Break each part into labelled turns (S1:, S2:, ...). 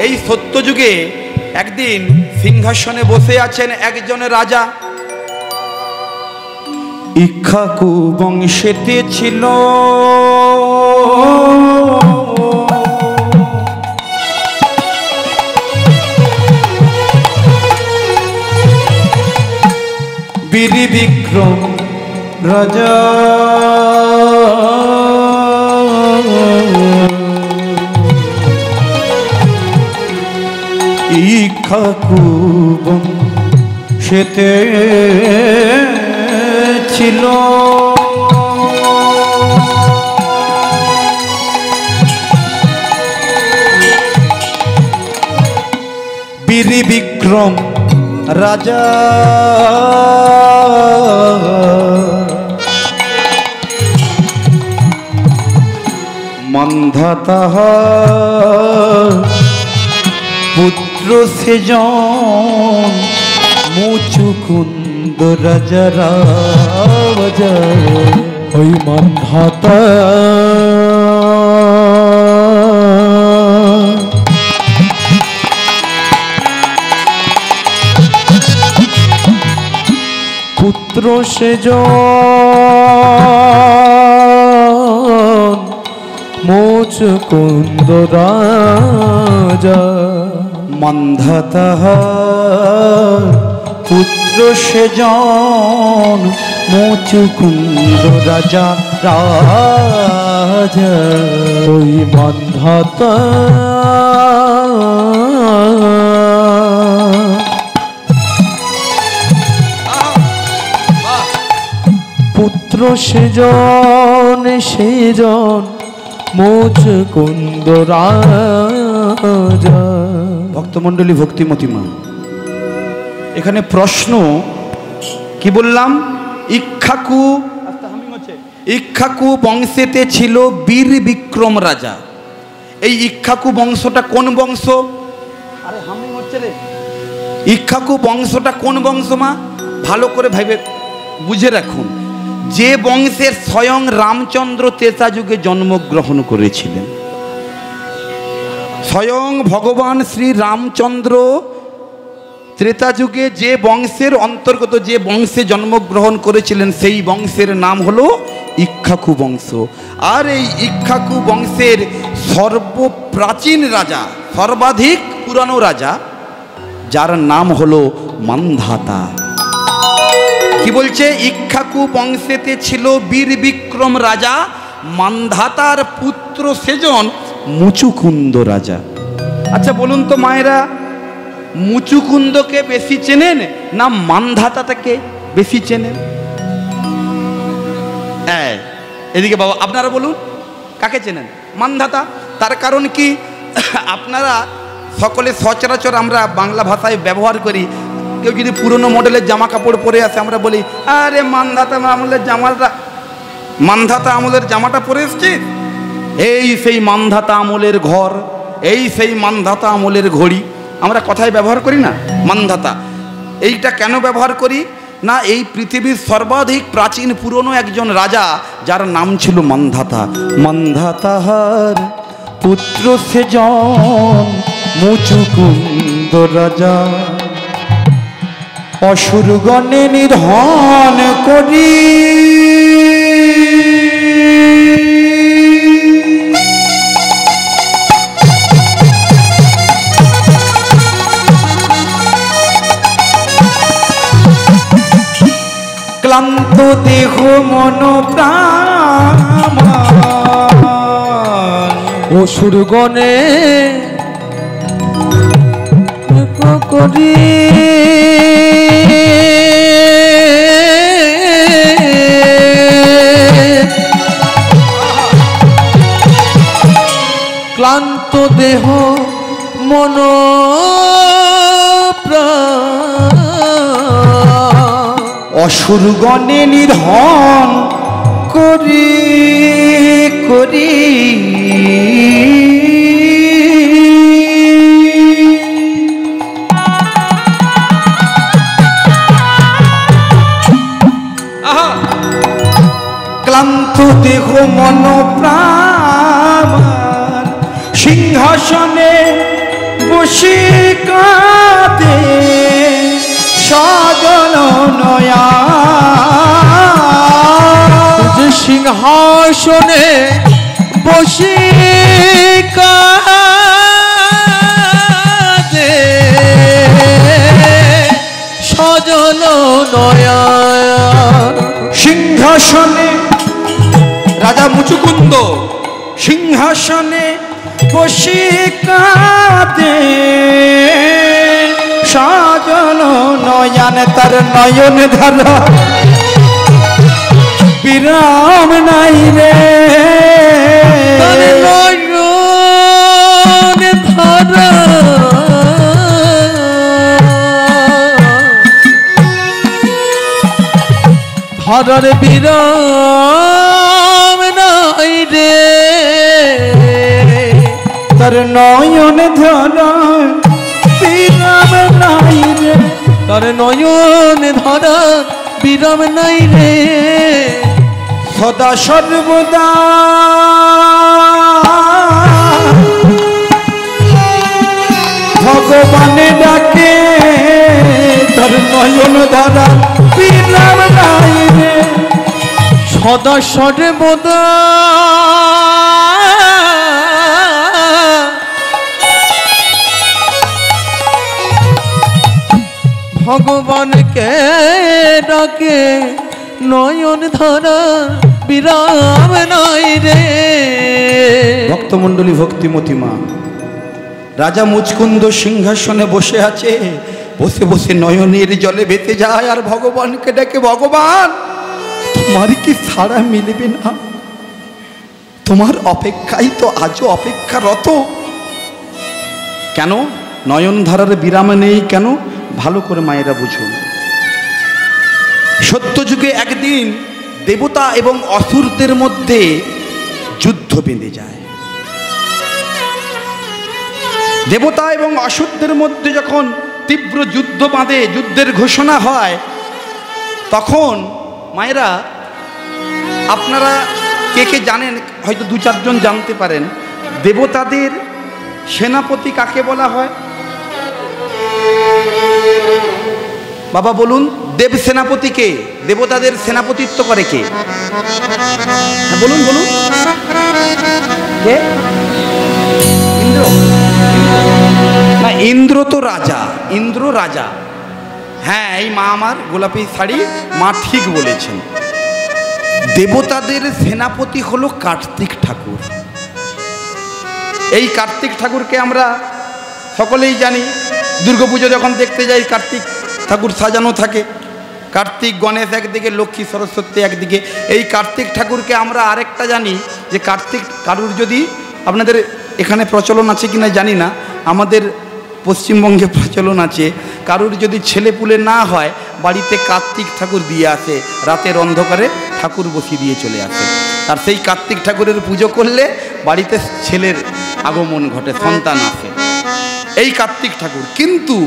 S1: এই সত্যযুগে একদিন সিংহাসনে বসে আছেন একজন রাজা। ইক্ষ্বাকু বংশেতে ছিল বীর বিক্রম রাজা। ইক্ষ্বাকু বংশেতে ছিল বীর বিক্রম রাজা। মান্ধাতা পুত্র সেজন মুচুকুন্দ রাজা রাজা। ওই মান্ধাতা পুত্র সেজন মুচুকুন্দ রাজা। মান্ধাতা পুত্র সেজন মুচুকুন্দ রাজা রাজা। ওই মান্ধাতা পুত্র সেজন সেজন মুচুকুন্দ রাজা। ভক্তমণ্ডলী, ভক্তিমতী মা, এখানে প্রশ্ন কি বললাম? ইক্ষ্বাকু বংশেতে ছিল বীর বিক্রম রাজা। এই ইক্ষ্বাকু বংশটা কোন বংশ? আরে হামিং হচ্ছে রে। ইক্ষ্বাকু বংশটা কোন বংশ মা? ভালো করে ভাবে বুঝে রাখুন। যে বংশের স্বয়ং রামচন্দ্র ত্রেতা যুগে জন্মগ্রহণ করেছিলেন। স্বয়ং ভগবান শ্রী রামচন্দ্র ত্রেতা যুগে যে বংশের অন্তর্গত, যে বংশে জন্মগ্রহণ করেছিলেন, সেই বংশের নাম হলো ইক্ষ্বাকু বংশ। আর এই ইক্ষ্বাকু বংশের সর্বপ্রাচীন রাজা, সর্বাধিক পুরানো রাজা, যার নাম হলো মান্ধাতা। কি বলছে? ইক্ষ্বাকু বংশেতে ছিল বীর বিক্রম রাজা, মান্ধাতার পুত্র সেজন মুচুকুন্দ রাজা। আচ্ছা বলুন তো মায়েরা, মুচুকুন্দকে বেশি চেনেন না মান্ধাতাটাকে বেশি চেনেন? এদিকে বাবা আপনারা বলুন, কাকে চেনেন? মান্ধাতা। তার কারণ কি? আপনারা সকলে সচরাচর আমরা বাংলা ভাষায় ব্যবহার করি। কেউ যদি পুরনো মডেলের জামা কাপড় পরে আসে, আমরা বলি আরে মান্ধাতা আমলের জামাটা, মান্ধাতা আমলের জামাটা পরে এসছে। এই সেই মান্ধাতা আমলের ঘর, এই সেই মান্ধাতা আমলের ঘড়ি, আমরা কথায় ব্যবহার করি না মান্ধাতা। এইটা কেন ব্যবহার করি না? এই পৃথিবীর সর্বাধিক প্রাচীন পুরনো একজন রাজা, যার নাম ছিল মান্ধাতা। মান্ধাতার পুত্র সেজন মুচুকুন্দ রাজা। অসুরগণে নিধন করি ক্লান্ত দেহ মন প্রাণ। অসুরগণে করি ক্লান্ত দেহ মন প্রাণ। অসুরগণে নিধন করি করি ক্লান্ত দেহ মন প্রাণ। সিংহাসনে
S2: সিংহাসনে বসে কাঁদে সজন নয়ন।
S1: সিংহাসনে রাজা মুচুকুন্দ সিংহাসনে বসে কাঁদে সজন নয়ন, তার নয়ন ধারা বিরাম নাই রে,
S2: তার নয়ন ধারা ধারার বিরাম নাই রে,
S1: তার নয়ন ধারা বিরাম নাই রে,
S2: তার নয়ন ধারা বিরাম নাই রে।
S1: সদা সর্বদা ভগবানে ডাকে, তার নয়ন ধারা বিরাম নাই রে,
S2: সদা সর্বদা ভগবানকে ডাকে, নয়ন ধারা বিরাম নাই রে।
S1: ভক্তমণ্ডলী ভক্তিমতী মা, রাজা মুচকুন্দ সিংহাসনে বসে আছে, বসে বসে নয়নের জলে বেঁচে যায় আর ভগবানকে ডাকে, ভগবান তোমার কি ছাড়া মিলবে না? তোমার অপেক্ষাই তো আজও অপেক্ষারত। কেন নয়নধারার বিরাম নেই? কেন? ভালো করে মায়েরা বুঝুন। সত্যযুগে একদিন দেবতা এবং অসুরদের মধ্যে যুদ্ধ বেঁধে যায়। দেবতা এবং অসুরদের মধ্যে যখন তীব্র যুদ্ধ বাঁধে, যুদ্ধের ঘোষণা হয়, তখন মায়েরা আপনারা কে কে জানেন, হয়তো দু চারজন জানতে পারেন, দেবতাদের সেনাপতি কাকে বলা হয়? বাবা বলুন, দেব সেনাপতি কে? দেবতাদের সেনাপতিত্ব করে কে? হ্যাঁ বলুন বলুন, কে? ইন্দ্র? না, ইন্দ্র তো রাজা, ইন্দ্র রাজা। হ্যাঁ, এই মা আমার গোলাপি শাড়ি মা ঠিক বলেছেন। দেবতাদের সেনাপতি হলো কার্তিক ঠাকুর। এই কার্তিক ঠাকুরকে আমরা সকলেই জানি। দুর্গাপুজো যখন দেখতে যাই, কার্তিক ঠাকুর সাজানো থাকে। কার্তিক গণেশ একদিকে, লক্ষ্মী সরস্বতী একদিকে। এই কার্তিক ঠাকুরকে আমরা আরেকটা জানি যে কার্তিক, কারুর যদি, আপনাদের এখানে প্রচলন আছে কিনা জানি না, আমাদের পশ্চিমবঙ্গে প্রচলন আছে, কারুর যদি ছেলে পুলে না হয়, বাড়িতে কার্তিক ঠাকুর দিয়ে আসে, রাতের অন্ধকারে ঠাকুর বসিয়ে দিয়ে চলে আসে। আর সেই কার্তিক ঠাকুরের পুজো করলে বাড়িতে ছেলের আগমন ঘটে, সন্তান আসে, এই কার্তিক ঠাকুর। কিন্তু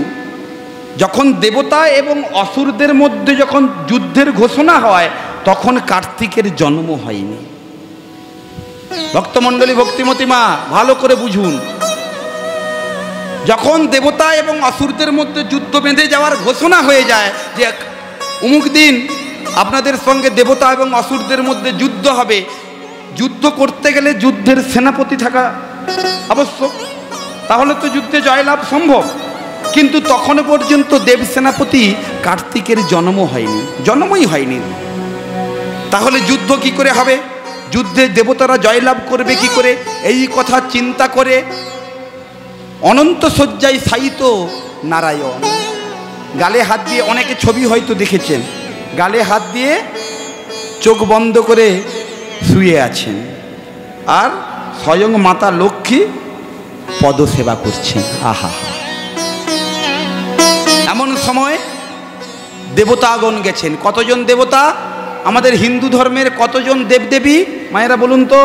S1: যখন দেবতা এবং অসুরদের মধ্যে যখন যুদ্ধের ঘোষণা হয়, তখন কার্তিকের জন্ম হয়নি। ভক্তমণ্ডলী ভক্তিমতী মা ভালো করে বুঝুন। যখন দেবতা এবং অসুরদের মধ্যে যুদ্ধ বেঁধে যাওয়ার ঘোষণা হয়ে যায় যে অমুক দিন আপনাদের সঙ্গে দেবতা এবং অসুরদের মধ্যে যুদ্ধ হবে, যুদ্ধ করতে গেলে যুদ্ধের সেনাপতি থাকা আবশ্যক, তাহলে তো যুদ্ধে জয়লাভ সম্ভব। কিন্তু তখনও পর্যন্ত দেব সেনাপতি কার্তিকের জন্ম হয়নি, জন্মই হয়নি। তাহলে যুদ্ধ কি করে হবে? যুদ্ধে দেবতারা জয়লাভ করবে কি করে? এই কথা চিন্তা করে অনন্ত শয্যায় শায়িত নারায়ণ গালে হাত দিয়ে, অনেকে ছবি হয়তো দেখেছেন, গালে হাত দিয়ে চোখ বন্ধ করে শুয়ে আছেন, আর স্বয়ং মাতা লক্ষ্মী পদসেবা করছেন। আহা, এমন সময় দেবতাগণ গেছেন। কতজন দেবতা? আমাদের হিন্দু ধর্মের কতজন দেবদেবী মায়েরা বলুন তো,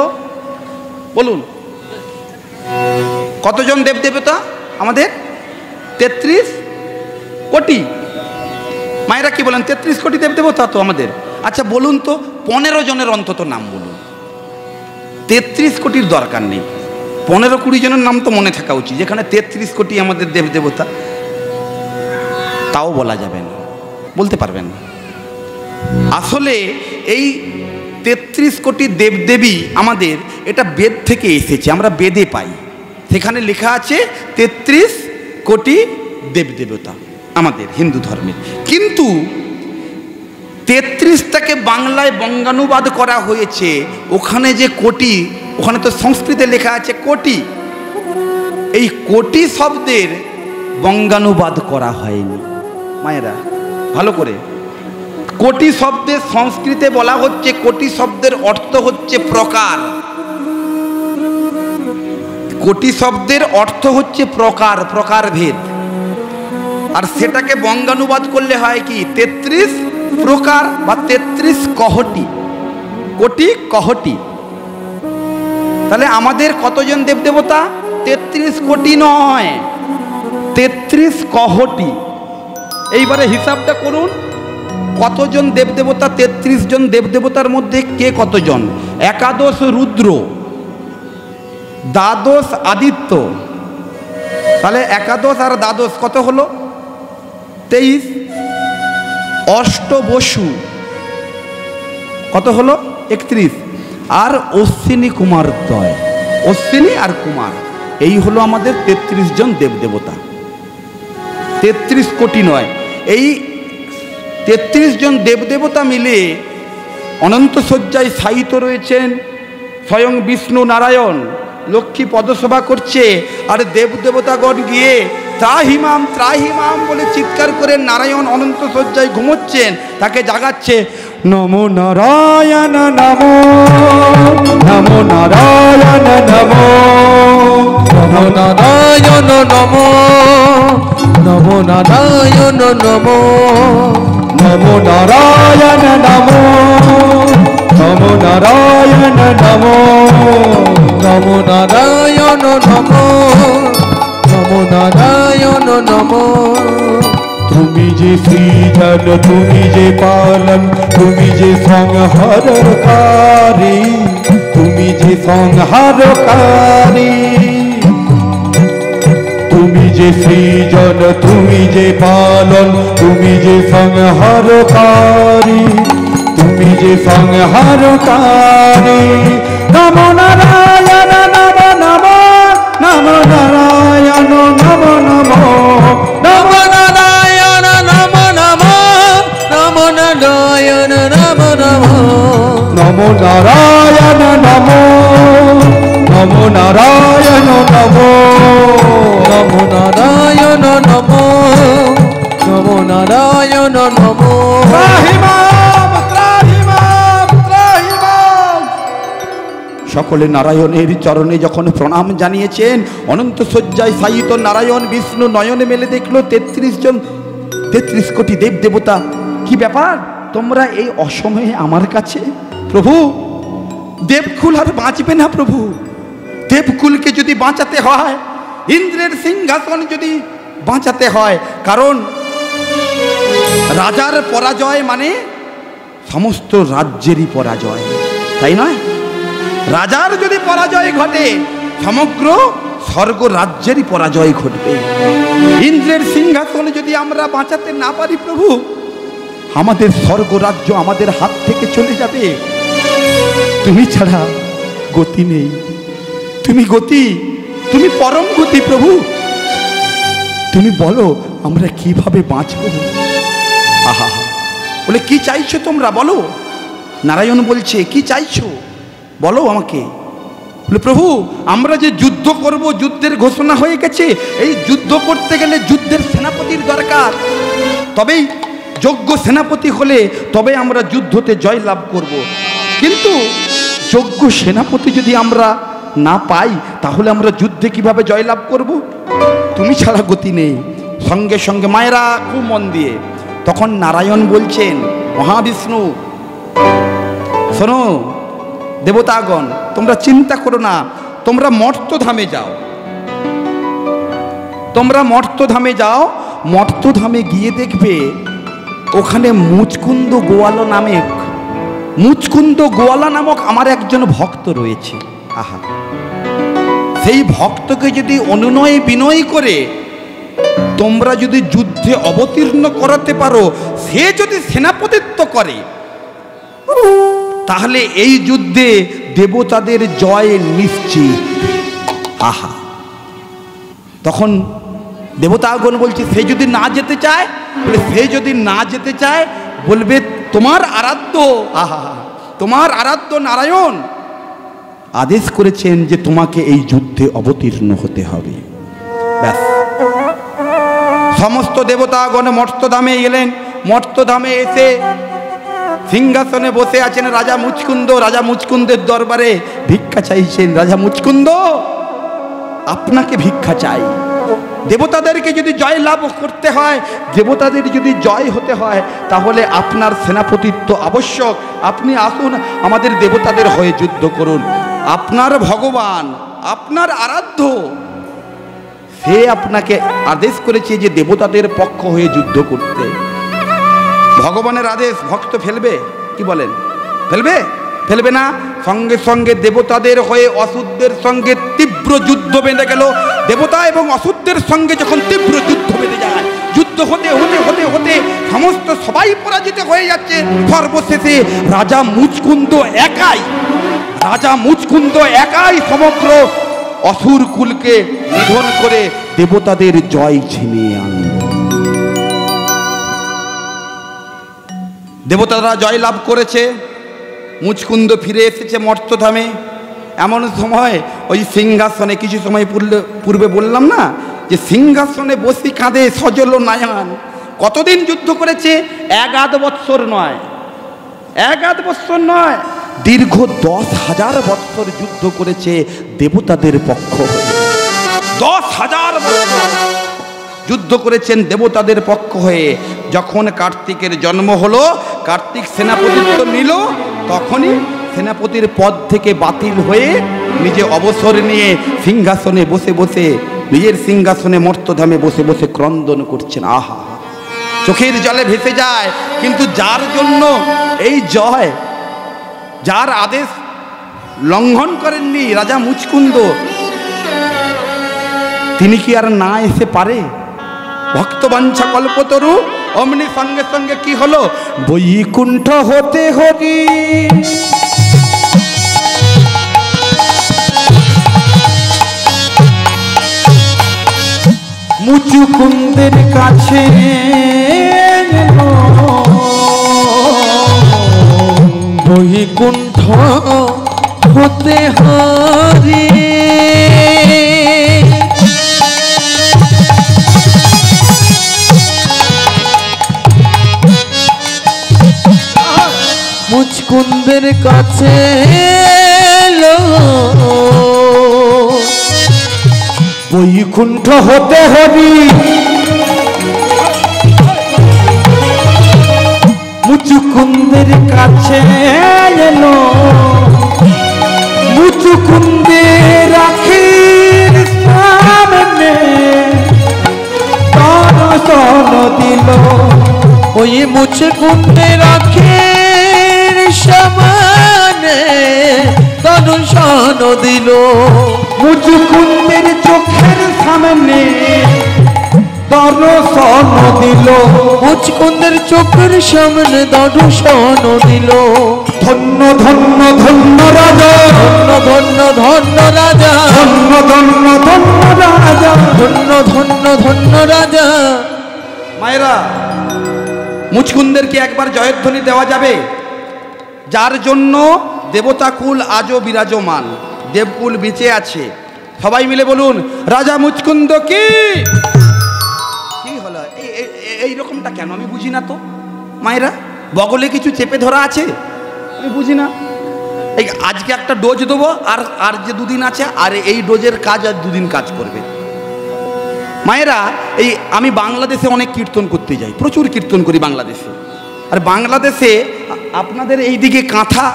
S1: বলুন কতজন দেবদেবতা আমাদের? 33 কোটি। মায়েরা কি বলেন? 33 কোটি দেবদেবতা তো আমাদের। আচ্ছা বলুন তো, 15 জনের অন্তত নাম বলুন। 33 কোটির দরকার নেই, 15-20 জনের নাম তো মনে থাকা উচিত। যেখানে 33 কোটি আমাদের দেবদেবতা, তাও বলা যাবে না, বলতে পারবেন না। আসলে এই 33 কোটি দেবদেবী আমাদের, এটা বেদ থেকে এসেছে, আমরা বেদে পাই। সেখানে লেখা আছে 33 কোটি দেবদেবতা আমাদের হিন্দু ধর্মের। কিন্তু 33টাকে বাংলায় বঙ্গানুবাদ করা হয়েছে। ওখানে যে কোটি, ওখানে তো সংস্কৃতে লেখা আছে কোটি। এই কোটি শব্দের বঙ্গানুবাদ করা হয়নি। মায়েরা ভালো করে, কোটি শব্দের সংস্কৃতে বলা হচ্ছে, কোটি শব্দের অর্থ হচ্ছে প্রকার। কোটি শব্দের অর্থ হচ্ছে প্রকার, প্রকারভেদ। আর সেটাকে বঙ্গানুবাদ করলে হয় কি 33 প্রকার বা 33 কহটি, কোটি কহটি। তাহলে আমাদের কতজন দেবদেবতা? 33 কোটি নয়, 33 কহটি। এইবারে হিসাবটা করুন, কতজন দেবদেবতা? 33 জন দেবদেবতার মধ্যে কে কতজন? একাদশ রুদ্র, দ্বাদশ আদিত্য। তাহলে একাদশ আর দ্বাদশ কত হলো? 23। অষ্ট বসু কত হলো? 31। আর অশ্বিনী কুমার দ্বয়, অশ্বিনী আর কুমার, এই হলো আমাদের 33 জন দেবদেবতা। 33 কোটি নয়, এই 33 জন দেবদেবতা মিলে অনন্ত শয্যায় শায়িত রয়েছেন। স্বয়ং বিষ্ণু নারায়ণ লক্ষ্মী পদসভা করছে, আর দেবদেবতাগণ গিয়ে ত্রাহিমাম ত্রাহিমাম বলে চিৎকার করে নারায়ণ অনন্ত শয্যায় ঘুমোচ্ছেন, তাকে জাগাচ্ছে। নমো নারায়ণ নমো, নমো নারায়ণ নমো,
S2: নমো নারায়ণ নমো, নমো নারায়ণ নমো,
S1: নমো নারায়ণ নমো, নমো নারায়ণ নমো,
S2: নমো নারায়ণ নমো, নমো নারায়ণ নমো।
S3: তুমি যে সৃজন, তুমি যে পালন, তুমি যে সংহারকারী, তুমি যে সংহারকারী। তুমি যে সৃজন, তুমি যে পালন, তুমি যে সংহারকারী, তুমি যে সংহারকারী। নমো নারায়ণ নমো নমো, নমো নারায়ণ নমো নমো,
S2: নমো নারায়ণ নমো নমো, নমো নারায়ণ নমো নমো,
S3: নমো নারায়ণ নমো, নমো নারায়ণ নমো,
S2: নমো নারায়ণ নমো, নমো নারায়ণ নমো।
S3: ত্রাহিমাম ত্রাহিমাম ত্রাহিমাম।
S1: সকলে নারায়ণের চরণে যখন প্রণাম জানিয়েছেন, অনন্ত শয্যায় শায়িত নারায়ণ বিষ্ণু নয়নে মেলে দেখলো 33 জন, 33 কোটি দেব দেবতা। কি ব্যাপার তোমরা এই অসময়ে আমার কাছে? প্রভু, দেবকুল আর বাঁচবে না প্রভু। দেবকুলকে যদি বাঁচাতে হয়, ইন্দ্রের সিংহাসন যদি বাঁচাতে হয়, কারণ রাজার পরাজয় মানে সমস্ত রাজ্যেরই পরাজয়, তাই নয়? রাজার যদি পরাজয় ঘটে, সমগ্র স্বর্গ রাজ্যেরই পরাজয় ঘটবে। ইন্দ্রের সিংহাসনে যদি আমরা বাঁচাতে না পারি প্রভু, আমাদের স্বর্গ রাজ্য আমাদের হাত থেকে চলে যাবে। তুমি ছাড়া গতি নেই, তুমি গতি, তুমি পরম গতি প্রভু। তুমি বলো আমরা কিভাবে বাঁচবো? আহা, বলে কি চাইছো তোমরা বলো? নারায়ণ বলছে কি চাইছো বলো আমাকে। বলে প্রভু, আমরা যে যুদ্ধ করব, যুদ্ধের ঘোষণা হয়ে গেছে। এই যুদ্ধ করতে গেলে যুদ্ধের সেনাপতির দরকার, তবেই যোগ্য সেনাপতি হলে তবে আমরা যুদ্ধতে জয় লাভ করব। কিন্তু যোগ্য সেনাপতি যদি আমরা না পাই, তাহলে আমরা যুদ্ধে কিভাবে জয়লাভ করব? তুমি ছাড়া গতি নেই। সঙ্গে সঙ্গে মায়েরা খুব মন দিয়ে তখন নারায়ণ বলছেন, মহাবিষ্ণু শোনো, দেবতাগণ তোমরা চিন্তা করো না, তোমরা মর্তধামে যাও, তোমরা মর্তধামে যাও। মর্তধামে গিয়ে দেখবে ওখানে মুচকুন্দ গোয়ালা নামক আমার একজন ভক্ত রয়েছে। আহা, সেই ভক্তকে যদি অনুনয় বিনয় করে তোমরা যদি যুদ্ধে অবতীর্ণ করাতে পারো, সে যদি সেনাপতিত্ব করে, তাহলে এই যুদ্ধে দেবতাদের জয় নিশ্চিত। আহা, তখন দেবতাগণ বলছে সে যদি না যেতে চায়, বলে সে যদি না যেতে চায় বলবে তোমার আরাধ্য, আহা, তোমার আরাধ্য নারায়ণ আদেশ করেছেন যে তোমাকে এই যুদ্ধে অবতীর্ণ হতে হবে। ব্যাস, সমস্ত দেবতাগণ মর্তধামে এলেন। মর্তধামে এসে সিংহাসনে বসে আছেন রাজা মুচকুন্দ। রাজা মুচকুন্দের দরবারে ভিক্ষা চাইছেন। রাজা মুচকুন্দ, আপনাকে ভিক্ষা চাই। দেবতাদেরকে যদি জয় লাভ করতে হয়, দেবতাদের যদি জয় হতে হয়, তাহলে আপনার সেনাপতিত্ব আবশ্যক। আপনি আসুন, আমাদের দেবতাদের হয়ে যুদ্ধ করুন। আপনার ভগবান, আপনার আরাধ্য, সে আপনাকে আদেশ করেছে যে দেবতাদের পক্ষ হয়ে যুদ্ধ করতে। ভগবানের আদেশ ভক্ত ফেলবে? কি বলেন, ফেলবে? ফেলবে না। সঙ্গে সঙ্গে দেবতাদের হয়ে অসুরদের সঙ্গে তীব্র যুদ্ধ বেঁধে গেল। দেবতা এবং অসুরদের সঙ্গে যখন তীব্র যুদ্ধ বেঁধে যায়, যুদ্ধ হতে হতে হতে হতে সমস্ত সবাই পরাজিত হয়ে যাচ্ছে। সর্বশেষে রাজা মুচকুন্দ একাই সমগ্র অসুর কুলকে নিধন করে দেবতাদের জয় ছিনিয়ে আনল। দেবতারা জয় লাভ করেছে। মুচকুন্দ ফিরে এসেছে মর্তধামে। এমন সময় ওই সিংহাসনে, কিছু সময় পূর্বে বললাম না যে সিংহাসনে বসি কাঁদে সজল নায়ান। কতদিন যুদ্ধ করেছে? ১ বৎসর নয়, ১ বৎসর নয়, দীর্ঘ ১০,০০০ বৎসর যুদ্ধ করেছে দেবতাদের পক্ষ হয়ে। ১০,০০০ বৎসর যুদ্ধ করেছেন দেবতাদের পক্ষ হয়ে। যখন কার্তিকের জন্ম হলো, কার্তিক সেনাপতিত্ব নিল, তখনই সেনাপতির পদ থেকে বাতিল হয়ে নিজে অবসর নিয়ে সিংহাসনে বসে বসে, নিজের সিংহাসনে মর্তধামে বসে বসে ক্রন্দন করছেন। আহা, চোখের জলে ভেসে যায়। কিন্তু যার জন্য এই জয়, যার আদেশ লঙ্ঘন করেননি রাজা মুচকুন্দ, তিনি কি আর না এসে পারে? ভক্তবাঞ্ছা কল্পতরু অমনি সঙ্গে সঙ্গে কি হলো? বৈকুণ্ঠ হতে হরি মুচকুন্দের কাছে
S2: বৈকুণ্ঠ হতে হরি মুচকুন্দের কাছে
S3: বৈকুণ্ঠ হতে হরি
S1: মুচকুন্দের কাছে এলো। মুচকুন্দে রাখি সামনে দর্শন দিল।
S2: ওই মুচকুন্দে রাখি সামনে দর্শন দিল।
S1: মুচকুন্দের চোখের সামনে দর্শন দিল।
S2: মুচকুন্দের চোখের সামনে দর্শন দিল।
S1: ধন্য ধন্য ধন্য রাজা,
S2: ধন্য ধন্য ধন্য রাজা,
S1: ধন্য ধন্য ধন্য রাজা,
S2: ধন্য ধন্য ধন্য রাজা।
S1: মায়েরা, মুচকুন্দেরকে একবার জয়ধ্বনি দেওয়া যাবে? যার জন্য দেবতাকুল আজও বিরাজমান, দেবকুল বেঁচে আছে। সবাই মিলে বলুন, রাজা মুচকুন্দ কি? কি হলো এই রকমটা কেন? আমি বুঝি না তো মায়েরা। বগলে কিছু চেপে ধরা আছে? আমি বুঝি না। এই আজকে একটা ডোজ দেবো, আর যে 2 দিন আছে, আর এই ডোজের কাজ আর 2 দিন কাজ করবে। মায়েরা, এই আমি বাংলাদেশে অনেক কীর্তন করতে যাই, প্রচুর কীর্তন করি বাংলাদেশে। আর বাংলাদেশে আপনাদের এই দিকে কাঁথা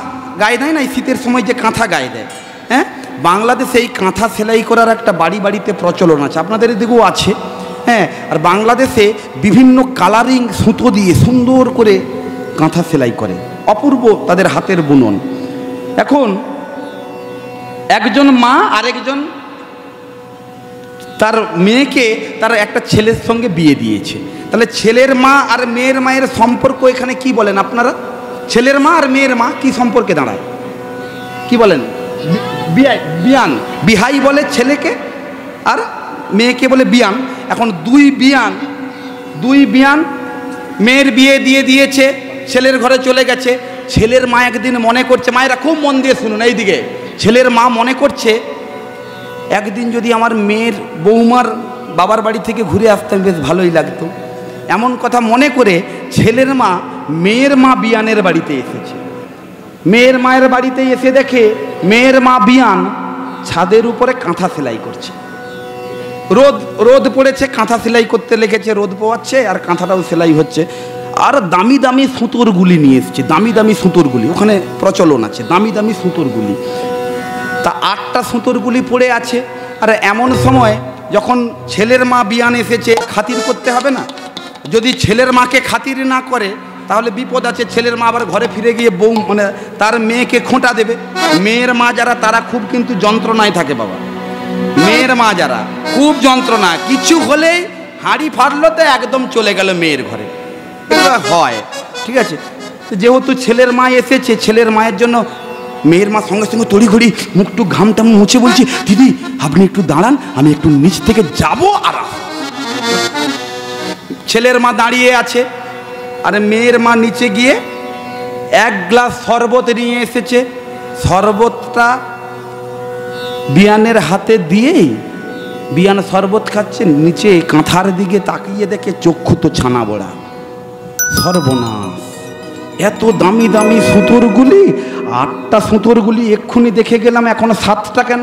S1: গায়ে দেয় না, এই শীতের সময় যে কাঁথা গায়ে দেয়, হ্যাঁ, বাংলাদেশে এই কাঁথা সেলাই করার একটা বাড়ি বাড়িতে প্রচলন আছে, আপনাদের এদিকেও আছে। হ্যাঁ, আর বাংলাদেশে বিভিন্ন কালারিং সুতো দিয়ে সুন্দর করে কাঁথা সেলাই করে, অপূর্ব তাদের হাতের বুনন। এখন একজন মা আরেকজন তার মেয়েকে তার একটা ছেলের সঙ্গে বিয়ে দিয়েছে। তাহলে ছেলের মা আর মেয়ের মায়ের সম্পর্ক এখানে কি বলেন আপনারা? ছেলের মা আর মেয়ের মা কি সম্পর্কে দাঁড়ায়? কি বলেন? বিয়ান। বিহাই বলে ছেলেকে আর মেয়েকে বলে বিয়ান। এখন দুই বিয়ান মেয়ের বিয়ে দিয়ে দিয়েছে, ছেলের ঘরে চলে গেছে। ছেলের মা একদিন মনে করছে, মায়েরা খুব মন দিয়ে শুনুন এইদিকে, ছেলের মা মনে করছে একদিন যদি আমার মেয়ের বৌমার বাবার বাড়ি থেকে ঘুরে আসতাম বেশ ভালোই লাগতো। এমন কথা মনে করে ছেলের মা মেয়ের মা বিয়ানের বাড়িতে এসেছে। মেয়ের মায়ের বাড়িতে এসে দেখে মেয়ের মা বিয়ান ছাদের উপরে কাঁথা সেলাই করছে। রোদ পড়েছে, কাঁথা সেলাই করতে লেগেছে, রোদ পোয়াচ্ছে আর কাঁথাটাও সেলাই হচ্ছে। আর দামি দামি সুতোর গুলি নিয়ে এসছে, দামি দামি সুতোর গুলি, ওখানে প্রচলন আছে দামি দামি সুতোর গুলি। তা 8টা সুতোর গুলি পড়ে আছে। আর এমন সময় যখন ছেলের মা বিয়ান এসেছে, খাতির করতে হবে না? যদি ছেলের মাকে খাতির না করে তাহলে বিপদ আছে। ছেলের মা আবার ঘরে ফিরে গিয়ে বউ মানে তার মেয়েকে খোঁটা দেবে। মেয়ের মা যারা তারা খুব কিন্তু যন্ত্রণায় থাকে বাবা। মেয়ের মা যারা খুব যন্ত্রণা, কিছু হলেই হাঁড়ি ফাটলো তো একদম চলে গেল মেয়ের ঘরে, এটা হয়। ঠিক আছে, যেহেতু ছেলের মা এসেছে, ছেলের মায়ের জন্য মেয়ের মা সঙ্গে সঙ্গে তড়িঘড়ি মুখটু ঘামটাম মুছে বলছি, দিদি আপনি একটু দাঁড়ান, আমি একটু নিচ থেকে যাব আর ছেলের মা দাঁড়িয়ে আছে। আর মেয়ের মা নিচে গিয়ে 1 গ্লাস শরবত নিয়ে এসেছে। শরবতটা বিয়ানের হাতে দিয়েই বিয়ান শরবত খাচ্ছে, নিচে কাঁথার দিকে তাকিয়ে দেখে চক্ষু তো ছানা বড়া। সর্বনাশ, এত দামি দামি সুতোর গুলি, 8টা সুতোর গুলি এক্ষুনি দেখে গেলাম, এখন 7টা কেন?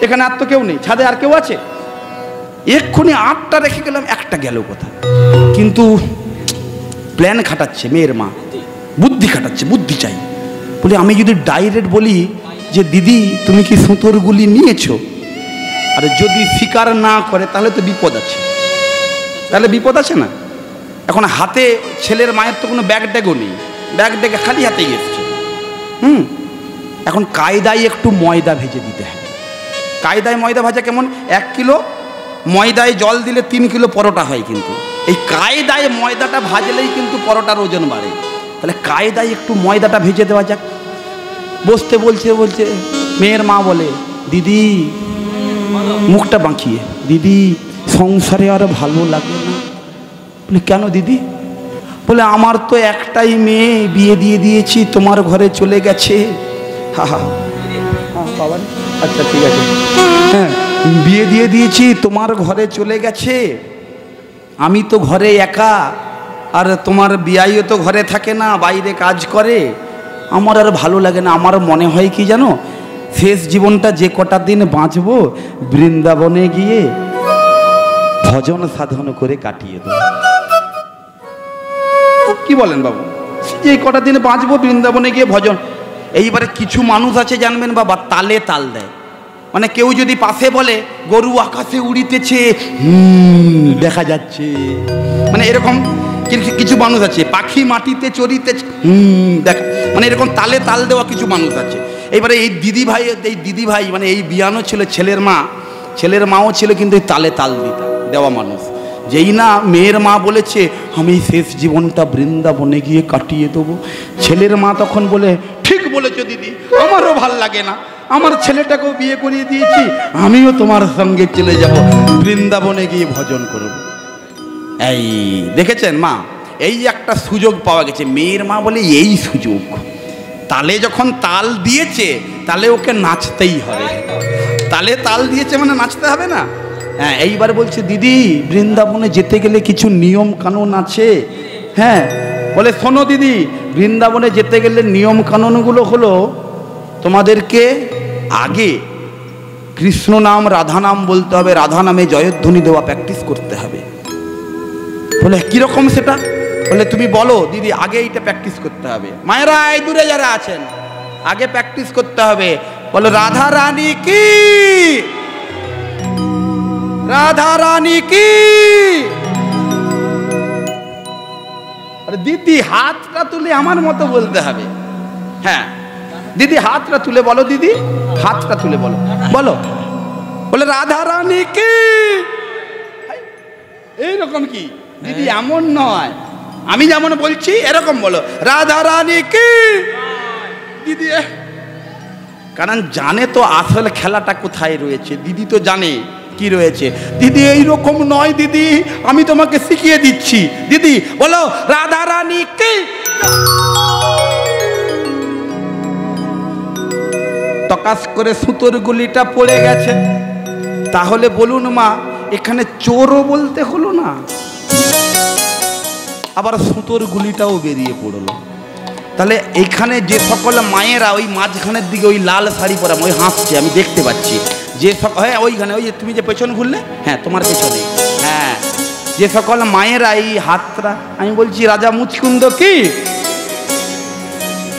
S1: এখানে আর তো কেউ নেই, ছাদে আর কেউ আছে? এক্ষুনি 8টা রেখে গেলাম, একটা গেল কোথায়? কিন্তু প্ল্যান খাটাচ্ছে মেয়ের মা, বুদ্ধি খাটাচ্ছে, বুদ্ধি চাই। বলে আমি যদি ডাইরেক্ট বলি যে দিদি তুমি কি সুতোর গুলি নিয়েছো, আর যদি স্বীকার না করে তাহলে তো বিপদ আছে, তাহলে বিপদ আছে না? এখন হাতে ছেলের মায়ের তো কোনো ব্যাগ ট্যাগও নেই, ব্যাগ ট্যাগে খালি হাতেই এসছে। এখন কায়দায় একটু ময়দা ভেজে দিতে হবে। কায়দায় ময়দা ভাজা কেমন? 1 কিলো ময়দায় জল দিলে 3 কিলো পরোটা হয়। কিন্তু এই কায়দায় ময়দাটা ভাজলেই কিন্তু পরোটার ওজন বাড়ে। তাহলে কায়দায় একটু ময়দাটা ভেজে দেওয়া যাক। বসতে বলছে মেয়ের মা বলে, দিদি মুখটা বাঁকিয়ে, দিদি সংসারে আর ভালো লাগে না। বলে কেন দিদি? বলে আমার তো একটাই মেয়ে, বিয়ে দিয়ে দিয়েছি, তোমার ঘরে চলে গেছে। বাবা আচ্ছা ঠিক আছে, হ্যাঁ বিয়ে দিয়ে দিয়েছি, তোমার ঘরে চলে গেছে, আমি তো ঘরে একা, আর তোমার বিয়াইও তো ঘরে থাকে না, বাইরে কাজ করে, আমার আর ভালো লাগে না। আমার মনে হয় কি জানো, শেষ জীবনটা যে কটা দিন বাঁচবো বৃন্দাবনে গিয়ে ভজন সাধন করে কাটিয়ে দেব। কি বলেন বাবু? যে কটা দিন বাঁচবো বৃন্দাবনে গিয়ে ভজন। এইবারে কিছু মানুষ আছে জানবেন বাবা, তালে তাল দেয়। মানে কেউ যদি পাশে বলে গরু আকাশে উড়িতেছে, দেখা যাচ্ছে, মানে এরকম কিছু মানুষ আছে, পাখি মাটিতে চড়িতেছে, দেখা, মানে এরকম তালে তাল দেওয়া কিছু মানুষ আছে। এইবারে এই দিদি ভাই মানে এই বিয়ানও ছিল, ছেলের মাও ছিল, কিন্তু এই তালে তাল দেওয়া মানুষ। যেই না মেয়ের মা বলেছে আমি শেষ জীবনটা বৃন্দাবনে গিয়ে কাটিয়ে দেবো, ছেলের মা তখন বলে ঠিক বলেছো দিদি, আমারও ভাল লাগে না, আমার ছেলেটাকেও বিয়ে করিয়ে দিয়েছি, আমিও তোমার সঙ্গে চলে যাব, বৃন্দাবনে গিয়ে ভজন করব। এই দেখেছেন মা, এই একটা সুযোগ পাওয়া গেছে। মেয়ের মা বলে এই সুযোগ, তালে যখন তাল দিয়েছে তাহলে ওকে নাচতেই হবে, তালে তাল দিয়েছে মানে নাচতে হবে না? হ্যাঁ, এইবার বলছে দিদি বৃন্দাবনে যেতে গেলে কিছু নিয়ম কানুন আছে। হ্যাঁ, বলে শোনো দিদি, বৃন্দাবনে যেতে গেলে নিয়ম কানুনগুলো হলো, তোমাদেরকে আগে কৃষ্ণ নাম রাধা নাম বলতে হবে, রাধা নামে জয়ধ্বনি দেওয়া প্র্যাকটিস করতে হবে। বলে কিরকম সেটা? বলে তুমি বলো দিদি, আগে এইটা প্র্যাকটিস করতে হবে। মায়েরা এই দূরে যারা আছেন, আগে প্র্যাকটিস করতে হবে। বলো রাধা রানী কি, রাধা রানী কি। আরে দিদি হাতটা তুলে আমার মতো বলতে হবে। হ্যাঁ দিদি হাতটা তুলে বলো, দিদি হাতটা তুলে বলো, বলো। বলে রাধা রানী কি, এইরকম কি দিদি, এমন নয়, আমি যেমন বলছি এরকম বলো, রাধা রানী কি দিদি। কারণ জানে তো আসল খেলাটা কোথায় রয়েছে, দিদি তো জানে কি রয়েছে। দিদি এইরকম নয় দিদি, আমি তোমাকে শিখিয়ে দিচ্ছি। দিদি বলো রাধা রানী কি। টকাস করে সুতোর গুলিটা পড়ে গেছে। তাহলে বলুন মা, এখানে চোরও বলতে হলো না, আবার সুতোর গুলিটাও বেরিয়ে পড়লো। তাহলে এইখানে যে সকল মায়েরা ওই মাঝখানের দিকে ওই লাল শাড়ি পরা, ওই হাসছে আমি দেখতে পাচ্ছি, যে হ্যাঁ ওইখানে ওই যে তুমি যে পেছন ঘুরলে, হ্যাঁ তোমার পেছনে, হ্যাঁ যে সকল মায়েরা এই হাতটা, আমি বলছি রাজা মুচকুন্দ কি।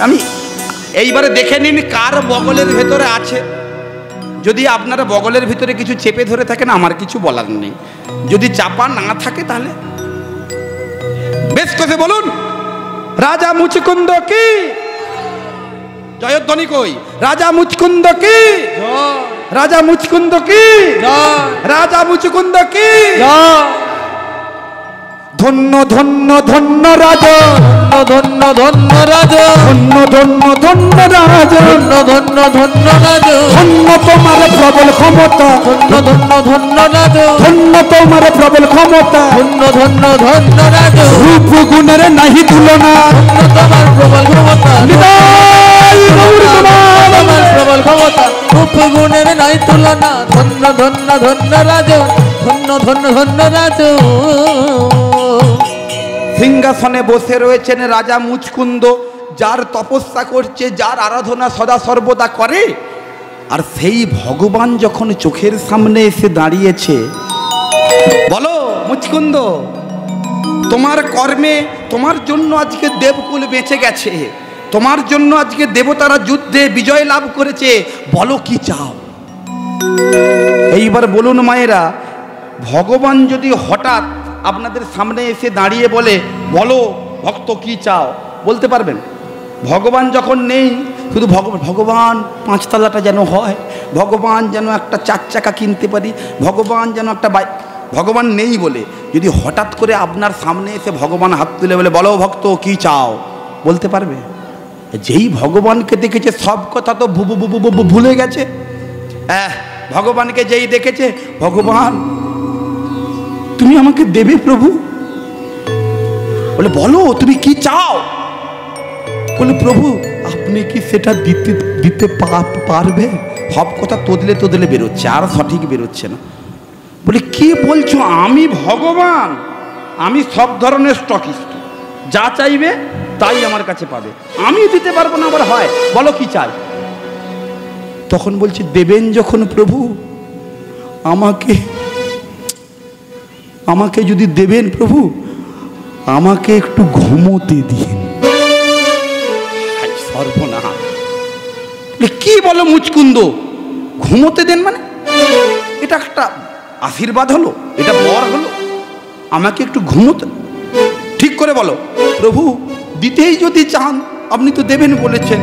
S1: আমি এইবারে দেখে নিন কার বগলের ভেতরে আছে। যদি আপনারা বগলের ভিতরে কিছু চেপে ধরে থাকেন আমার কিছু বলার নেই, যদি চাপা না থাকে তাহলে বেশ করে বলুন রাজা মুচকুন্দ কি। জয়ধ্বনি কই, রাজা মুচকুন্দ কি, রাজা মুচকুন্দ কি, রাজা মুচকুন্দ কি। ধন্য ধন্য ধন্য রাজা,
S2: ধন্য ধন্য রাজা,
S1: ধন্য ধন্য ধন্য রাজা,
S2: ধন্য ধন্য ধন্য রাজা,
S1: ধন্য তোমার প্রবল ক্ষমতা,
S2: ধন্য ধন্য ধন্য রাজা,
S1: ধন্য তোমার প্রবল ক্ষমতা,
S2: ধন্য ধন্য ধন্য রাজা,
S1: রূপ গুণের নাহি তুলনা,
S2: ধন্য তোমার প্রবল ক্ষমতা, তোমার প্রবল ক্ষমতা, রূপ গুণের নাই তুলনা। ধন্য ধন্য ধন্য রাজা, ধন্য ধন্য ধন্য রাজা।
S1: সিংহাসনে বসে রয়েছেন রাজা মুচকুন্দ, যার তপস্যা করছে, যার আরাধনা সদা সর্বদা করে। আর সেই ভগবান যখন চোখের সামনে এসে দাঁড়িয়েছে, বলো মুচকুন্দ তোমার কর্মে, তোমার জন্য আজকে দেবকুল বেঁচে গেছে, তোমার জন্য আজকে দেবতারা যুদ্ধে বিজয় লাভ করেছে, বলো কি চাও। এইবার বলুন মায়েরা, ভগবান যদি হঠাৎ আপনাদের সামনে এসে দাঁড়িয়ে বলে বলো ভক্ত কি চাও, বলতে পারবেন? ভগবান যখন নেই, শুধু ভগবান পাঁচতলাটা যেন হয়, ভগবান যেন একটা 4 চাকা কিনতে পারি, ভগবান যেন একটা বাইক, ভগবান নেই বলে যদি হঠাৎ করে আপনার সামনে এসে ভগবান হাত তুলে বলে বলো ভক্ত কি চাও, বলতে পারবে? যেই ভগবানকে দেখেছে সব কথা তো ভুলে গেছে। ভগবানকে যেই দেখেছে, ভগবান তুমি আমাকে দেবে প্রভু, বলে বলো তুমি কি চাও, বলে প্রভু আপনি কি সেটা দিতে পারবে? সব কথা তোদলে তোদলে বেরোচ্ছে, আর সঠিক বেরোচ্ছে না। বলে কি বলছো, আমি ভগবান, আমি সব ধরনের স্টকিস্ট, যা চাইবে তাই আমার কাছে পাবে, আমি দিতে পারবো না আবার হয়, বলো কি চাই। তখন বলছি দেবেন যখন প্রভু, আমাকে যদি দেবেন প্রভু, আমাকে একটু ঘুমোতে দিন। সর্বনাশ, কি বলো মুচকুন্দ, ঘুমোতে দেন মানে এটা একটা আশীর্বাদ হলো, এটা বর হলো, আমাকে একটু ঘুমোতে, ঠিক করে বলো প্রভু দিতেই যদি চান, আপনি তো দেবেন বলেছেন,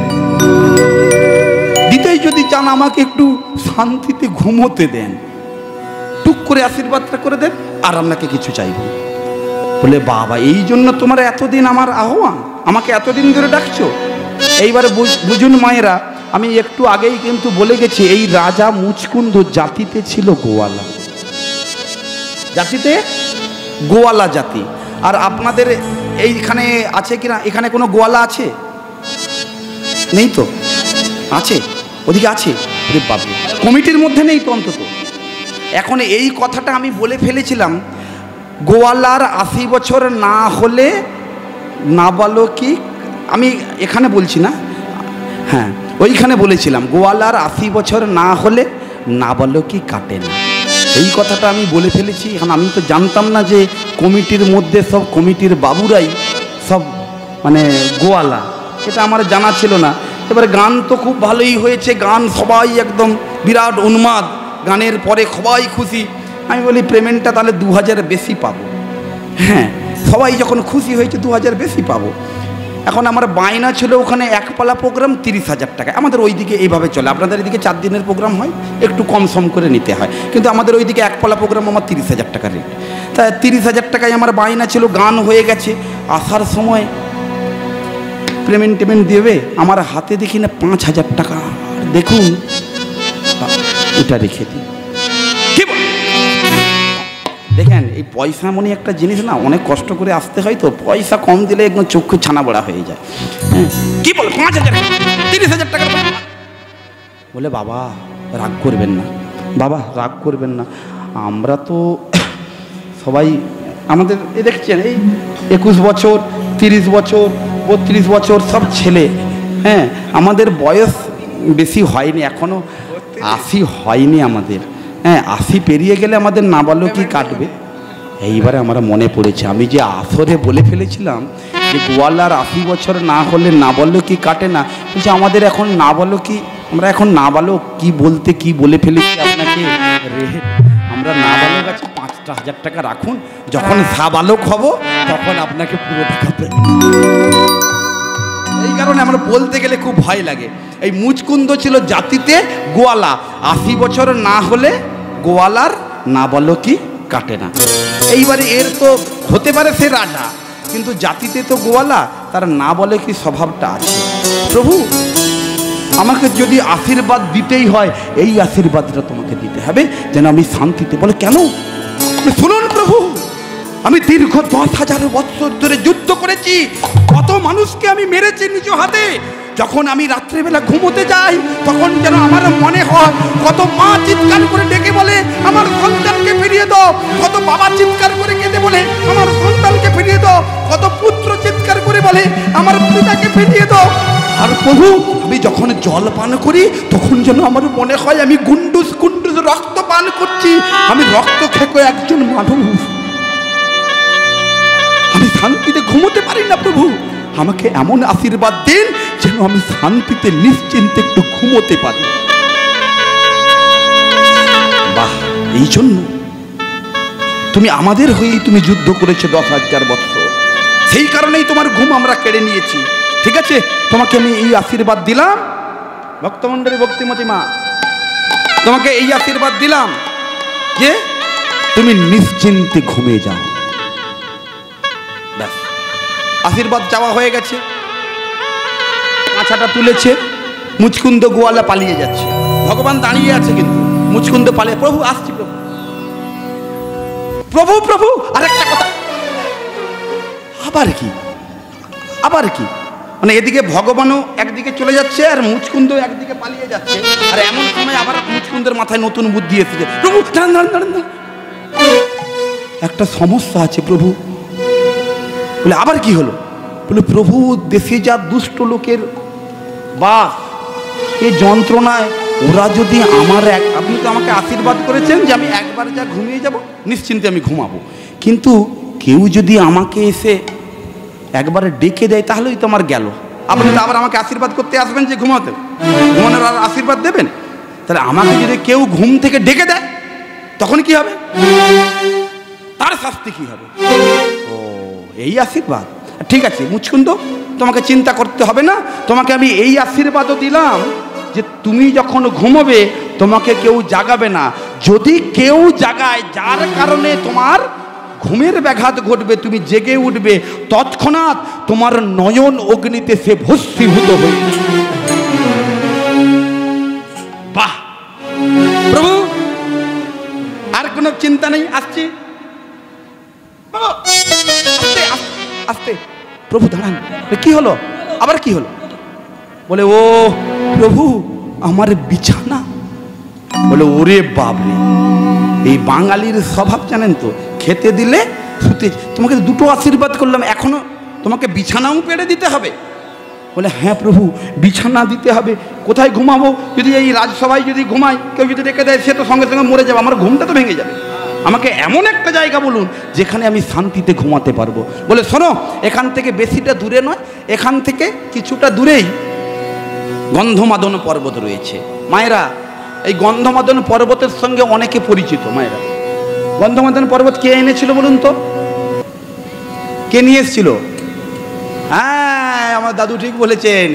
S1: দিতেই যদি চান আমাকে একটু শান্তিতে ঘুমোতে দেন, টুক করে আশীর্বাদটা করে দেন, আর আপনাকে কিছু চাইব। বলে বাবা এই জন্য তোমার এতদিন আমার আহ্বান, আমাকে এতদিন ধরে ডাকছো। এইবারে বুঝুন মায়েরা, আমি একটু আগেই কিন্তু বলে গেছি এই রাজা মুচকুন্দ জাতিতে ছিল গোয়ালা, জাতিতে গোয়ালা জাতি। আর আপনাদের এইখানে আছে কিনা, এখানে কোনো গোয়ালা আছে? নেই তো? আছে, ওদিকে আছে, কমিটির মধ্যে নেই তো অন্তত। এখন এই কথাটা আমি বলে ফেলেছিলাম, গোয়ালার 80 বছর না হলে নাবালকি, আমি এখানে বলছি না, হ্যাঁ ওইখানে বলেছিলাম গোয়ালার 80 বছর না হলে নাবালকি কাটে না, এই কথাটা আমি বলে ফেলেছি। এখন আমি তো জানতাম না যে কমিটির মধ্যে সব কমিটির বাবুরাই সব মানে গোয়ালা, এটা আমার জানা ছিল না। এবার গান তো খুব ভালোই হয়েছে, গান সবাই একদম বিরাট উন্মাদ, গানের পরে সবাই খুশি। আমি বলি পেমেন্টটা তাহলে 2000 বেশি পাবো। হ্যাঁ সবাই যখন খুশি হয়েছে 2000 বেশি পাবো। এখন আমার বায়না ছিল ওখানে একপালা প্রোগ্রাম 30,000 টাকা। আমাদের ওইদিকে এইভাবে চলে, আপনাদের এদিকে 4 দিনের প্রোগ্রাম হয়, একটু কম সম করে নিতে হয়, কিন্তু আমাদের ওইদিকে একপালা প্রোগ্রাম আমার 30,000 টাকা রেট। তা 30,000 টাকায় আমার বায়না ছিল, গান হয়ে গেছে। আসার সময় পেমেন্ট দেবে, আমার হাতে দেখি না 5,000 টাকা। দেখুন এটা রেখে দিই। কি দেখেন, এই পয়সা মনে একটা জিনিস না, অনেক কষ্ট করে আসতে হয়, তো পয়সা কম দিলে একদম চক্ষু ছানা বড়া হয়ে যায়। হ্যাঁ, কি বল 5,000 30,000 টাকা। বলে বাবা রাগ করবেন না, বাবা রাগ করবেন না, আমরা তো সবাই আমাদের এ দেখছেন এই 21 বছর 30 বছর 32 বছর সব ছেলে। হ্যাঁ, আমাদের বয়স বেশি হয়নি, এখনো 80 হয়নি আমাদের। হ্যাঁ, 80 পেরিয়ে গেলে আমাদের নাবালকই কাটবে। এইবারে আমরা মনে পড়েছে, আমি যে আসরে বলে ফেলেছিলাম যে গোয়ালার 80 বছর না হলে নাবালকই কাটে না, বলছে আমাদের এখন নাবালকই, আমরা এখন নাবালক কি বলতে কি বলে ফেলেছি আপনাকে। আমরা নাবালক আছে, 5,000 টাকা রাখুন, যখন সাবালক হব তখন আপনাকে পুরো টাকা দেব। এই কারণে আমরা বলতে গেলে খুব ভয় লাগে। এই মুচকুন্দ ছিল জাতিতে গোয়ালা, 80 বছর না হলে গোয়ালার নাবালকই কাটে না। এইবারে এর তো হতে পারে সে রাজা, কিন্তু জাতিতে তো গোয়ালা, তার নাবালকই স্বভাবটা আছে। প্রভু আমাকে যদি আশীর্বাদ দিতেই হয়, এই আশীর্বাদটা তোমাকে দিতে হবে যেন আমি শান্তিতে। বলে কেন? শুনুন প্রভু, আমি দীর্ঘ 10,000 বছর ধরে যুদ্ধ করেছি, কত মানুষকে আমি মেরেছি নিজ হাতে। যখন আমি রাত্রেবেলা ঘুমোতে যাই, তখন যেন আমার মনে হয় কত মা চিৎকার করে ডেকে বলে আমার সন্তানকে ফিরিয়ে দাও, কত বাবা চিৎকার করে কেঁদে বলে আমার সন্তানকে ফিরিয়ে দাও, কত পুত্র চিৎকার করে বলে আমার পিতাকে ফিরিয়ে দাও। আর প্রভু আমি যখন জল পান করি, তখন যেন আমার মনে হয় আমি গুন্ডুস গুন্ডুস রক্ত পান করছি, আমি রক্ত খেকো একজন মানুষ। আমি শান্তিতে ঘুমোতে পারি না প্রভু, আমাকে এমন আশীর্বাদ দিন যেন আমি শান্তিতে নিশ্চিন্তে একটু ঘুমোতে পারি। বাহ, এই জন্য তুমি আমাদের হয়েই তুমি যুদ্ধ করেছো 10,000 বছর, সেই কারণেই তোমার ঘুম আমরা কেড়ে নিয়েছি। ঠিক আছে, তোমাকে আমি এই আশীর্বাদ দিলাম, ভক্তমণ্ডলী ভক্তিমতী মা, তোমাকে এই আশীর্বাদ দিলাম যে তুমি নিশ্চিন্তে ঘুমিয়ে যাও। ব্যাস, আশীর্বাদ চাওয়া হয়ে গেছে। কাঁচাটা তুলেছে, মুচকুন্দ গোয়ালা পালিয়ে যাচ্ছে, ভগবান দাঁড়িয়ে আছে, কিন্তু মুচকুন্দ পালিয়ে। প্রভু আসছি প্রভু, প্রভু প্রভু। আরেকটা কথা, আবার কি মানে এদিকে ভগবানও একদিকে চলে যাচ্ছে আর মুচকুন্দ একদিকে পালিয়ে যাচ্ছে, আর এমন সময় আবার মুচকুন্দের মাথায় নতুন বুদ্ধি এসেছে। প্রভু দাঁড়ান দাঁড়ান দাঁড়ান, একটা সমস্যা আছে প্রভু। বলে আবার কি হলো? বলে প্রভু দেশে যা দুষ্ট লোকের বাস, এই যন্ত্রণায় ওরা যদি আমার আপনি তো আমাকে আশীর্বাদ করেছেন যে আমি একবার যা ঘুমিয়ে যাব, নিশ্চিন্তে আমি ঘুমাবো, কিন্তু কেউ যদি আমাকে এসে একবারে ডেকে দেয় তাহলেই তো আমার গেল। আপনি তো আবার আমাকে আশীর্বাদ করতে আসবেন যে ঘুমানোর আর আশীর্বাদ দেবেন? তাহলে আমাকে যদি কেউ ঘুম থেকে ডেকে দেয় তখন কি হবে? তার শাস্তি কি হবে? ও, এই আশীর্বাদ। ঠিক আছে মুচকুন্দ, তোমাকে চিন্তা করতে হবে না, তোমাকে আমি এই আশীর্বাদও দিলাম যে তুমি যখন ঘুমোবে তোমাকে কেউ জাগাবে না। যদি কেউ জাগায় যার কারণে তোমার ঘুমের ব্যাঘাত ঘটবে, তুমি জেগে উঠবে, তৎক্ষণাৎ তোমার নয়ন অগ্নিতে সে ভস্মীভূত হয়ে। বাহ প্রভু, আর কোনো চিন্তা নেই, আসছি। আস্তে প্রভু দাঁড়ান, কি হলো? আবার কি হলো? বলে ও প্রভু আমার বিছানা। বলে ওরে বাবরে, এই বাঙালির স্বভাব জানেন তো, খেতে দিলে শুতে। তোমাকে দুটো আশীর্বাদ করলাম, এখনো তোমাকে বিছানাও পেড়ে দিতে হবে? বলে হ্যাঁ প্রভু বিছানা দিতে হবে। কোথায় ঘুমাবো? যদি এই রাজসভায় যদি ঘুমাই, কেউ যদি রেখে দেয় সে তো সঙ্গে সঙ্গে মরে যাবে, আমার ঘুমটা তো ভেঙে যাবে। আমাকে এমন একটা জায়গা বলুন যেখানে আমি শান্তিতে ঘুমাতে পারবো। বলে শোনো, এখান থেকে বেশিটা দূরে নয়, এখান থেকে কিছুটা দূরেই গন্ধমাদন পর্বত রয়েছে। মায়েরা, এই গন্ধমাদন পর্বতের সঙ্গে অনেকে পরিচিত। মায়েরা, গন্ধমাদন পর্বত কে এনেছিল বলুন তো? কে নিয়ে এসেছিল? হ্যাঁ, আমার দাদু ঠিক বলেছেন।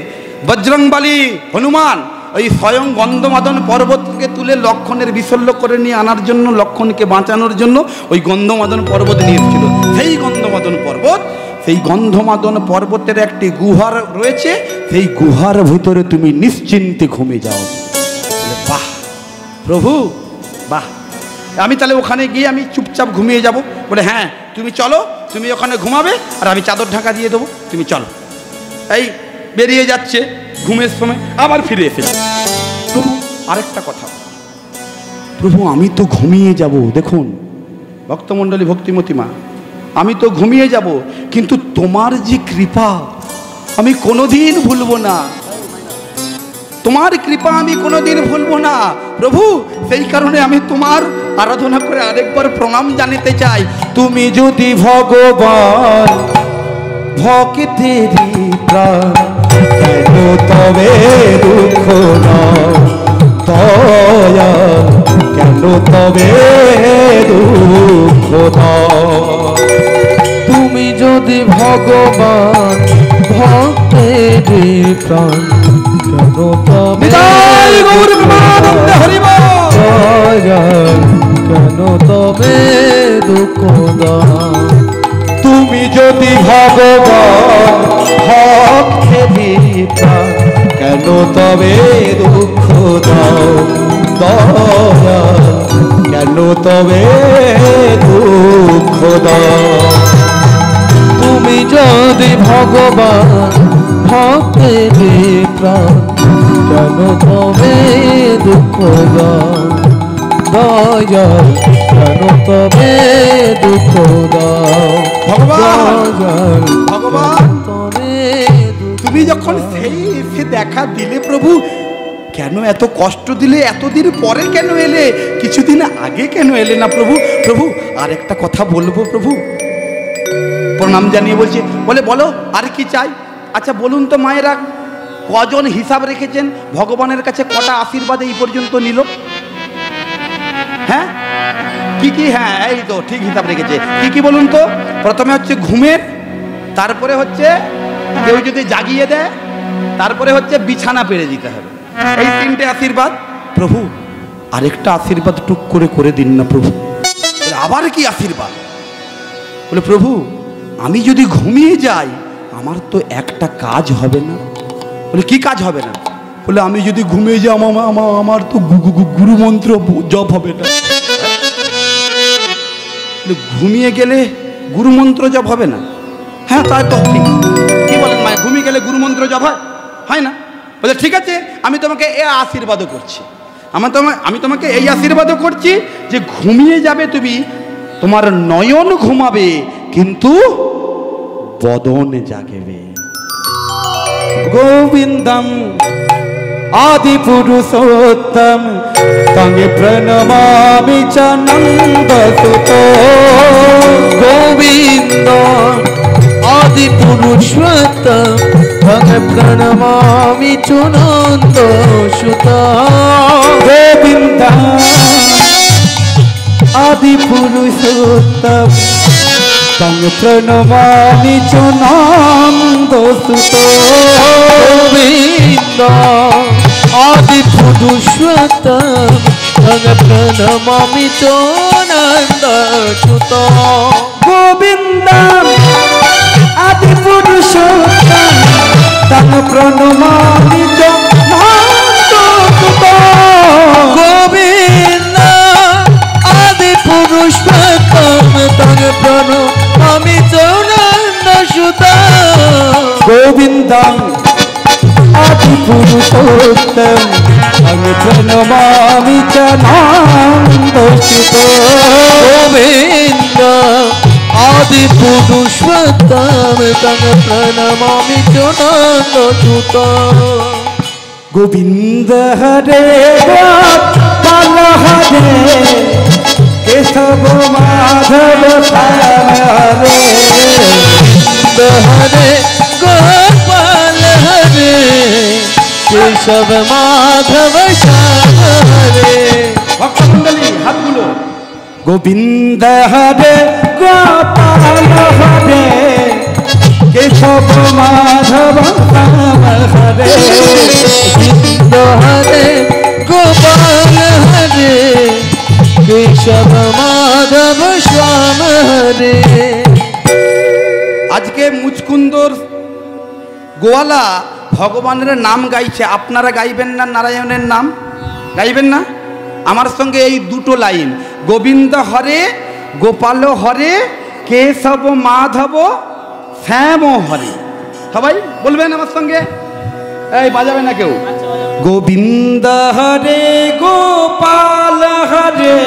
S1: বজরংবলী হনুমান ওই স্বয়ং গন্ধমাদন পর্বতকে তুলে লক্ষণের বিশল্য করে নিয়ে আনার জন্য, লক্ষণকে বাঁচানোর জন্য ওই গন্ধমাদন পর্বত নিয়ে এসেছিল। সেই গন্ধমাদন পর্বত, সেই গন্ধমাদন পর্বতের একটি গুহার রয়েছে, সেই গুহার ভিতরে তুমি নিশ্চিন্তে ঘুমিয়ে যাও। বাহ প্রভু, বাহ, আমি তাহলে ওখানে গিয়ে আমি চুপচাপ ঘুমিয়ে যাব? বলে হ্যাঁ তুমি চলো, তুমি ওখানে ঘুমাবে আর আমি চাদর ঢাকা দিয়ে দেবো, তুমি চলো। এই বেরিয়ে যাচ্ছে, ঘুমের সময় আবার ফিরে এসে। প্রভু আরেকটা কথা, প্রভু আমি তো ঘুমিয়ে যাব, দেখুন ভক্তমণ্ডলী, ভক্তিমতী মা, আমি তো ঘুমিয়ে যাব, কিন্তু তোমার যে কৃপা আমি কোনোদিন ভুলবো না, তোমার কৃপা আমি কোনোদিন ভুলবো না প্রভু। সেই কারণে আমি তোমার আরাধনা করে আরেকবার প্রণাম জানাতে চাই।
S3: তুমি যদি ভগবান ভক্তেরই প্রাণ, কেন তবে দুঃখ নাও দয়া, কেন তবে দুঃখ নাও।
S2: তুমি যদি ভগবান ভক্তেরই প্রাণ, কেন তবে কেন তবে দুঃখ দাও।
S3: তুমি যদি ভগবান ভক্তেরই প্রাণ, কেন তবে দুঃখ দাও দয়া, কেন তবে দুঃখ দাও।
S2: তুমি যদি ভগবান ভক্তেরই প্রাণ, কেন তবে দুঃখ দাও দয়া, কেন তবে দুঃখ দাও।
S1: ভগবান, ভগবান
S2: তবে
S1: তুমি যখন সেই এসে দেখা দিলে প্রভু, কেন এত কষ্ট দিলে? এতদিন পরে কেন এলে? কিছুদিন আগে কেন এলে না প্রভু? প্রভু আরেকটা কথা বলবো প্রভু, প্রণাম জানিয়ে বলছি। বলে বলো আর কি চাই? আচ্ছা বলুন তো মায়েরা, কজন হিসাব রেখেছেন ভগবানের কাছে কটা আশীর্বাদ এই পর্যন্ত নিল? হ্যাঁ কি কি? হ্যাঁ এই তো ঠিক হিসাব রেখেছে। কি কি বলুন তো? প্রথমে হচ্ছে ঘুমের, তারপরে হচ্ছে কেউ যদি জাগিয়ে দেয়, তারপরে হচ্ছে বিছানা পেরে দিতে হবে। এই তিনটে আশীর্বাদ। প্রভু আরেকটা আশীর্বাদ টুক করে করে দিন না প্রভু। আবার কি আশীর্বাদ? বলে প্রভু আমি যদি ঘুমিয়ে যাই আমার তো একটা কাজ হবে না। বলে কি কাজ হবে না? বলে আমি যদি ঘুমিয়ে যাই আমার তো গুরু মন্ত্র জপ হবে না। ঘুমিয়ে গেলে গুরু মন্ত্র জপ হবে না? হ্যাঁ তাই তো ঠিক। কি বলেন মায়ের, ঘুমিয়ে গেলে গুরু মন্ত্র জপ হয় না? বলে ঠিক আছে আমি তোমাকে এ আশীর্বাদও করছি, আমি তোমাকে এই আশীর্বাদও করছি যে ঘুমিয়ে যাবে তুমি, তোমার নয়ন ঘুমাবে কিন্তু বদন জাগবে।
S3: গোবিন্দম আদি পুরুষোত্তম, তঙ্গে প্রণমামি চ নন্দসুত।
S2: গোবিন্দ আদি পুরুষোত্তম, তঙ্গে প্রণমামি চ নন্দসুত।
S3: গোবিন্দম আদি পুরুষোত্তম, তঙ্গে প্রণমামি চ নন্দসুত।
S2: গোবিন্দ আদি পুরুষোত্তম, তঙ্গে প্রণমামি চ নন্দসুত।
S3: গোবিন্দম আদি পুরুষোত্তম, তঙ্গে প্রণমামি চ নন্দসুত।
S2: গোবিন্দ আদি পুরুষোত্তম, তঙ্গে প্রণমামি চ নন্দসুত।
S3: গোবিন্দম আদি পুরুষোত্তম, তঙ্গে প্রণমামি চ নন্দসুত।
S2: গোবিন্দ আদি পুরুষোত্তম, তঙ্গে প্রণমামি চ নন্দসুত।
S3: গোবিন্দ হরে গোপাল হরে, কেশব মাধব শ্যাম হরে।
S2: হরে গোপাল হরে, কেশব মাধব শ্যাম হরে।
S1: ভক্তমণ্ডলী হাতগুলো।
S3: গোবিন্দ হরে গোপাল হরে, কেশব কেশব মাধব শ্যাম হরে
S2: গোবিন্দ হরে গোপাল হরে কেশব মাধব শ্যাম হরে।
S1: আজকে মুচকুন্দর গোয়ালা ভগবানের নাম গাইছে, আপনারা গাইবেন না নারায়ণের নাম? গাইবেন না? আমার সঙ্গে এই দুটো লাইন, গোবিন্দ হরে গোপাল হরে কেশব মাধব শ্যাম হরে, সবাই বলবেন আমার সঙ্গে, এই বাজাবে না কেউ। গোবিন্দ হরে গোপাল হরে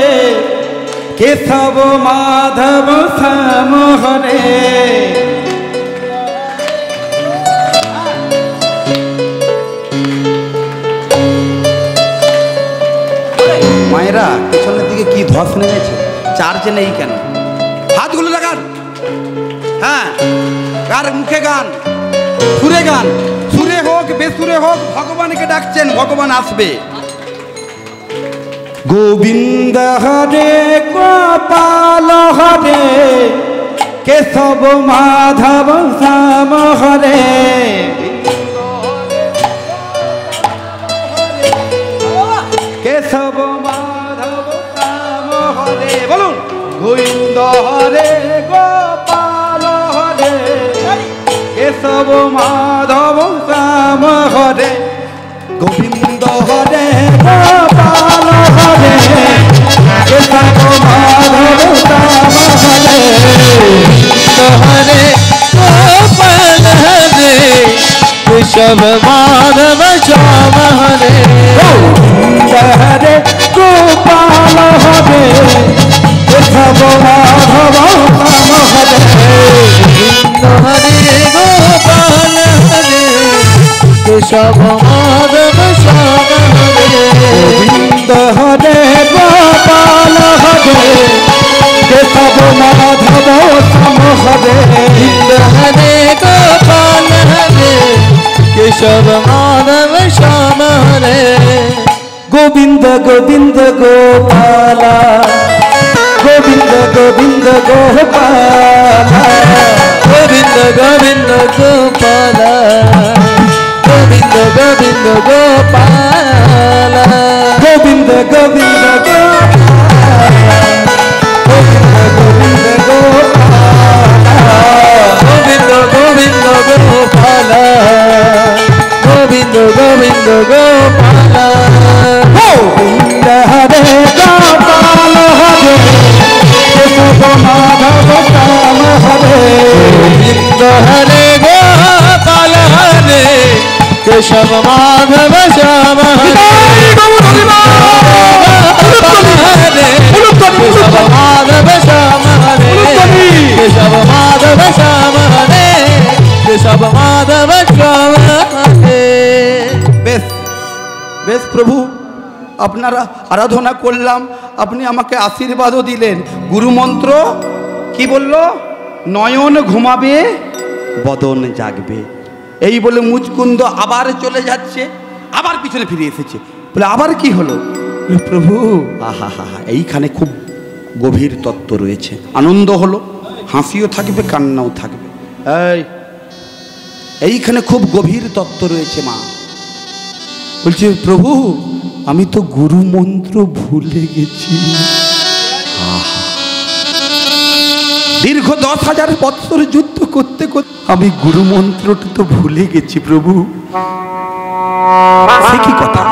S1: কেশব মাধব শ্যাম হরে। মায়েরা পেছনের দিকে কি ধস নেমেছে, চার্জ নেই কেন? হাতগুলো লাগান। হ্যাঁ, কার মুখে গান, সুরে গান, সুরে হোক বেসুরে হোক ভগবানকে ডাকছেন, ভগবান আসবে। গোবিন্দ হরে গোপাল হরে কেশব মাধব শ্যাম হরে। কেশব মাধব শ্যাম হরে, বলুন। গোবিন্দ হরে গোপাল হরে কেশব মাধব শ্যাম হরে। গোবিন্দ হরে গোপাল হরে কেশব মাধব শ্যাম হরে।
S2: হরে গোপাল হরে কেশব মাধব শ্যাম হরে।
S3: গোবিন্দ হরে গোপাল হরে কেশব মাধব শ্যাম হরে।
S2: হরে গোপাল হরে কেশব মাধব শ্যাম হরে।
S3: গোবিন্দ হরে গোপাল হরে কেশব মাধব শ্যাম হরে।
S2: হরে গোপাল হরে কেশব মাধব শ্যাম হরে।
S3: গোবিন্দ গোবিন্দ গোপাল গোবিন্দ গোবিন্দ গোপাল
S2: গোবিন্দ গোবিন্দ গোপাল গোবিন্দ গোবিন্দ গোপাল
S3: গোবিন্দ গোবিন্দ
S2: গোবিন্দ গোবিন্দ গোপাল গোবিন্দ গোবিন্দ গোপাল।
S3: গোবিন্দ হরে গোপাল হরে কেশব মাধব শ্যাম হরে।
S2: গোবিন্দ হরে গোপাল হরে কেশব মাধব শ্যাম হরে। কেশব মাধব শ্যাম হরে কেশব মাধব শ্যাম হরে কেশব মাধব শ্যাম হরে।
S1: বেশ বেশ প্রভু, আপনারা আরাধনা করলাম, আপনি আমাকে আশীর্বাদও দিলেন। গুরুমন্ত্র কি বলল? নয়ন ঘুমাবে বদন জাগবে। এই বলে মুচকুন্দ আবার চলে যাচ্ছে, আবার পিছনে ফিরে এসেছে। বলে আবার কি হলো? বলে, প্রভু আহা হা হা, এইখানে খুব গভীর তত্ত্ব রয়েছে। আনন্দ হলো, হাসিও থাকবে কান্নাও থাকবে। এইখানে খুব গভীর তত্ত্ব রয়েছে। মা বলছে, প্রভু আমি তো গুরু মন্ত্র ভুলে গেছি। দীর্ঘ 10,000 বৎসর যুদ্ধ করতে করতে আমি গুরু মন্ত্রটা তো ভুলে গেছি প্রভু। সে কি কথা,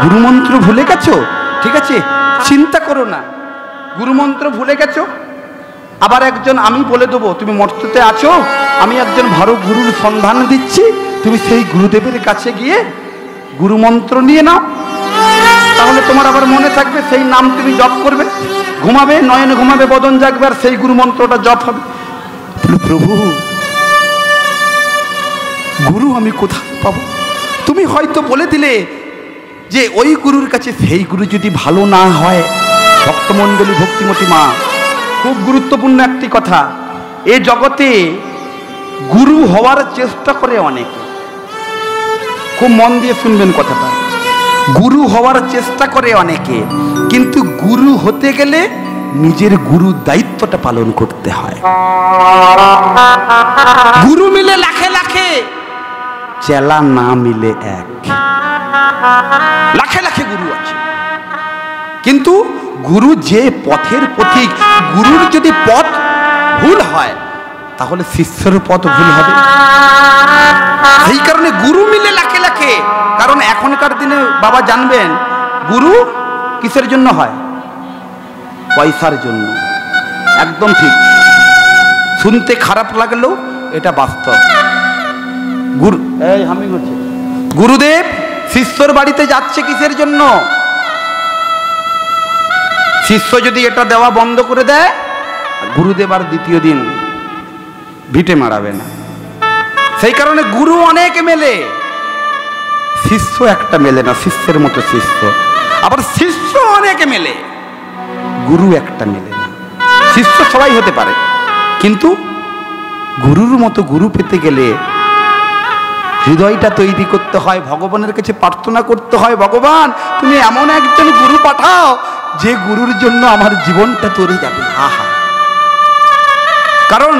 S1: গুরু মন্ত্র ভুলে গেছো? ঠিক আছে, চিন্তা করো না, গুরু মন্ত্র ভুলে গেছো। আবার একজন আমি বলে দেবো, তুমি মর্ততে আছো, আমি একজন ভালো গুরুর সন্ধান দিচ্ছি, তুমি সেই গুরুদেবের কাছে গিয়ে গুরু মন্ত্র নিয়ে নাও, তাহলে তোমার আবার মনে থাকবে, সেই নাম তুমি জপ করবে, ঘুমাবে নয়ন ঘুমাবে বদন জাগবে, আর সেই গুরু মন্ত্রটা জপ হবে। প্রভু গুরু আমি কোথায় পাবো? তুমি হয়তো বলে দিলে যে ওই গুরুর কাছে, সেই গুরু যদি ভালো না হয়। ভক্তমণ্ডলী, ভক্তিমতী মা, খুব গুরুত্বপূর্ণ একটি কথা, এ জগতে গুরু হওয়ার চেষ্টা করে অনেকে। খুব মন দিয়ে শুনবেন কথাটা, গুরু হওয়ার চেষ্টা করে অনেকে, কিন্তু গুরু হতে গেলে নিজের গুরুর দায়িত্বটা পালন করতে হয়। গুরু মিলে লাখে লাখে, চেলা না মিলে এক। লাখে লাখে গুরু আছে, কিন্তু গুরু যে পথের পথিক, গুরুর যদি পথ ভুল হয় তাহলে শিষ্যের পথ ভুল হবে। সেই কারণে গুরু মিলে লাখে লাখে। কারণ এখনকার দিনে বাবা জানবেন, গুরু কিসের জন্য হয়? পয়সার জন্য। একদম ঠিক, শুনতে খারাপ লাগলেও এটা বাস্তব। গুরু এই হামি করছে, গুরুদেব শিষ্যর বাড়িতে যাচ্ছে কিসের জন্য? শিষ্য যদি এটা দেওয়া বন্ধ করে দেয়, গুরুদেব আর দ্বিতীয় দিন ভিটে মারাবে না। সেই কারণে গুরু অনেক মেলে, শিষ্য একটা মেলে না, শিষ্যের মতো শিষ্য। আবার শিষ্য অনেক মেলে, গুরু একটা মেলে না। শিষ্য সবাই হতে পারে, কিন্তু গুরুর মতো গুরু পেতে গেলে হৃদয়টা তৈরি করতে হয়, ভগবানের কাছে প্রার্থনা করতে হয়, ভগবান তুমি এমন একজন গুরু পাঠাও যে গুরুর জন্য আমার জীবনটা তরে যাবে। আহা, কারণ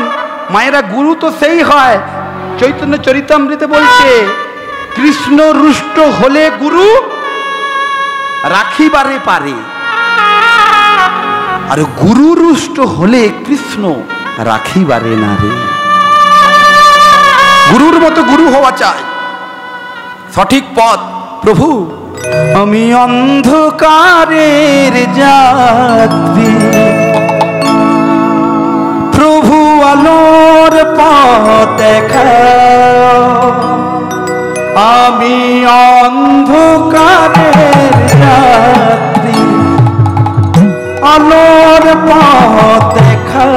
S1: মায়েরা গুরু তো সেই হয়, চৈতন্য চরিতামৃতে বলছে, কৃষ্ণ রুষ্ট হলে গুরু রাখিবারে পারে, আর গুরু রুষ্ট হলে কৃষ্ণ রাখিবারে না রে। গুরুর মতো গুরু হওয়া চাই, সঠিক পথ। প্রভু আমি অন্ধকারের যাত্রী, প্রভু আলোর পথ দেখাও। আমি অন্ধকারের যাত্রী, আলোর পথ দেখাও।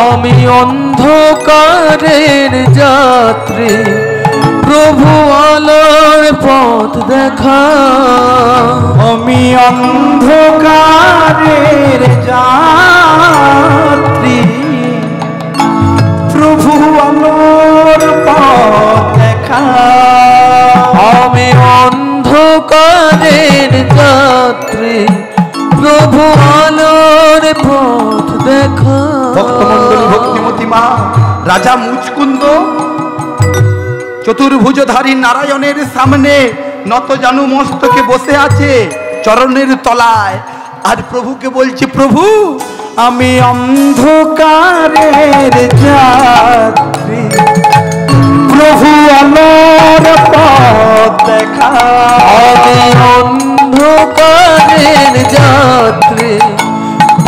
S2: আমি অন্ধকারের যাত্রী, প্রভু আলোর পথ দেখাও।
S1: আমি অন্ধকারের যাত্রী, প্রভু আলোর পথ দেখাও।
S2: আমি অন্ধকারের যাত্রী, প্রভু আলোর পথ দেখাও।
S1: ভক্তমন্ডলী, ভক্তিমতী মা, রাজা মুচকুন্দ চতুর্ভুজধারী নারায়ণের সামনে নত জানু মস্তকে বসে আছে চরণের তলায়, আর প্রভুকে বলছে, প্রভু আমি অন্ধকারের যাত্রী, প্রভু আলোর পথ দেখাও।
S2: আমি অন্ধকারের যাত্রী,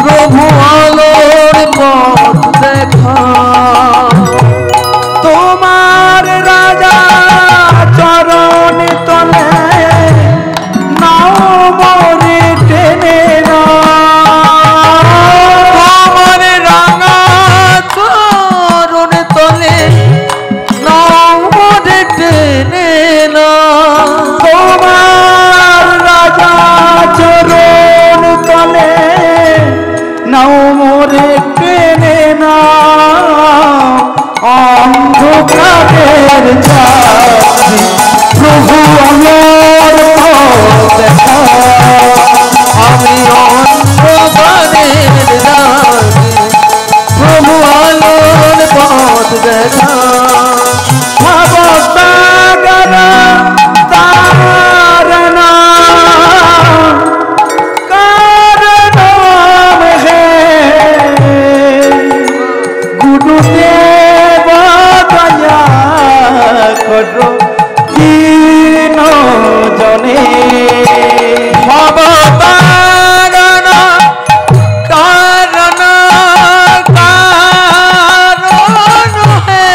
S2: প্রভু আলোর পথ দেখাও।
S1: তোমার রাজা চরণ তলে নাও মরে টেনে নাও।
S2: আমার রাঙা চরণ তলে নাও মোরে টেনে নাও।
S1: তোমার রাজা চরণ তলে নাও মরে টেনে নাও। অন্ধকারের যাত্রী, প্রভু আলোর পথ দেখাও।
S2: আমি অন্ধকারের যাত্রী, প্রভু আলোর পথ দেখাও।
S1: ভবসাগর তারনা কারণ হে, গুরুদেব দয়া করো দীন জনে।
S2: ভবতারণ কারণ কারণ হে,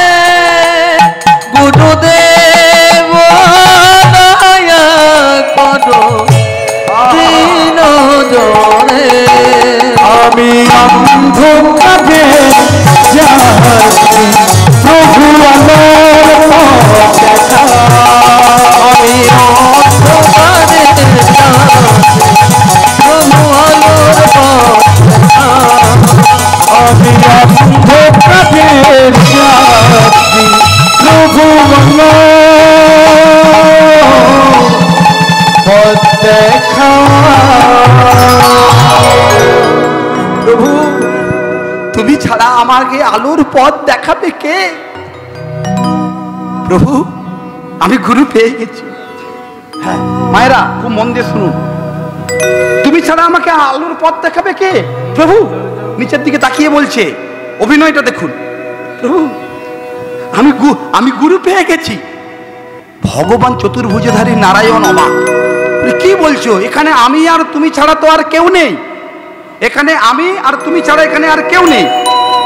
S2: গুরুদেব দয়া করো দীন জনে।
S1: আমি অন্ধকারের যাত্রী, প্রভু আলোর পথ দেখাও।
S2: আমি অন্ধকারের যাত্রী, প্রভু আলোর পথ দেখাও।
S1: আমি অন্ধকারের যাত্রী, প্রভু আলোর পথ দেখাও। তুমি ছাড়া আমাকে আলোর পথ দেখাবে কে? প্রভু আমি গুরু পেয়ে গেছি। হ্যাঁ মায়েরা খুব মন দিয়ে শুনুন, তুমি ছাড়া আমাকে আলোর পথ দেখাবে কে? প্রভু নিচের দিকে তাকিয়ে বলছে, অভিনয়টা দেখুন। প্রভু আমি গুরু পেয়ে গেছি। ভগবান চতুর্ভুজধারী নারায়ণ অবাক, কি বলছো? এখানে আমি আর তুমি ছাড়া তো আর কেউ নেই, এখানে আমি আর তুমি ছাড়া এখানে আর কেউ নেই।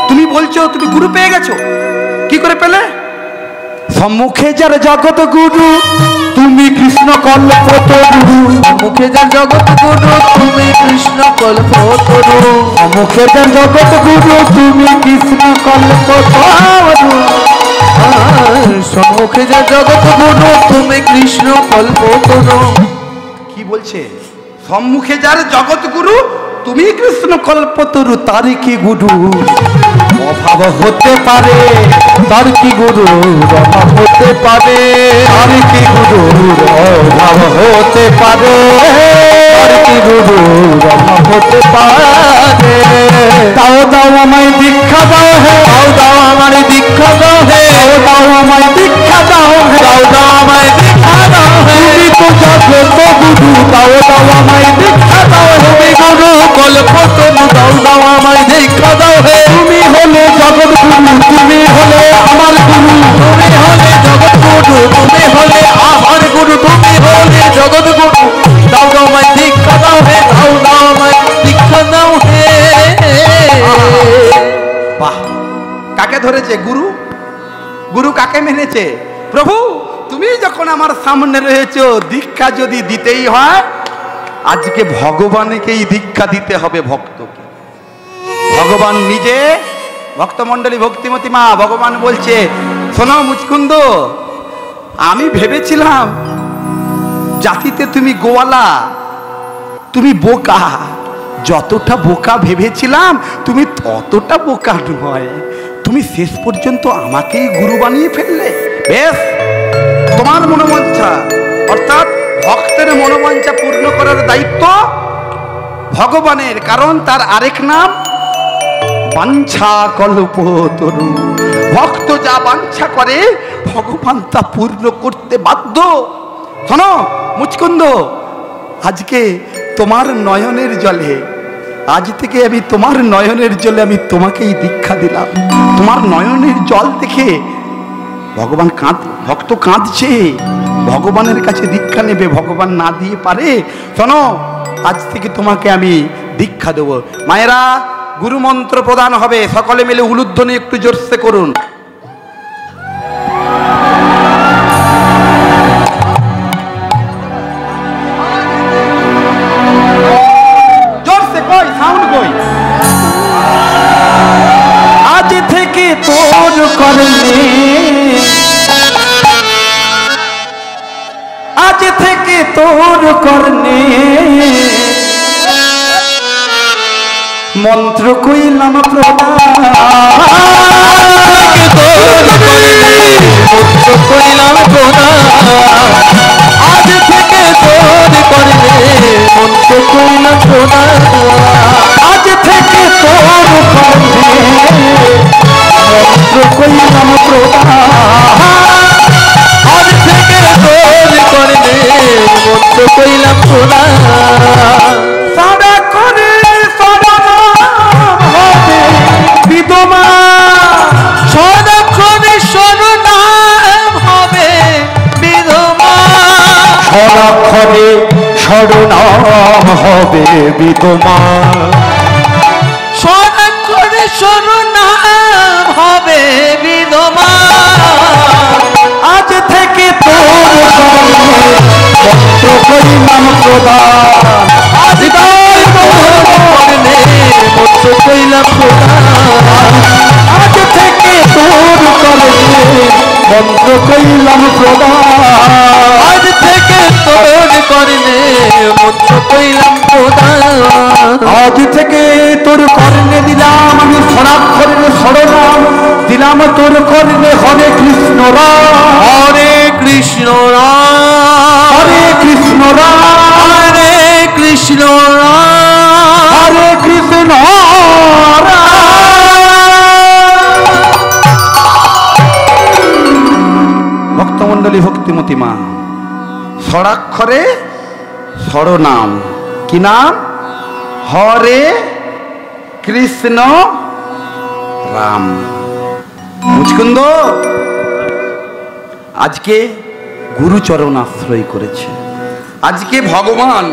S1: তুমি বলছো তুমি গুরু পেয়ে গেছো, কি করে পেলে? সম্মুখে যার জগৎ গুরু তুমি কৃষ্ণ কল্পতরু,
S2: সম্মুখে যার জগৎ গুরু তুমি কৃষ্ণ কল্পতরু,
S3: সম্মুখে যার জগৎ গুরু তুমি কৃষ্ণ কল্পতরু,
S2: সম্মুখে যার জগৎ গুরু তুমি কৃষ্ণ কল্পতরু।
S1: কি বলছে? সম্মুখে যার জগৎ গুরু তুমি কৃষ্ণ কল্পতরু, তার কি গুরু অভাব হতে পারে?
S3: তার কি গুরু অভাব হতে পারে? তার কি গুরু অভাব হতে পারে? তার কি গুরু অভাব হতে পারে? দাও দাও আমায় দীক্ষা দাও হে, দাও দাও আমার দীক্ষা দাও হে, দাও দাও আমায় দীক্ষা দাও হে, দাও দাও আমায় দীক্ষা দাও হে। তুমি তো জগত গুরু, দাও দাও আমায় দীক্ষা দাও হে। তুমি গুরু কল্পতরু, দাও দাও আমায় দীক্ষা দাও হে। তুমি হলে জগৎ গুরু, তুমি হলে আমার গুরু,
S2: তুমি হলে জগৎ গুরু, তুমি হলে আমার গুরু, তুমি হলে জগৎ গুরু। দাও দাও আমায় দীক্ষা দাও হে, দাও দাও আমায় দীক্ষা দাও হে।
S1: বাহ, কাকে ধরেছে গুরু? গুরু কাকে মেনেছে? প্রভু তুমি যখন আমার সামনে রয়েছো, দীক্ষা যদি দিতেই হয় আজকে ভগবানকেই দীক্ষা দিতে হবে, ভক্তকে। ভগবান নিজে, ভক্তমণ্ডলী ভক্তিমতী মা, ভগবান বলছে শোনো মুচকুন্দ, আমি ভেবেছিলাম জাতিতে তুমি গোয়ালা, তুমি বোকা। যতটা বোকা ভেবেছিলাম তুমি ততটা বোকা নয়, তুমি শেষ পর্যন্ত আমাকেই গুরু বানিয়ে ফেললে। বেশ, তোমার মনোবাঞ্ছা অর্থাৎ ভক্তের মনোবাঞ্ছা পূর্ণ করার দায়িত্ব ভগবানের, কারণ তার আরেক নাম বাঞ্ছা কল্পতরু। ভক্ত যা বাঞ্ছা করে ভগবান তা পূর্ণ করতে বাধ্য। শোনো মুচকুন্দ, আজকে তোমার নয়নের জলে, আজ থেকে আমি তোমার নয়নের জলে আমি তোমাকেই দীক্ষা দিলাম। তোমার নয়নের জল দেখে ভগবান ভক্ত কাঁদছে, ভগবানের কাছে দীক্ষা নেবে, ভগবান না দিয়ে পারে। শোনো আজ থেকে তোমাকে আমি দীক্ষা দেব। মায়েরা গুরু মন্ত্র প্রদান হবে, সকলে মিলে উলুধ্বনি একটু জোরসে করুন। জোরসে কই, সাউন্ড কই।
S3: আজ থেকে তোর করলে, আজ থেকে তোর করলে মন্ত্র কইলাম প্রদান, মন্ত্র কইলাম প্রদান। আজ থেকে তোর করলে মন্ত্র কইলাম প্রদান, আজ থেকে তোর করলে মন্ত্র কইলাম প্রদান, আজ থেকে তোর করলে মন্ত্র কইলাম প্রদান। সারা করে সরনাম হবে বিদমা,
S2: সদাক্ষণে সরনাম হবে বিধবা,
S3: সরক্ষণে সরনাম হবে বিদমা,
S2: সদাক্ষণে সরনাম হবে বিধবা।
S3: আজ থেকে তোর মন্ত্র কইলাম প্রদান,
S2: আজ তাই করলে মন্ত্র কইলাম প্রদান,
S3: আজ থেকে তোর করলে মন্ত্র কইলাম প্রদান,
S2: আজ থেকে তোর করলে মন্ত্র কইলাম প্রদান।
S3: আজ থেকে তোর কর্ণে দিলাম আমি স্বরাক্ষরের সরনাম, দিলাম তোর কর্ণে হরে কৃষ্ণ রাম,
S2: হরে কৃষ্ণ রাম,
S3: হরে কৃষ্ণ রাম,
S2: হরে কৃষ্ণ রাম,
S3: হরে কৃষ্ণ রাম,
S1: ভক্তিমতী মা, ষড়াক্ষরে ষড়নাম। কি নাম? হরে কৃষ্ণ রাম। মুচকুন্দ আজকে গুরুচরণ আশ্রয় করেছে। আজকে ভগবান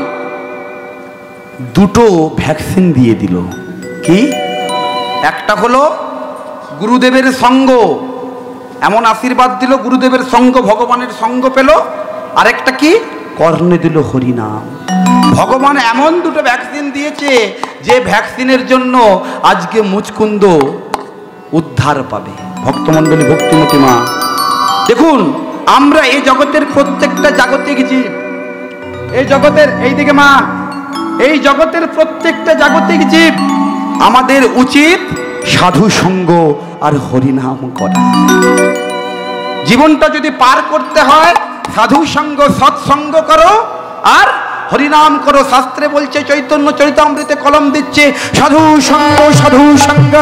S1: দুটো ভ্যাকসিন দিয়ে দিল। কি? একটা হলো গুরুদেবের সঙ্গ, এমন আশীর্বাদ দিল, গুরুদেবের সঙ্গ, ভগবানের সঙ্গ পেল। আরেকটা কি? কর্ণে দিল হরিনাম। ভগবান এমন দুটো ভ্যাকসিন দিয়েছে যে ভ্যাকসিনের জন্য আজকে মুচকুন্দ উদ্ধার পাবে। ভক্তমণ্ডলী, ভক্তিমতী মা, দেখুন আমরা এই জগতের প্রত্যেকটা জাগতিক জীব, এই জগতের, এইদিকে মা, এই জগতের প্রত্যেকটা জাগতিক জীব, আমাদের উচিত সাধু সঙ্গ আর হরিনাম করা। জীবনটা যদি পার করতে হয় সাধু সঙ্গ, সৎসঙ্গ করো আর হরিনাম করো। শাস্ত্রে বলছে, চৈতন্য চরিতামৃতে কলম দিচ্ছে, সাধু সঙ্গ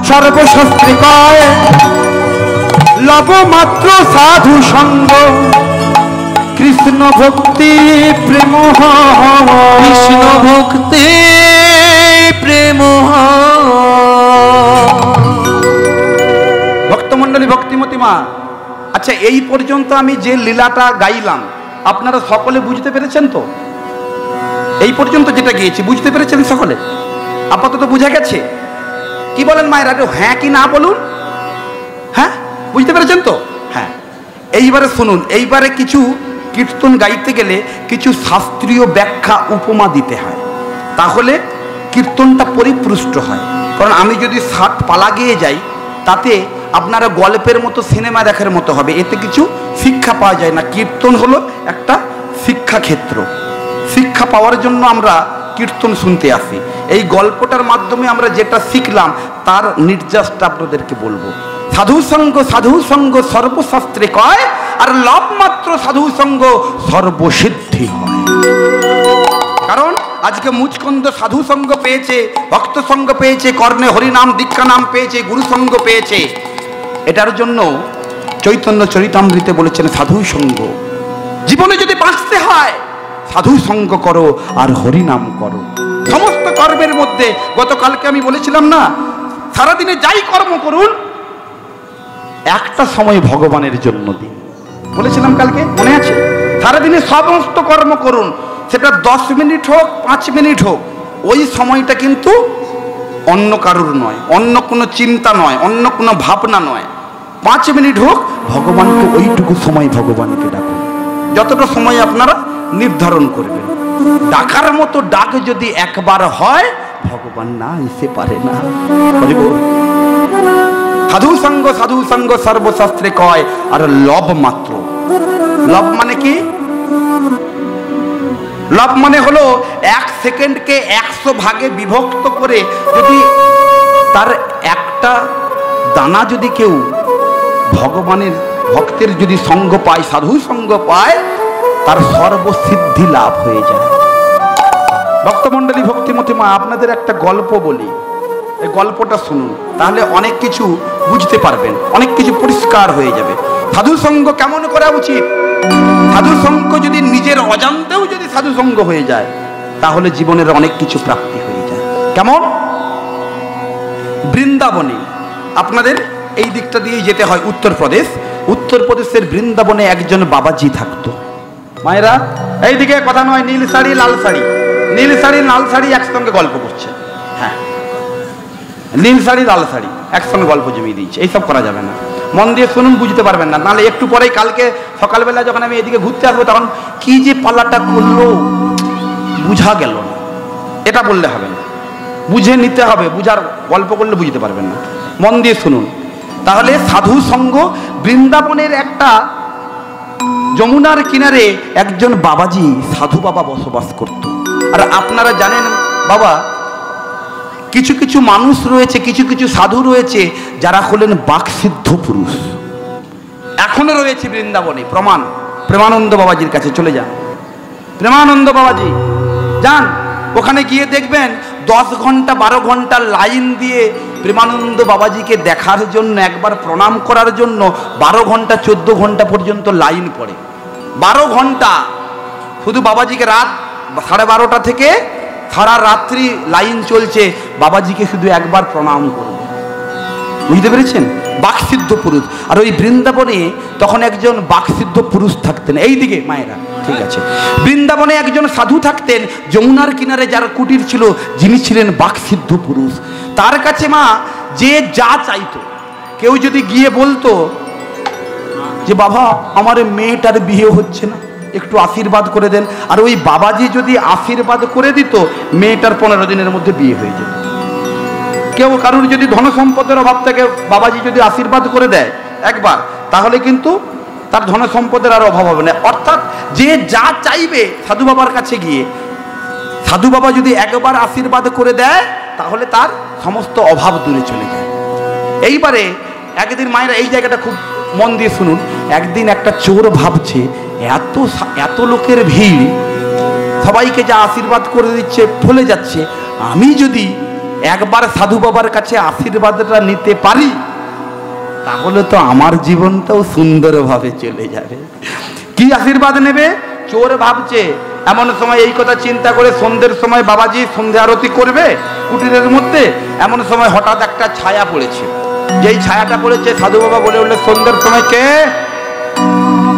S1: সর্বশাস্ত্রে কয়, লব মাত্র সাধু সঙ্গ, কৃষ্ণ ভক্তি প্রেম,
S2: কৃষ্ণ ভক্তি প্রেম।
S1: ভক্তমণ্ডলী, ভক্তিমতী মা, আচ্ছা এই পর্যন্ত আমি যে লীলাটা গাইলাম আপনারা সকলে বুঝতে পেরেছেন তো? এই পর্যন্ত যেটা গিয়েছি বুঝতে পেরেছেন সকলে? আপাতত বুঝে গেছে? কি বলেন মায়েরা? হ্যাঁ কি না বলুন? হ্যাঁ, বুঝতে পেরেছেন তো? হ্যাঁ, এইবারে শুনুন। এইবারে কিছু কীর্তন গাইতে গেলে কিছু শাস্ত্রীয় ব্যাখ্যা উপমা দিতে হয়, তাহলে কীর্তনটা পরিপুষ্ট হয়। কারণ আমি যদি 60 পালা গিয়ে যাই তাতে আপনারা গল্পের মতো, সিনেমা দেখার মতো হবে, এতে কিছু শিক্ষা পাওয়া যায় না। কীর্তন হলো একটা শিক্ষা ক্ষেত্র, শিক্ষা পাওয়ার জন্য আমরা কীর্তন শুনতে আসি। এই গল্পটার মাধ্যমে আমরা যেটা শিখলাম তার নির্যাসটা আপনাদেরকে বলবো। সাধু সঙ্গ সর্বশাস্ত্রে কয়, আর লব মাত্র সাধু সঙ্গ সর্বসিদ্ধি হয়। কারণ আজকে মুচকুন্দ সাধু সঙ্গ পেয়েছে, ভক্ত সঙ্গ পেয়েছে, কর্ণে হরিনাম দীক্ষা নাম পেয়েছে, গুরু সঙ্গ পেয়েছে। এটার জন্য চৈতন্য চরিতামৃতে বলেছেন সাধু সঙ্গ। জীবনে যদি বাঁচতে হয় সাধু সঙ্গ করো আর হরিনাম করো। সমস্ত কর্মের মধ্যে, গতকালকে আমি বলেছিলাম না, সারাদিনে যাই কর্ম করুন একটা সময় ভগবানের জন্য দিন, বলেছিলাম কালকে, মনে আছে? সারাদিনে সমস্ত কর্ম করুন, সেটা 10 মিনিট হোক, 5 মিনিট হোক, ওই সময়টা কিন্তু অন্য কারুর নয়, অন্য কোনো চিন্তা নয়, অন্য কোনো ভাবনা নয়। 5 মিনিট হোক ভগবানকে, ওইটুকু সময় ভগবানকে ডাকুন। যতটা সময় আপনারা নির্ধারণ করবেন। ডাকার মতো ডাক যদি একবার হয় ভগবান না এসে পারে না। সাধু সঙ্গ সর্বশাস্ত্রে কয়, আর লব মাত্র। লব মানে কি? লব মানে হলো 1 সেকেন্ডকে 100 ভাগে বিভক্ত করে যদি তার একটা দানা যদি কেউ ভগবানের ভক্তের যদি সঙ্গ পায়, সাধু সঙ্গ পায়, তার সর্বসিদ্ধি লাভ হয়ে যায়। ভক্তমণ্ডলী, ভক্তিমতী মা, আপনাদের একটা গল্প বলি, এই গল্পটা শুনুন, তাহলে অনেক কিছু বুঝতে পারবেন, অনেক কিছু পরিষ্কার হয়ে যাবে। সাধু সঙ্গ কেমন করা উচিত? সাধু সঙ্গ যদি নিজের অজান্তেও যদি সাধু সঙ্গ হয়ে যায় তাহলে জীবনের অনেক কিছু প্রাপ্তি হয়ে যায়। কেমন? বৃন্দাবনে, আপনাদের এই দিকটা দিয়ে যেতে হয় উত্তরপ্রদেশ। উত্তরপ্রদেশের বৃন্দাবনে একজন বাবাজি থাকতো। মায়েরা এইদিকে কথা নয়, নীল শাড়ি লাল শাড়ি, নীল শাড়ি লাল শাড়ি একসঙ্গে গল্প করছে। হ্যাঁ, নীল শাড়ি লাল শাড়ি একসঙ্গে গল্প জমিয়ে দিয়েছে, এইসব করা যাবে না। মন দিয়ে শুনুন, বুঝতে পারবেন না। নাহলে একটু পরেই কালকে সকালবেলা যখন আমি এদিকে ঘুরতে আসবো তখন কি যে পাল্লাটা করলো বুঝা গেল না, এটা বললে হবে না, বুঝে নিতে হবে। বুঝার গল্প করলে বুঝতে পারবেন না। মন দিয়ে শুনুন। তাহলে সাধু সঙ্গ, বৃন্দাবনের একটা যমুনার কিনারে একজন বাবাজি, সাধু বাবা বসবাস করত। আর আপনারা জানেন বাবা, কিছু কিছু মানুষ রয়েছে, কিছু কিছু সাধু রয়েছে যারা হলেন বাকসিদ্ধ পুরুষ, এখনো রয়েছে বৃন্দাবনে। প্রমাণ প্রেমানন্দ বাবাজির কাছে চলে যান, প্রেমানন্দ বাবাজি যান, ওখানে গিয়ে দেখবেন 10 ঘন্টা 12 ঘন্টা লাইন দিয়ে প্রেমানন্দ বাবাজিকে দেখার জন্য, একবার প্রণাম করার জন্য 12 ঘন্টা 14 ঘন্টা পর্যন্ত লাইন পড়ে। 12 ঘন্টা শুধু বাবাজিকে রাত 12:30 থেকে সারা রাত্রি লাইন চলছে, বাবাজিকে শুধু একবার প্রণাম করবে। বুঝতে পেরেছেন? বাকসিদ্ধ পুরুষ। আর ওই বৃন্দাবনে তখন একজন বাকসিদ্ধ পুরুষ থাকতেন। এই দিকে মায়েরা, ঠিক আছে, বৃন্দাবনে একজন সাধু থাকতেন, যমুনার কিনারে যার কুটির ছিল, যিনি ছিলেন বাকসিদ্ধ পুরুষ। তার কাছে মা যে যা চাইতো, কেউ যদি গিয়ে বলতো যে বাবা আমার মেয়েটার বিয়ে হচ্ছে না, একটু আশীর্বাদ করে দেন, আর ওই বাবাজি যদি আশীর্বাদ করে দিত, মেয়েটার 15 দিনের মধ্যে বিয়ে হয়ে যেত। কেউ কারোর যদি ধন সম্পদের অভাব থাকে, বাবাজি যদি আশীর্বাদ করে দেয় একবার, তাহলে কিন্তু তার ধন সম্পদের আর অভাব হবে না। অর্থাৎ যে যা চাইবে সাধু বাবার কাছে গিয়ে, সাধু বাবা যদি একবার আশীর্বাদ করে দেয়, তাহলে তার সমস্ত অভাব দূরে চলে যায়। এইবারে একদিন মায়েরা এই জায়গাটা খুব মন দিয়ে শুনুন। একদিন একটা চোর ভাবছে, এত লোকের ভিড়, সবাইকে যা আশীর্বাদ করে দিচ্ছে, ফলে যাচ্ছে, আমি যদি একবার সাধু বাবার কাছে আশীর্বাদটা নিতে পারি, তাহলে তো আমার জীবনটাও সুন্দরভাবে চলে যাবে। কি আশীর্বাদ নেবে? চোর ভাবছে, এমন সময় এই কথা চিন্তা করে সন্ধ্যের সময় বাবাজি সন্ধ্যা আরতি করবে কুটিরের মধ্যে, এমন সময় হঠাৎ একটা ছায়া পড়েছে। যেই ছায়াটা পড়েছে, সাধু বাবা বলে উঠলে, সন্ধ্যের সময় কে?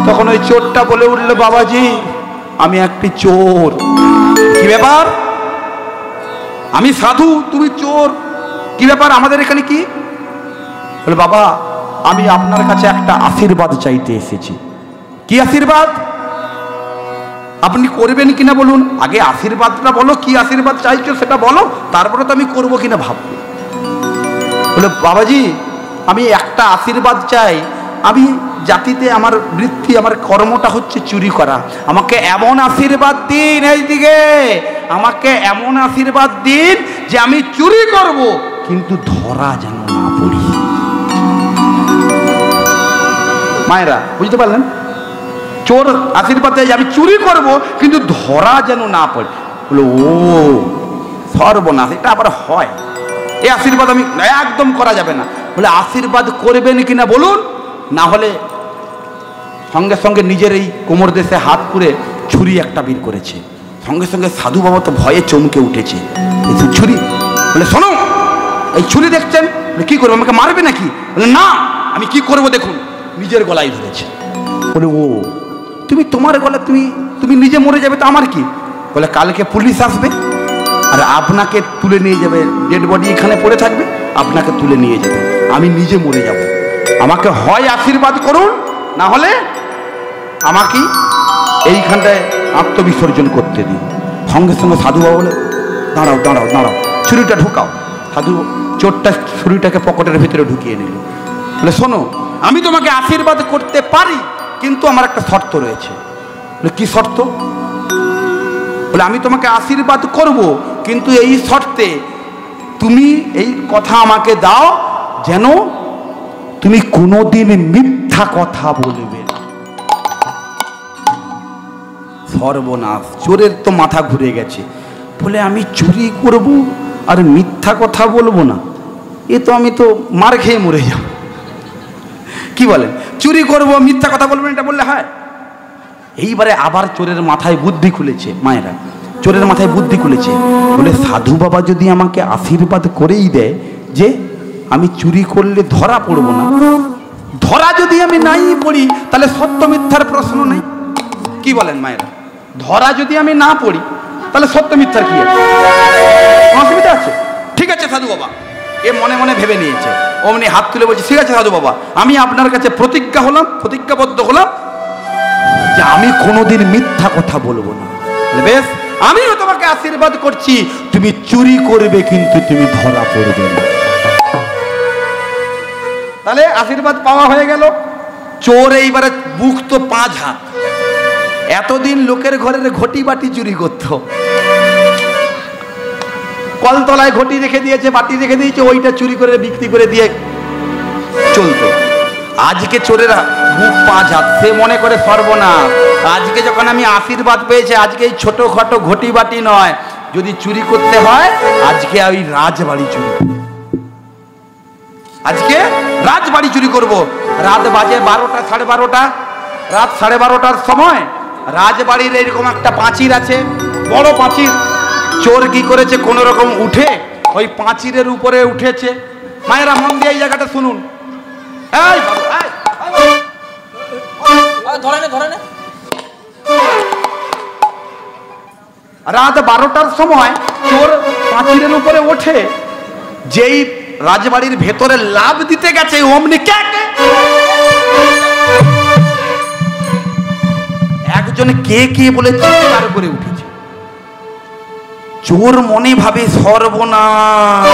S1: তখন ওই চোরটা বলে উঠলো, বাবাজি আমি একটি চোর। কি ব্যাপার? আমি সাধু, তুমি চোর, কি ব্যাপার? আমাদের এখানে কি? বলে, বাবা আমি আপনার কাছে একটা আশীর্বাদ চাইতে এসেছি। কি আশীর্বাদ? আপনি করবেন কিনা বলুন, আগে আশীর্বাদটা বলো, কি আশীর্বাদ চাইছো সেটা বলো, তারপরে তো আমি করবো কিনা ভাববো। বলে, বাবাজি আমি একটা আশীর্বাদ চাই। আমি জাতিতে আমার বৃত্তি, আমার কর্মটা হচ্ছে চুরি করা। আমাকে এমন আশীর্বাদ দিন, এইদিকে আমাকে এমন আশীর্বাদ দিন যে আমি চুরি করব, কিন্তু ধরা যেন না পড়ি। মায়েরা বুঝতে পারলেন? চোর আশীর্বাদ চাই, আমি চুরি করব কিন্তু ধরা যেন না পড়ে। বলে, ও সর্বনাশ, এটা আবার হয়? এই আশীর্বাদ আমি একদম করা যাবে না। বলে, আশীর্বাদ করবেন কিনা বলুন, না হলে সঙ্গে সঙ্গে নিজের এই কোমর দেশে হাত পুরে ছুরি একটা বের করেছে। সঙ্গে সঙ্গে সাধু বাবা তো ভয়ে চমকে উঠেছে, ছুরি। বলে, শোনো এই ছুরি দেখছেন? কি করবো, আমাকে মারবে নাকি? বলে, না আমি কি করব দেখুন। নিজের গলায় ধরেছে। বলে, ও তুমি তোমার গলা, তুমি নিজে মরে যাবে তো আমার কি? বলে, কালকে পুলিশ আসবে আর আপনাকে তুলে নিয়ে যাবে, ডেড বডি এখানে পড়ে থাকবে, আপনাকে তুলে নিয়ে যাবে, আমি নিজে মরে যাব। আমাকে হয় আশীর্বাদ করুন, না হলে আমাকে এইখানটায় আত্মবিসর্জন করতে দিন। সঙ্গে সঙ্গে সাধু বাবা বলে, দাঁড়াও দাঁড়াও দাঁড়াও, ছুরিটা ঢুকাও। সাধু চোরটা ছুরিটাকে পকেটের ভিতরে ঢুকিয়ে নিল। বলে, শোনো আমি তোমাকে আশীর্বাদ করতে পারি, কিন্তু আমার একটা শর্ত রয়েছে। বলে, কি শর্ত? বলে, আমি তোমাকে আশীর্বাদ করব, কিন্তু এই শর্তে তুমি এই কথা আমাকে দাও যেন তুমি কোনোদিন মিথ্যা কথা বলবে না। সর্বনাশ, চোরের তো মাথা ঘুরে গেছে। বলে, আমি চুরি করব আর মিথ্যা কথা বলবো না, আমি তো মার খেয়ে মরে যাব। কি বলেন? চুরি করব মিথ্যা কথা বলবেন, এটা বললে হয়? এইবারে আবার চোরের মাথায় বুদ্ধি খুলেছে। মায়েরা, চোরের মাথায় বুদ্ধি খুলেছে। বলে, সাধু বাবা যদি আমাকে আশীর্বাদ করেই দেয় যে আমি চুরি করলে ধরা পড়বো না, ধরা যদি আমি নাই পড়ি, তাহলে সত্য মিথ্যার প্রশ্ন নেই। কি বলেন মায়েরা? ধরা যদি আমি না পড়ি, তাহলে সত্য মিথ্যার কি আছে? অসুবিধা আছে? ঠিক আছে সাধু বাবা, এ মনে মনে ভেবে নিয়েছে। অমনি হাত তুলে বলছে, ঠিক আছে সাধু বাবা, আমি আপনার কাছে প্রতিজ্ঞাবদ্ধ হলাম যে আমি কোনোদিন মিথ্যা কথা বলবো না। বেশ, আমিও তোমাকে আশীর্বাদ করছি, তুমি চুরি করবে কিন্তু তুমি ধরা পড়বে না। তাহলে আশীর্বাদ পাওয়া হয়ে গেল। চোর এইবারে বুক তো 5 হাত। এতদিন লোকের ঘরের ঘটি বাটি চুরি করত, কলতলায় ঘটি রেখে দিয়েছে, বাটি রেখে দিয়েছে, ওইটা চুরি করে বিক্রি করে দিয়ে চলতো। আজকে চোরেরা বুক 5 হাত। সে মনে করে সর্বনাশ, আজকে যখন আমি আশীর্বাদ পেয়েছি, আজকে এই ছোটখাটো ঘটি বাটি নয়, যদি চুরি করতে হয় আজকে ওই রাজবাড়ি চুরি, আজকে রাজবাড়ি চুরি করব। রাত বাজে 12টা, 12:30। রাত 12:30টার সময় রাজবাড়ির এরকম একটা পাঁচির আছে, বড় পাঁচির। চোর কি করেছে, কোনো রকম উঠে ওই পাঁচিরের উপরে উঠেছে। মায়েরা মন দিয়ে এই জায়গাটা শুনুন। এই বাবু, রাত 12টার সময় চোর পাঁচিরের উপরে ওঠে। যেই রাজবাড়ির ভেতরে লাভ দিতে গেছে অমনি একজন কে কে বলে চিৎকার করে উঠেছে। চোর মনে ভাবে সর্বনাশ,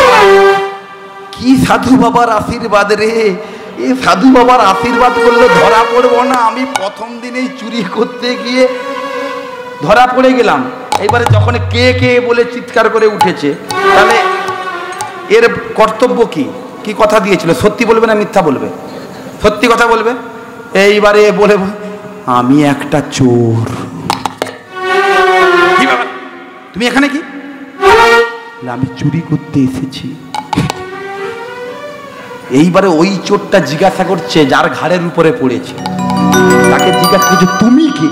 S1: কি সাধু বাবার আশীর্বাদ রে, এই সাধু বাবার আশীর্বাদ করলে ধরা পড়বো না। আমি প্রথম দিনেই চুরি করতে গিয়ে ধরা পড়ে গেলাম। এইবারে যখন কে কে বলে চিৎকার করে উঠেছে, তাহলে এর কর্তব্য কি? কি কথা দিয়েছিল? সত্যি বলবে না মিথ্যা বলবে? সত্যি কথা বলবে। এইবারে বলে, আমি একটা চোর। কি বাবা, তুমি এখানে কি? আমি চুরি করতে এসেছি। এইবারে ওই চোরটা জিজ্ঞাসা করছে, যার ঘাড়ের উপরে পড়েছে, তাকে জিজ্ঞাসা করছে তুমি কি?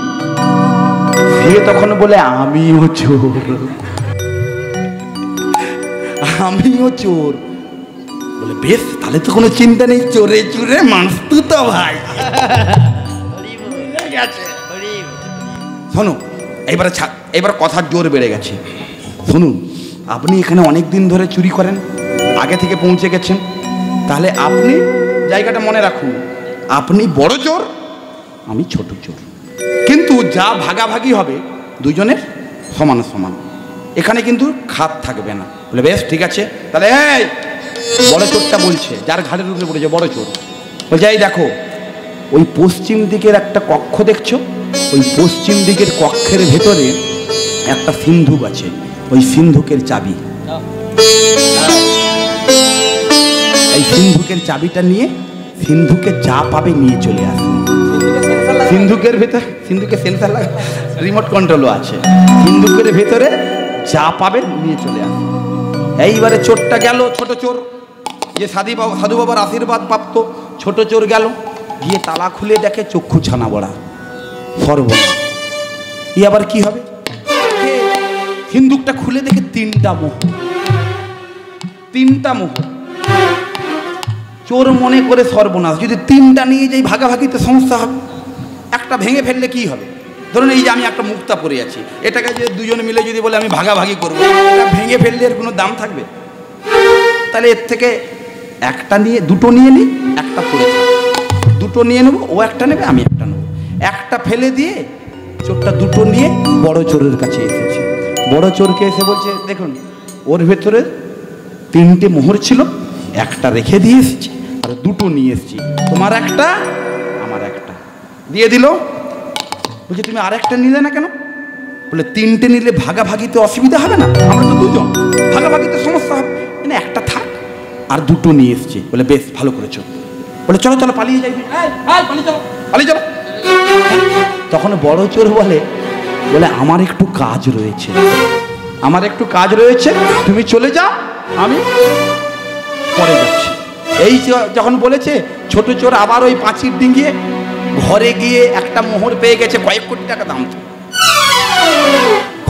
S1: সে তখন বলে, আমিও চোর, আমিও চোর। বলে বেশ, তাহলে তো কোনো চিন্তা নেই, চোরে চোরে মানুষ তো ভাই। শোনো, এবার কথার জোর বেড়ে গেছে। শুনুন, আপনি এখানে অনেক দিন ধরে চুরি করেন, আগে থেকে পৌঁছে গেছেন, তাহলে আপনি জায়গাটা মনে রাখুন, আপনি বড় চোর, আমি ছোট চোর, কিন্তু যা ভাগাভাগি হবে দুজনের সমান সমান, এখানে কিন্তু খাত থাকবে না। বলে বেশ ঠিক আছে। তাহলে এই বড় চোরটা বলছে, যার ঘাড়ের উপরে পড়েছে বড় চোর, বলছে এই দেখো, ওই পশ্চিম দিকের একটা কক্ষ দেখছো, ওই পশ্চিম দিকের কক্ষের ভেতরে একটা সিন্ধুক আছে, ওই সিন্ধুকের চাবি, এই সিন্ধুকের চাবিটা নিয়ে সিন্ধুকে যা পাবে নিয়ে চলে আসবে। সিন্ধুকের ভেতরে, সিন্ধুকে সেন্সার লাগা, রিমোট কন্ট্রোলও আছে, সিন্ধুকের ভেতরে যা পাবে নিয়ে চলে আসবে। এইবারে চোরটা গেল, ছোট চোর, যে সাধু বাবার আশীর্বাদ প্রাপ্ত ছোট চোর গেল, গিয়ে তালা খুলে দেখে চক্ষু ছানা বড়া, সর্বনাশ। ই আবার কি হবে? সিন্ধুকটা খুলে দেখে তিনটা মোহর। চোর মনে করে সর্বনাশ, যদি তিনটা নিয়ে যাই ভাগাভাগিতে সমস্যা হবে, একটা ভেঙে ফেললে কি হবে? ধরুন এই যে আমি একটা মুক্তা পরে আছি, এটাকে যে দুজন মিলে যদি বলে আমি ভাগাভাগি করবো, এটা ভেঙে ফেললে এর কোনো দাম থাকবে? তাহলে এর থেকে একটা নিয়ে, দুটো নিয়ে নিই, একটা পড়ে থাকবে, দুটো নিয়ে নেবো, ও একটা নেবে, আমি একটা নেবো। একটা ফেলে দিয়ে চোরটা দুটো নিয়ে বড় চোরের কাছে এসেছে। বড় চোরকে এসে বলছে, দেখুন ওর ভেতরে তিনটে মোহর ছিল, একটা রেখে দিয়ে এসেছি আর দুটো নিয়ে এসেছি, তোমার একটা আমার একটা দিয়ে দিল। বলছে তুমি আর একটা নিলে না কেন? বলে তিনটে নিলে ভাগাভাগিতে অসুবিধা হবে না, আমরা তো দুজন, ভাগাভাগিতে সমস্যা হবে, মানে একটা থাক, আর দুটো নিয়ে এসেছি। বলে বেশ ভালো করেছো। বলে চলো চলো পালিয়ে যাই, পালিয়ে চলো। তখন বড় চোর বলে আমার একটু কাজ রয়েছে, তুমি চলে যাও, আমি পরে যাচ্ছি। এই যখন বলেছে, ছোট চোর আবার ওই পাঁচির ডিঙিয়ে ঘরে গিয়ে একটা মোহর পেয়ে গেছে, কয়েক কোটি টাকা দাম।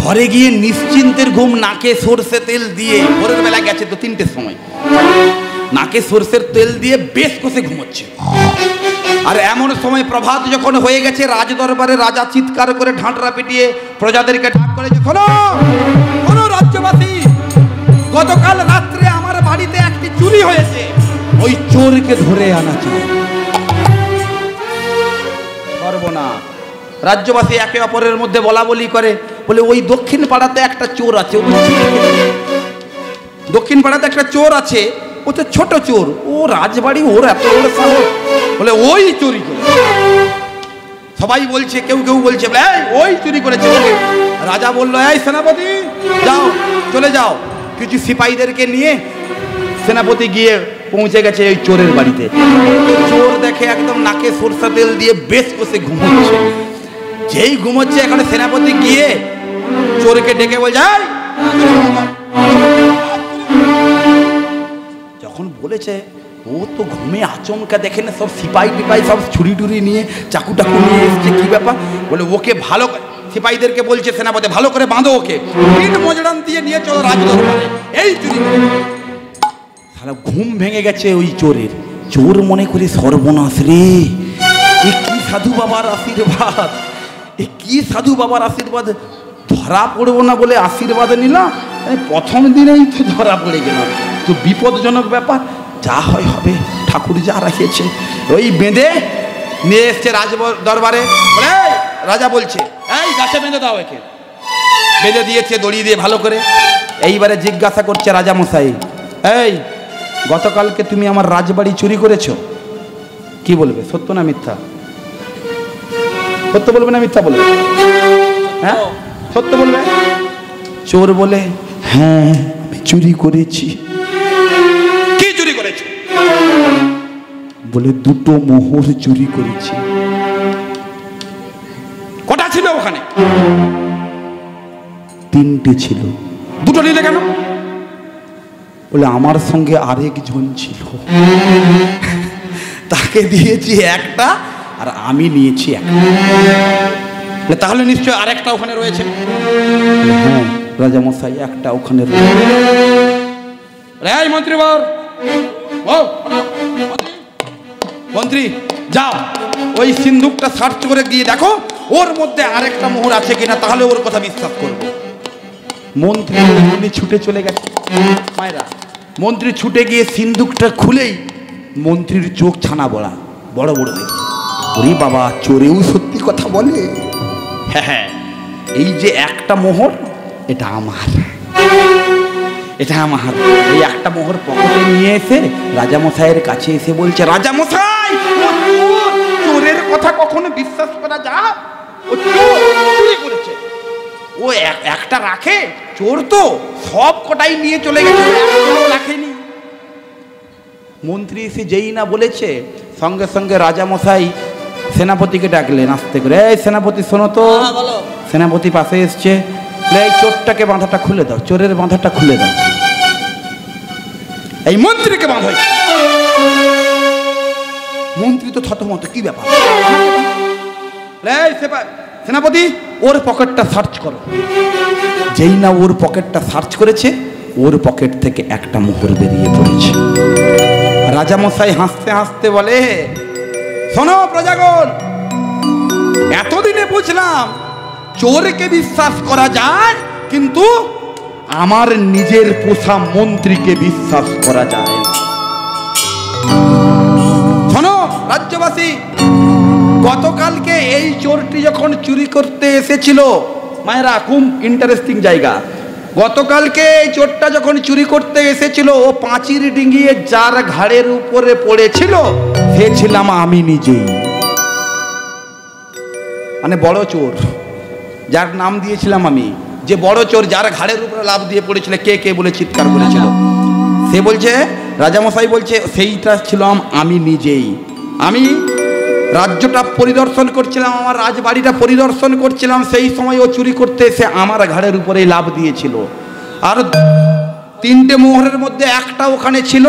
S1: ঘরে গিয়ে নিশ্চিন্তের ঘুম, নাকে সর্ষে তেল দিয়ে, ভোরের বেলা গেছে তো 3টের সময়, নাকে সর্ষের তেল দিয়ে বেশ কষে ঘুমোচ্ছে। আর এমন সময় প্রভাত যখন হয়ে গেছে, রাজ দরবারে রাজা চিৎকার করে ঢাঁটরা পিটিয়ে প্রজাদেরকে ডাক করেছে, শোনো রাজ্যবাসী, গতকাল রাত্রে আমার বাড়িতে একটি চুরি হয়েছে, ওই চোরকে ধরে আনা চাই। সর্বনাশ। রাজ্যবাসী একে অপরের মধ্যে বলা বলি করে, বলে ওই দক্ষিণ পাড়াতে একটা চোর আছে, দক্ষিণ পাড়াতে একটা চোর আছে, ও তো ছোট চোর, ও রাজবাড়ি, ওর এত বড় সাহস, বলে ওই চুরি করে। সবাই বলছে, কেউ বলছে ওই চুরি করেছে। রাজা বললো, এই সেনাপতি যাও, চলে যাও। কিছু সিপাহীদেরকে নিয়ে সেনাপতি গিয়ে পৌঁছে গেছে ওই চোরের বাড়িতে। চোর দেখে একদম নাকে সরষা তেল দিয়ে বেশ কষে ঘুমোচ্ছে। যেই ঘুমোচ্ছে, এখানে সেনাপতি গিয়ে চোরকে ডেকে বলছে, যখন বলেছে ও তো ঘুমে আচমকা দেখে না সব সিপাই টিপাই সব ছুরি টুরি নিয়ে চাকু টাকু নিয়ে এসছে, কি ব্যাপার? বলে ওকে ভালো সিপাহীদেরকে বলছে সেনাপতি ভালো করে বাঁধো ওকে, পিঠ মজড়ান দিয়ে নিয়ে চলো রাজদরবারে, এই চুরি সারা ঘুম ভেঙে গেছে ওই চোরের। চোর মনে করে সর্বনাশ রে, এ কি সাধু বাবার আশীর্বাদ, এ কি সাধু বাবার আশীর্বাদ, ধরা পড়বো না বলে আশীর্বাদ নিলাম, প্রথম দিনেই তো ধরা পড়ে গেলাম, তো বিপদজনক ব্যাপার, যা হয় হবে, ঠাকুর যা রাখিয়েছে। ওই বেঁধে নিয়ে এসছে রাজ দরবারে, বলে রাজা বলছে এই গাছে বেঁধে দাও একে, বেঁধে দিয়েছে দড়ি দিয়ে ভালো করে। এইবারে জিজ্ঞাসা করছে রাজা মশাই, এই গতকালকে তুমি আমার রাজবাড়ি চুরি করেছো, কি বলবে, সত্য না মিথ্যা? সত্য বলবে না মিথ্যা বলবে? হ্যাঁ সত্য বলবে। চোর বলে হ্যাঁ আমি চুরি করেছি। কি চুরি করেছো? বলে দুটো মোহর চুরি করেছি। কটা ছিল ওখানে? তিনটে ছিল। দুটো নিলে কেন? বলে আমার সঙ্গে আরেকজন ছিল, তাকে দিয়েছি একটা আর আমি নিয়েছি একটা। তাহলে নিশ্চয় আরেকটা ওখানে রয়েছে। হ্যাঁ রাজামশাই একটা ওখানে রয়েছে। মন্ত্রীবর, মন্ত্রী যাও ওই সিন্ধুকটা সার্চ করে গিয়ে দেখো ওর মধ্যে আরেকটা মোহর আছে কিনা, তাহলে ওর কথা বিশ্বাস করবো। মন্ত্রী ছুটে চলে গেছে। মায়েরা মন্ত্রী ছুটে গিয়ে সিন্ধুকটা খুলেই মন্ত্রীর চোখ ছানা বড়া বড় বড় হয়েছে। ওরে বাবা, চোরেও সত্যি কথা বলে। হ্যাঁ হ্যাঁ, এই যে একটা মোহর এটা আমার, এটা আমার। এই একটা মোহর পকেটে নিয়ে এসে রাজামশাইয়ের কাছে এসে বলছে, রাজামশাই চোরের কথা কখনো বিশ্বাস করা যায়? ও চুরি করেছে, ও একটা রাখে, চোর তো সব কটাই নিয়ে চলে গেছে, রাখেনি। মন্ত্রী এসে যেই না বলেছে, সঙ্গে সঙ্গে রাজামশাই সেনাপতিকে ডাকলেন আস্তে করে, এই সেনাপতি শোনো তো। সেনাপতি পাশে এসছে, এই চোরটাকে বাঁধাটা খুলে দাও, চোরের বাঁধাটা খুলে দাও। এই মন্ত্রীকে বাঁধাই। মন্ত্রী তো থতমত, কি ব্যাপার? সেনাপতি ওর পকেটটা সার্চ করো। যেই না ওর পকেটটা সার্চ করেছে, ওর পকেট থেকে একটা মোহর বেরিয়ে পড়েছে। রাজামশাই হাসতে হাসতে বলে, শোনো প্রজাগণ, এতদিনে বুঝলাম চোরকে বিশ্বাস করা যায়, কিন্তু আমার নিজের পোষা মন্ত্রীকে বিশ্বাস করা যায়। শোনো রাজ্যবাসী, গতকালকে এই চোরটি যখন চুরি করতে এসেছিল, মায়েরা খুব ইন্টারেস্টিং জায়গা, গতকালকে এই চোরটা যখন চুরি করতে এসেছিল, ও পাঁচির ডিঙিয়ে যার ঘাড়ের উপরে পড়েছিল সে ছিলাম আমি নিজেই। মানে বড় চোর যার নাম দিয়েছিলাম আমি, যে বড় চোর যার ঘাড়ের উপরে লাফ দিয়ে পড়েছিল, কে কে বলে চিৎকার করেছিল, সে বলছে, রাজামশাই বলছে সেইটা ছিলাম আমি নিজেই। আমি রাজ্যটা পরিদর্শন করছিলাম, আমার রাজবাড়িটা পরিদর্শন করছিলাম, সেই সময় ও চুরি করতে এসে আমার ঘাড়ের উপরে লাফ দিয়েছিল। আর তিনটে মোহরের মধ্যে একটা ওখানে ছিল,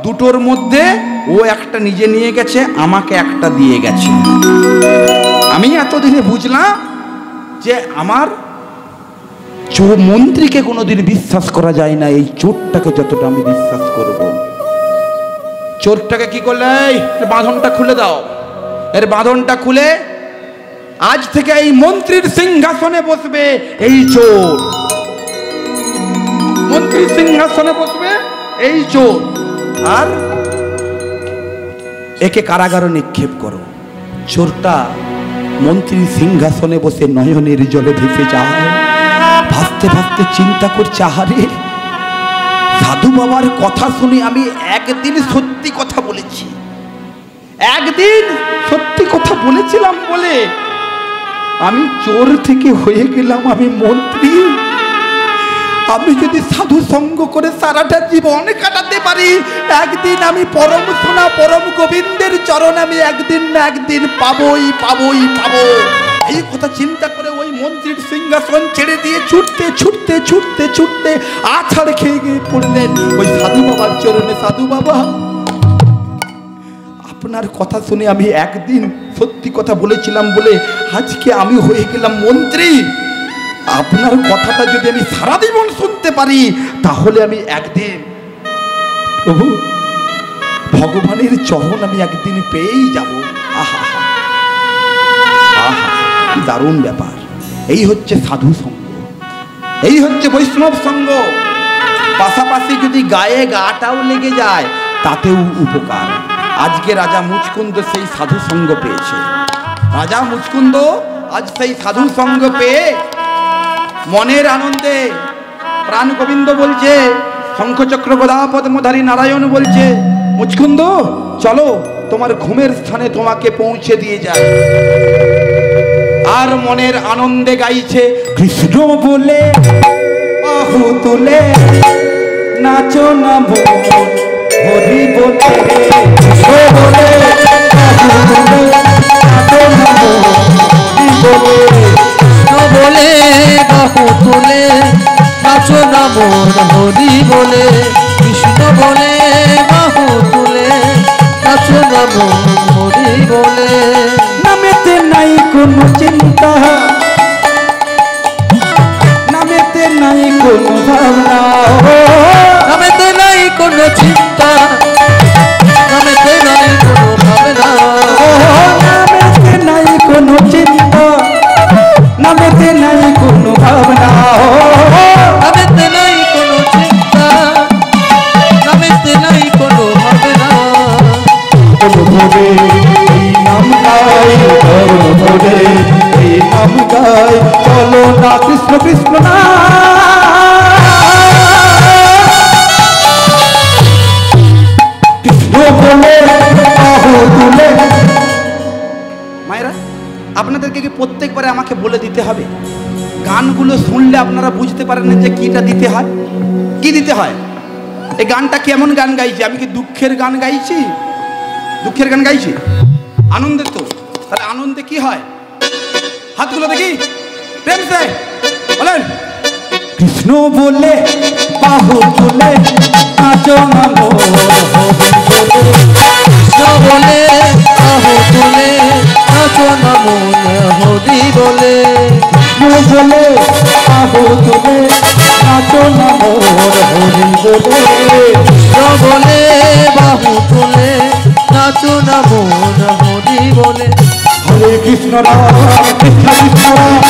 S1: দুটোর মধ্যে ও একটা নিজে নিয়ে গেছে, আমাকে একটা দিয়ে গেছে। আমি এতদিনে বুঝলাম যে আমার মন্ত্রীকে কোনোদিন বিশ্বাস করা যায় না, এই চোরটাকে যতটা আমি বিশ্বাস করব। চোরটাকে কি করলে, বাঁধনটা খুলে দাও। এর বাঁধনটা খুলে আজ থেকে এই মন্ত্রীর সিংহাসনে বসবে এই চোর, মন্ত্রীর সিংহাসনে বসবে এই চোর, আর একে কারাগারে নিক্ষেপ করো। চোরটা মন্ত্রীর সিংহাসনে বসে নয়নের জলে ভেসে যায়, ভাসতে ভাসতে চিন্তা করছে, আহারে সাধু বাবার কথা শুনে আমি একদিন সত্যি কথা বলেছি, একদিন সত্যি কথা বলেছিলাম বলে আমি চোর থেকে হয়ে গেলাম আমি মন্ত্রী। আমি যদি সাধু সঙ্গ করে সারাটা জীবন কাটাতে পারি, একদিন আমি পরম সোনা পরম গোবিন্দের চরণ আমি একদিন না একদিন পাবোই পাবোই পাবো। এই কথা চিন্তা করে ওই মন্ত্রীর সিংহাসন ছেড়ে দিয়ে ছুটতে ছুটতে ছুটতে ছুটতে আছাড় খেয়ে গিয়ে পড়লেন ওই সাধু বাবার চরণে। সাধু বাবা আপনার কথা শুনে আমি একদিন সত্যি কথা বলেছিলাম বলে আজকে আমি হয়ে গেলাম মন্ত্রী। আপনার কথাটা যদি আমি সারা জীবন শুনতে পারি তাহলে আমি একদিন প্রভু ভগবানের চরণ আমি একদিন পেয়েই যাব। আহা আহা, কি দারুণ ব্যাপার। এই হচ্ছে সাধু সঙ্গ, এই হচ্ছে বৈষ্ণব সঙ্গ। পাশাপাশি যদি গায়ে গাটাও লেগে যায় তাতেও উপকার। আজকে রাজা মুচকুন্দ সেই সাধু সঙ্গ পেয়েছে। রাজা মুচকুন্দ আজ সেই সাধু সঙ্গ পেয়ে মনের আনন্দে প্রাণ গোবিন্দ বলছে, শঙ্খচক্র গদা পদ্মধারী নারায়ণ বলছে, মুচকুন্দ চলো তোমার ঘুমের স্থানে তোমাকে পৌঁছে দিয়ে যায়। আর মনের আনন্দে গাইছে, কৃষ্ণ বলে বাহু তুলে নাচো না মন হরি বলে, কৃষ্ণ বলে বাহু তুলে নাচো না মন হরি বলে,
S2: কৃষ্ণ বলে বাহু তুলে নাচো না মন হরি বলে, কৃষ্ণ বলে বাহু তুলে নাচো না মন হরি বলে।
S1: নামেতে নাই কোনো চিন্তা, নামেতে নাই কোনো ভাবনা,
S2: নামেতে নাই কোনো চিন্তা, নামেতে নাই কোনো ভাবনা,
S1: নামেতে নাই কোনো চিন্তা, নামেতে নাই কোনো ভাবনা,
S2: নামেতে নাই কোনো চিন্তা, নামেতে নাই কোনো ভাবনা।
S1: অনুভবে এই নাম গাই, অনুভবে এই নাম গাই, চলো না কৃষ্ণ কৃষ্ণ না। মায়েরা, আপনাদেরকে কি প্রত্যেকবারে আমাকে বলে দিতে হবে? গানগুলো শুনলে আপনারা বুঝতে পারেন না যে কিটা দিতে হয়, কি দিতে হয়। এই গানটা কেমন গান গাইছি? আমি কি দুঃখের গান গাইছি? দুঃখের গান গাইছি? আনন্দের তো। তাহলে আনন্দে কি হয়? হাতগুলো দেখি প্রেম সে বলেন, কৃষ্ণ বলে বাহু তুলে নাচো না মোর হরি বলে,
S2: কৃষ্ণ বলে বাহু তুলে নাচো না মন হরি বলে,
S1: কৃষ্ণ বলে বাহু তুলে নাচো না মোর হরি বলে,
S2: কৃষ্ণ বলে বাহু তুলে নাচো না মন হরি বলে।
S1: হরে কৃষ্ণ রাম কৃষ্ণ কৃষ্ণ রাম,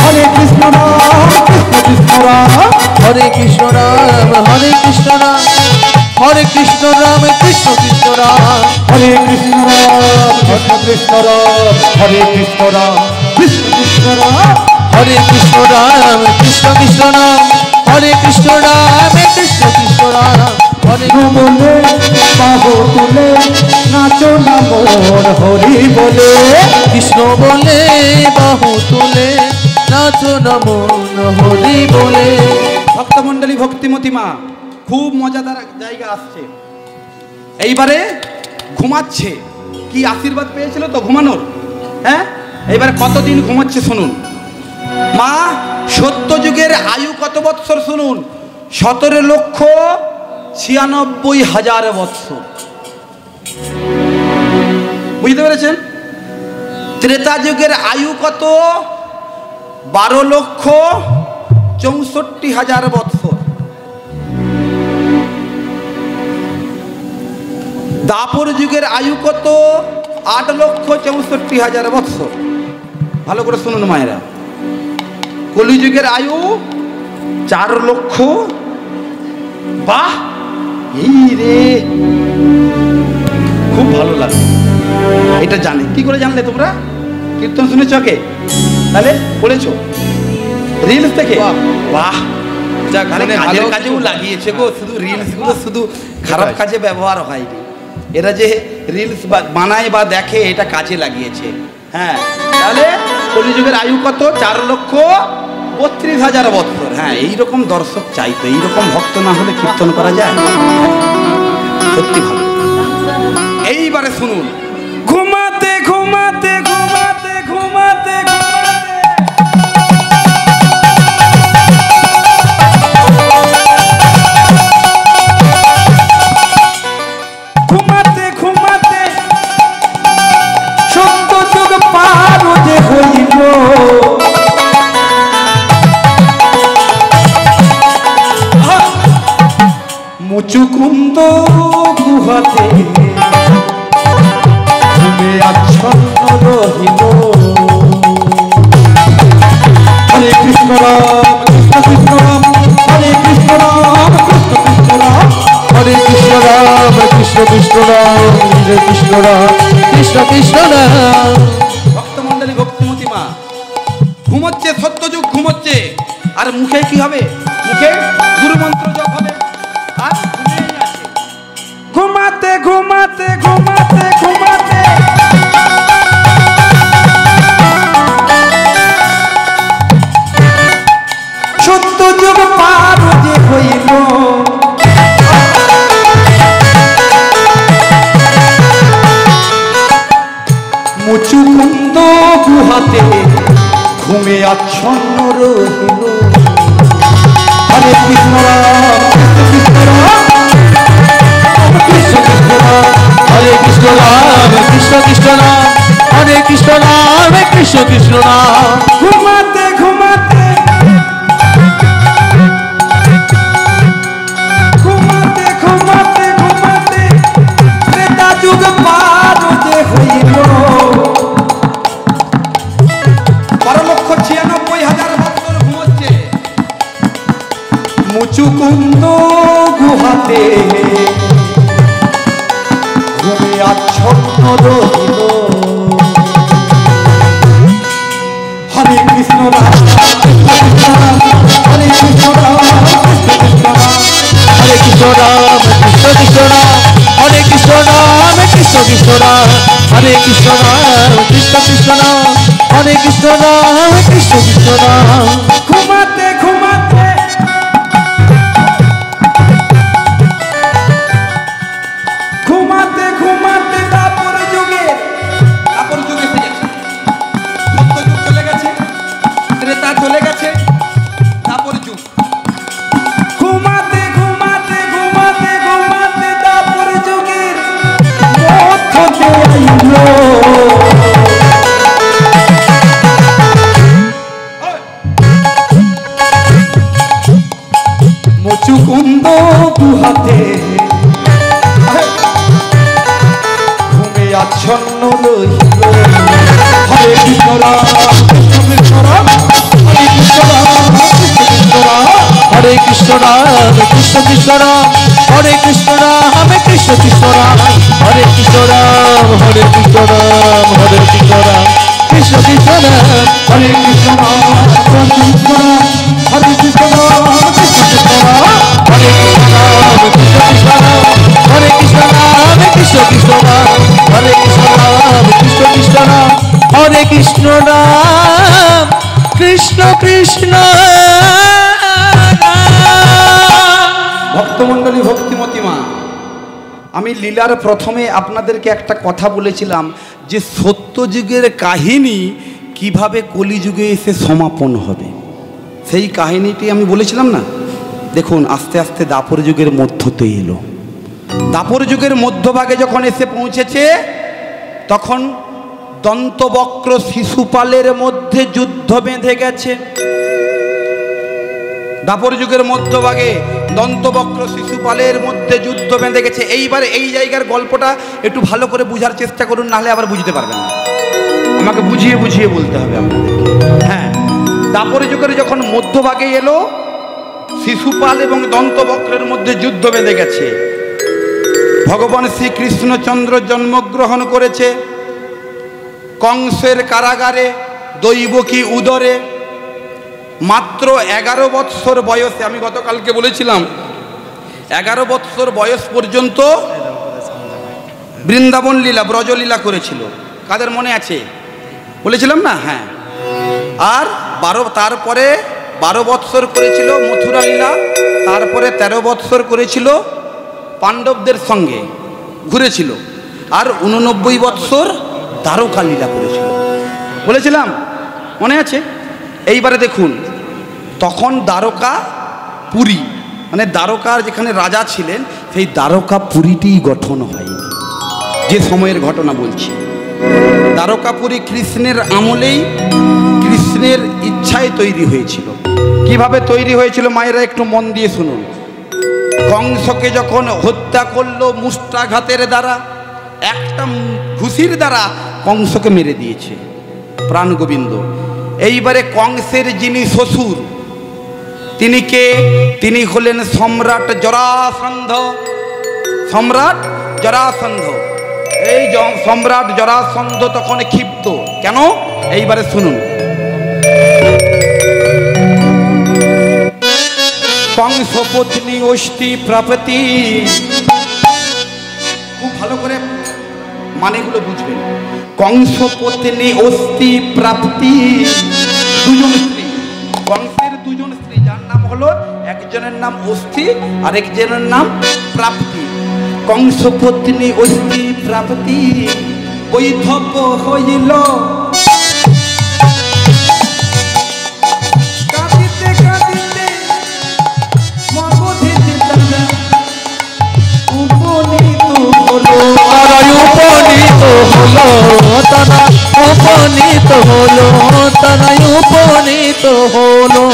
S1: হরে কৃষ্ণ রাম কৃষ্ণ কৃষ্ণ রাম,
S2: হরে কৃষ্ণ রাম হরে কৃষ্ণ রাম, হরে কৃষ্ণ রাম কৃষ্ণ কৃষ্ণ রাম,
S1: হরে কৃষ্ণ রাম কৃষ্ণ কৃষ্ণ রাম, হরে কৃষ্ণ রাম কৃষ্ণ কৃষ্ণ রাম,
S2: হরে কৃষ্ণ রাম কৃষ্ণ কৃষ্ণ রাম, হরে কৃষ্ণ রাম কৃষ্ণ কৃষ্ণ রাম, হরে
S1: কৃষ্ণ বলে বাহু তুলে নাচো না মোর হরি বলে,
S2: কৃষ্ণ বলে বাহু তুলে নাচো না মন হরি বলে।
S1: ভক্তমণ্ডলী ভক্তিমতী মা, খুব মজাদার জায়গা আসছে। এইবারে ঘুমাচ্ছে, কি আশীর্বাদ পেয়েছিল তো ঘুমানোর? হ্যাঁ, এইবারে কতদিন ঘুমাচ্ছে শুনুন। মা সত্যযুগের আয়ু কত বৎসর শুনুন, 17,96,000 বৎসর। বুঝতে পেরেছেন? ত্রেতা যুগের আয়ু কত? 12,64,000 বৎসর। দাপর যুগের আয়ু কত? 8,64,000 বৎসর। ভালো করে শুনুন মায়েরা। কলিযুগের আয়ু 4 লক্ষ। বাহ, এই রে, খুব ভালো লাগে। এটা জানে কি করে জানলে তোমরা? কীর্তন শুনেছ কে? তাহলে বলেছো রিলস থেকে? বাহ, যাক, কাজের কাজেও লাগিয়েছে গো। শুধু রিলস গুলো শুধু খারাপ কাজে ব্যবহার হয়নি, এরা যে রিলস বানায় বা দেখে এটা কাজে লাগিয়েছে। হ্যাঁ, তাহলে কলিযুগের আয়ু কত? 4,32,000 বৎসর। হ্যাঁ, এইরকম দর্শক চাইতো, এইরকম ভক্ত না হলে কীর্তন করা যায়? সত্যি ভালো। এইবারে শুনুন, ঘুমাতে ঘুমাতে ঘুমাতে ঘুমাতে ঘুমাতে ঘুমাতে কুন্দ গুহাতে ঘুমে আচ্ছন্ন রহিল। হরে কৃষ্ণ রাম কৃষ্ণ কৃষ্ণ রাম হরে কৃষ্ণ রাম কৃষ্ণ কৃষ্ণ রাম
S2: হরে কৃষ্ণ রাম কৃষ্ণ কৃষ্ণ রাম হরে কৃষ্ণ রাম কৃষ্ণ কৃষ্ণ রাম।
S1: ভক্তমণ্ডলী ভক্তিমতী মা ঘুমোচ্ছে, সত্যযুগ ঘুমোচ্ছে। আর মুখে কি হবে? মুখে গুরুমন্ত্র জপ হবে। আর ঘুমিয়েই আছে। ঘুমাতে ঘুমাতে ঘুমাতে ঘুমাতে সত্যযুগ পার যে হইল। মুচুকুন্দ গুহাতে ঘুমে আচ্ছন্ন রহিল। হরে কৃষ্ণ রাম কৃষ্ণ কৃষ্ণ রাম
S2: হরে কৃষ্ণ রাম কৃষ্ণ কৃষ্ণ রাম হরে কৃষ্ণ রাম কৃষ্ণ কৃষ্ণ রাম।
S1: ঘুমাতে ঘুমাতে ঘুমাতে ঘুমাতে ঘুমাতে ত্রেতা যুগ পার যে হইল। 12,96,000 বছর ঘুমোচ্ছে। মুচুকুন্দ গুহাতে ঘুমে আচ্ছন্ন রহিল। হরে কৃষ্ণ রাম কৃষ্ণ রাম হরে কৃষ্ণ রাম কৃষ্ণ কৃষ্ণ রাম
S2: হরে কৃষ্ণ রাম কৃষ্ণ কৃষ্ণ রাম হরে কৃষ্ণ রাম কৃষ্ণ কৃষ্ণ রাম হরে কৃষ্ণ রাম কৃষ্ণ কৃষ্ণ রাম হরে কৃষ্ণ রাম কৃষ্ণ কৃষ্ণ রাম।
S1: ঘুমাতে ঘুমাতে ঘুমাতে ঘুমাতে তারপর যুগে এসে গেছে। সত্যযুগ চলে গেছে, ত্রেতা চলে গেছে, তারপর যুগ। ঘুমাতে ঘুমাতে ঘুমাতে ঘুমাতে তারপর যুগের মধ্যে আইল। মুচুকুন্দ গুহাতে ঘুমে আচ্ছন্ন রহিল। হরে কৃষ্ণ রাম কৃষ্ণ কৃষ্ণ রাম হরে কৃষ্ণ রাম কৃষ্ণ কৃষ্ণ রাম
S2: হরে কৃষ্ণ রাম কৃষ্ণ কৃষ্ণ রাম হরে কৃষ্ণ রাম কৃষ্ণ কৃষ্ণ রাম হরে কৃষ্ণ রাম হরে কৃষ্ণ রাম হরে কৃষ্ণ রাম কৃষ্ণ কৃষ্ণ রাম।
S1: হরে কৃষ্ণ রাম কৃষ্ণ রাম হরে কৃষ্ণ রাম কৃষ্ণ কৃষ্ণ রাম
S2: হরে কৃষ্ণ রাম কৃষ্ণ কৃষ্ণ রাম হরে কৃষ্ণ রাম কৃষ্ণ কৃষ্ণ রাম হরে কৃষ্ণ রাম কৃষ্ণ কৃষ্ণ রাম হরে কৃষ্ণ রাম কৃষ্ণ কৃষ্ণ রাম।
S1: ভক্তমণ্ডলী ভক্তিমতী মা, আমি লীলার প্রথমে আপনাদেরকে একটা কথা বলেছিলাম যে সত্যযুগের কাহিনী কিভাবে কলিযুগে এসে সমাপন হবে, সেই কাহিনীটি আমি বলেছিলাম না। দেখুন আস্তে আস্তে দাপর যুগের মধ্যতে এলো। দাপর যুগের মধ্যভাগে যখন এসে পৌঁছেছে তখন দন্তবক্র শিশুপালের মধ্যে যুদ্ধ বেঁধে গেছে। দাপর যুগের মধ্যভাগে দন্তবক্র শিশুপালের মধ্যে যুদ্ধ বেঁধে গেছে। এইবারে এই জায়গার গল্পটা একটু ভালো করে বুঝার চেষ্টা করুন, নাহলে আবার বুঝতে পারবেন না। আমাকে বুঝিয়ে বুঝিয়ে বলতে হবে আপনাদেরকে। হ্যাঁ, দাপর যুগের যখন মধ্যভাগে এলো, শিশুপাল এবং দন্তবক্রের মধ্যে যুদ্ধ বেঁধে গেছে। ভগবান শ্রীকৃষ্ণচন্দ্র জন্মগ্রহণ করেছে কংসের কারাগারে, দৈবকী উদরে। মাত্র 11 বৎসর বয়সে, আমি গতকালকে বলেছিলাম 11 বৎসর বয়স পর্যন্ত বৃন্দাবন লীলা ব্রজলীলা করেছিল। কাদের মনে আছে? বলেছিলাম না? হ্যাঁ। আর তারপরে 12 বৎসর করেছিল মথুরা লীলা, তারপরে 13 বৎসর করেছিল পাণ্ডবদের সঙ্গে ঘুরেছিল, আর 89 বৎসর দ্বারকা লীলা করেছিল। বলেছিলাম, মনে আছে? এইবারে দেখুন, তখন দ্বারকা পুরী, মানে দ্বারকার যেখানে রাজা ছিলেন সেই দ্বারকা পুরীটি গঠন হয়নি। যে সময়ের ঘটনা বলছি, দ্বারকাপুরী কৃষ্ণের আমলেই, কৃষ্ণের ইচ্ছায় তৈরি হয়েছিল। কিভাবে তৈরি হয়েছিল মায়েরা একটু মন দিয়ে শুনুন। কংসকে যখন হত্যা করলো মুষ্টাঘাতের দ্বারা, একটা ঘুষির দ্বারা কংসকে মেরে দিয়েছে প্রাণ গোবিন্দ। এইবারে কংসের যিনি শ্বশুর, তিনি কে? তিনি হলেন সম্রাট জরাসন্ধ। সম্রাট জরাসন্ধ। এই সম্রাট জরাসন্ধ তখন ক্ষিপ্ত। কেন? এইবারে শুনুন। কংস পত্নী অষ্টি প্রাপ্তি, খুব ভালো করে মানেগুলো বুঝবেন। কংস পত্নী অষ্টি প্রাপ্তি, দুজন স্ত্রী, কংসের দুজন স্ত্রী, যার নাম হলো, একজনের নাম অষ্টি আর একজনের নাম প্রাপ্তি। কংস পত্নী অষ্টি প্রাপ্তি বৈধব্য হইল, কাঁদিতে কাঁদিতে মগধে উপনীত হলো,
S2: উপনীত হলো তারা, উপনীত হলো তারা, উপনীত হলো।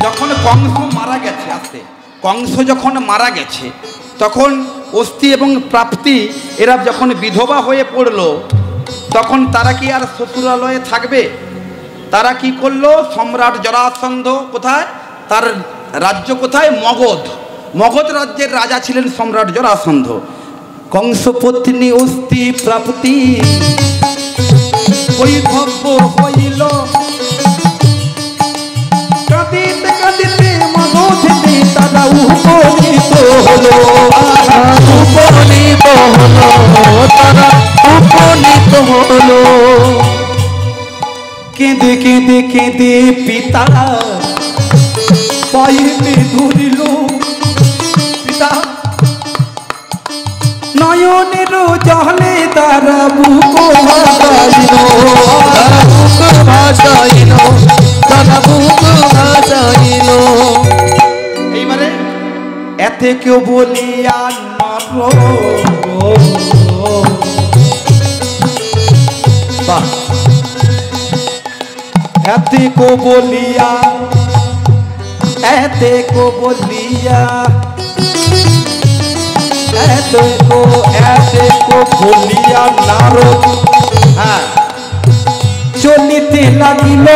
S1: যখন কংস মারা গেছে, আসতে কংস যখন মারা গেছে, তখন অস্থি এবং প্রাপ্তি এরা যখন বিধবা হয়ে পড়লো, তখন তারা কি আর শ্বশুরালয়ে থাকবে? তারা কি করলো? সম্রাট জরাসন্ধ কোথায়? তার রাজ্য কোথায়? মগধ। মগধ রাজ্যের রাজা ছিলেন সম্রাট জরাসন্ধ। কংস পত্নী অস্থি প্রাপ্তি বৈধব্য হইল, কাঁদিতে কাঁদিতে মগধে তারা উপনীত হলো,
S2: উপনীত হলো তারা, উপনীত হলো।
S1: কেঁদে কেঁদে কেঁদে পিতা পাইতে ধরিল, পিতা নয়নের জলে তারা বুক ভাসাইল,
S2: বুক ভাসাইল তারা, বুক ভাসাইল।
S1: এইবারে এতে কেউ বলিয়া নর, এতে কো বলিয়া, এতে কো বলিয়া, এতে কো বলিয়া নারদ, হ্যাঁ, চলিতে লাগিল।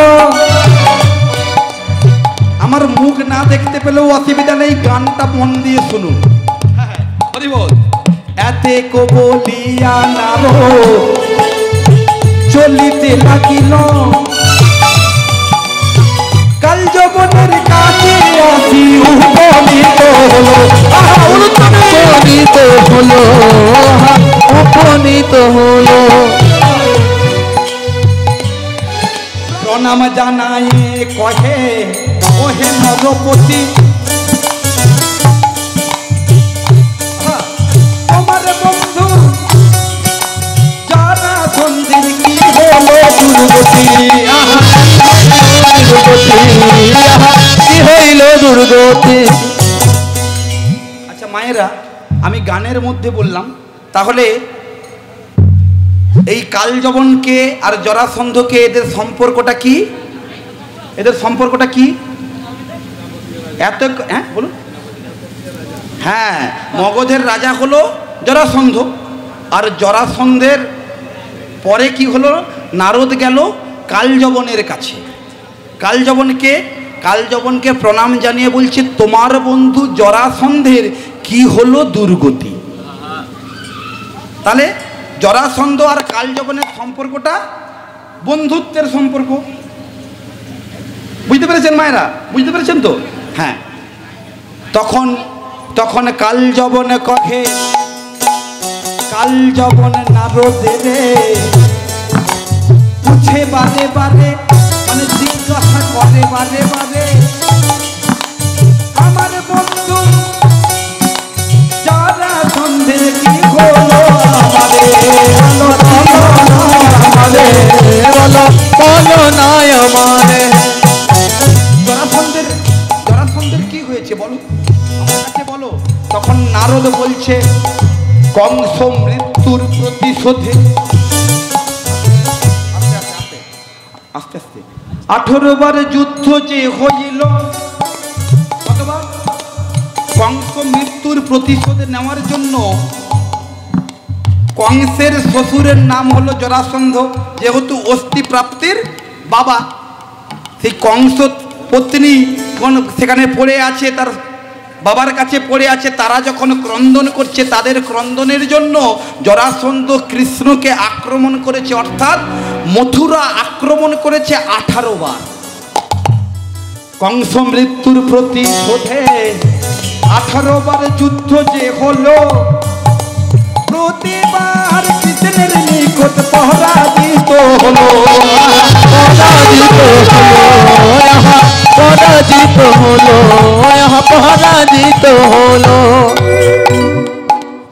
S1: আমার মুখ না দেখতে পেলেও অসুবিধা নেই, গানটা মন দিয়ে শুনুন। হরি বল। এতে কো বলিয়া নারদ চলিতে লাগিল, কাল যবনের কাছে আসি উপনীত হলো,
S2: উপনীত হলো, উপনীত হলো।
S1: প্রণাম জানাই কহে ওহে নরপতি, আমার বন্ধু জরাসন্ধের কি হলো দুর্গতি,
S2: কি হইল দুর্গতি।
S1: আচ্ছা মায়েরা, আমি গানের মধ্যে বললাম, তাহলে এই কালযবনকে আর জরাসন্ধকে এদের সম্পর্কটা কি? এদের সম্পর্কটা কি? এত, হ্যাঁ বলুন। হ্যাঁ, মগধের রাজা হলো জরাসন্ধ, আর জরাসন্ধের পরে কি হলো? নারদ গেল কালযবনের কাছে। কালযবনকে প্রণাম জানিয়ে বলছে, তোমার বন্ধু জরাসন্ধের কি হলো দুর্গতি। তাহলে জরাসন্ধ আর কালযবনের সম্পর্কটা বন্ধুত্বের সম্পর্ক। বুঝতে পেরেছেন মায়েরা? বুঝতে পেরেছেন তো? হ্যাঁ। তখন কালযবনে কহে, কালযবন নারদে পুছে বারে বারে, মানে জিজ্ঞাসা করে বারে বারে, আমার বন্ধু জরাসন্ধের কি হলো জরাসন্ধের কি হয়েছে বলো, আমার কাছে বলো। তখন নারদ বলছে, কংস মৃত্যুর প্রতিশোধে, আস্তে আস্তে 18 বার যুদ্ধ যে হইল, কতবার? মৃত্যুর প্রতিশোধ নেওয়ার জন্য কংসের শ্বশুরের নাম হলো জরাসন্ধ, যেহেতু অস্থি প্রাপ্তির বাবা। সেই কংস পত্নী সেখানে পড়ে আছে, তার বাবার কাছে পড়ে আছে। তারা যখন ক্রন্দন করছে, তাদের ক্রন্দনের জন্য জরাসন্ধ কৃষ্ণকে আক্রমণ করেছে, অর্থাৎ মথুরা আক্রমণ করেছে 18 বার। কংস মৃত্যুর প্রতিশোধে 18 বার যুদ্ধ যে হলো, প্রতিবার কৃষ্ণের নিকট পরাজিত হলো,
S2: পরাজিত হলো, পরাজিত হলো।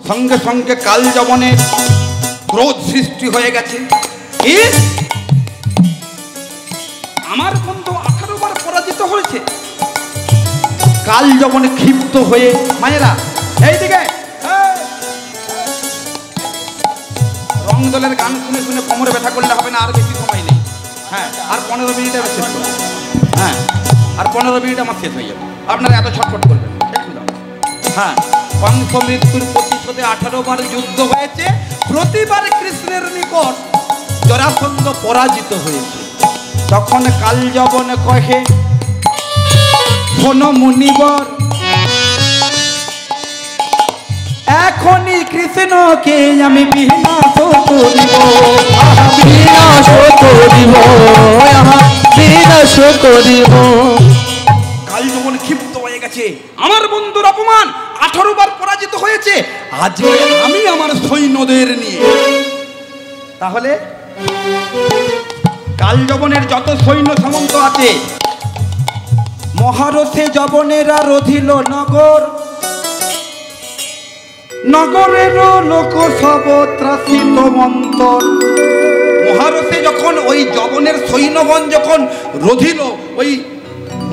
S1: সঙ্গে সঙ্গে কালযবনের ক্রোধ সৃষ্টি হয়ে গেছে। কি আমার বন্ধু 18 বার পরাজিত হয়েছে? কালযবন ক্ষিপ্ত হয়ে, মায়েরা এইদিকে, রং দলের গান শুনে শুনে কোমরে ব্যথা করলে হবে না, আর বেশি সময় নেই। হ্যাঁ, আর 15 মিনিটে শেষ করবো। হ্যাঁ, আর 15 মিনিট আমার শেষ হয়ে যাবে, আপনারা এত ছটফট করবেন। হ্যাঁ, কংস মৃত্যুর প্রতিশোধে 18 বার যুদ্ধ হয়েছে, প্রতিবার কৃষ্ণের নিকট জরাসন্ধ পরাজিত হয়েছে। তখন কালযবন কহে, শোনো মুনিবর, এখনই কৃষ্ণকে আমি বিনাশ করিব,
S2: বিনাশ করিব, বিনাশ করিব।
S1: কালযবন ক্ষিপ্ত হয়ে গেছে, আমার বন্ধুর অপমান, 18 বার পরাজিত হয়েছে, আজকে আমি আমার সৈন্যদের নিয়ে। তাহলে কালযবনের যত সৈন্য সামন্ত আছে, মহারথে যবনেরা রধিল নগর, নগরের লোক সব ত্রাসিত মন্তর। মহারথে যখন ওই যবনের সৈন্যগণ যখন রধিল, ওই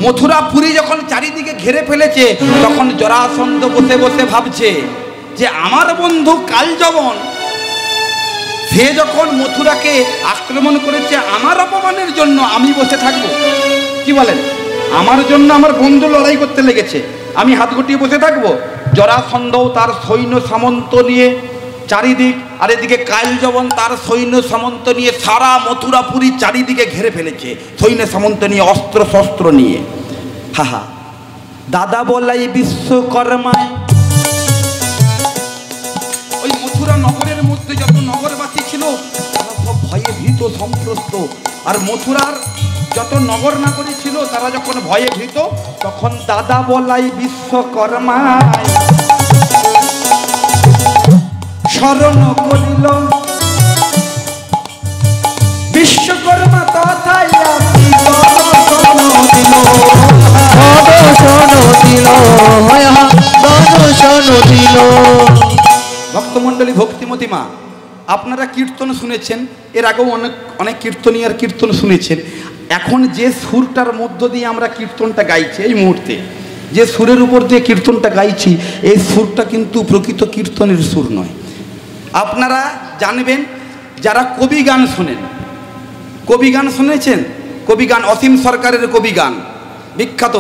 S1: মথুরাপুরী যখন চারিদিকে ঘিরে ফেলেছে, তখন জরাসন্ধ বসে বসে ভাবছে যে আমার বন্ধু কালযবন, সে যখন মথুরাকে আক্রমণ করেছে, আমার অপমানের জন্য আমি বসে থাকবো? কি বলেন? আমার জন্য আমার বন্ধু লড়াই করতে লেগেছে, আমি হাত গুটিয়ে বসে থাকবো? জরাসন্ধও তার সৈন্য সামন্ত নিয়ে চারিদিক, আর এদিকে কালযবন তার সৈন্য সামন্ত নিয়ে সারা মথুরাপুরী চারিদিকে ঘিরে ফেলেছে, সৈন্য সামন্ত নিয়ে, অস্ত্র শস্ত্র নিয়ে। হাহা, দাদা বলাই বিশ্বকর্মায় ওই মথুরা নগরের মধ্যে যত নগরবাসী ছিল, তারা সব ভয়ে ভীত সন্ত্রস্ত। আর মথুরার যত নগর নাগরী ছিল, তারা যখন ভয়ে ভীত, তখন দাদা বলাই বিশ্বকর্মায় শরণ করিল। বিশ্বকর্মা তথায় ভক্তমণ্ডলী, ভক্তিমতী মা, আপনারা কীর্তন শুনেছেন, এর আগেও অনেক কীর্তনীয়ার কীর্তন শুনেছেন। এখন যে সুরটার মধ্য দিয়ে আমরা কীর্তনটা গাইছি, এই মুহূর্তে যে সুরের উপর দিয়ে কীর্তনটা গাইছি, এই সুরটা কিন্তু প্রকৃত কীর্তনের সুর নয়। আপনারা জানবেন, যারা কবি গান শোনেন, কবি গান শুনেছেন? কবি গান, অসীম সরকারের কবি গান বিখ্যাত।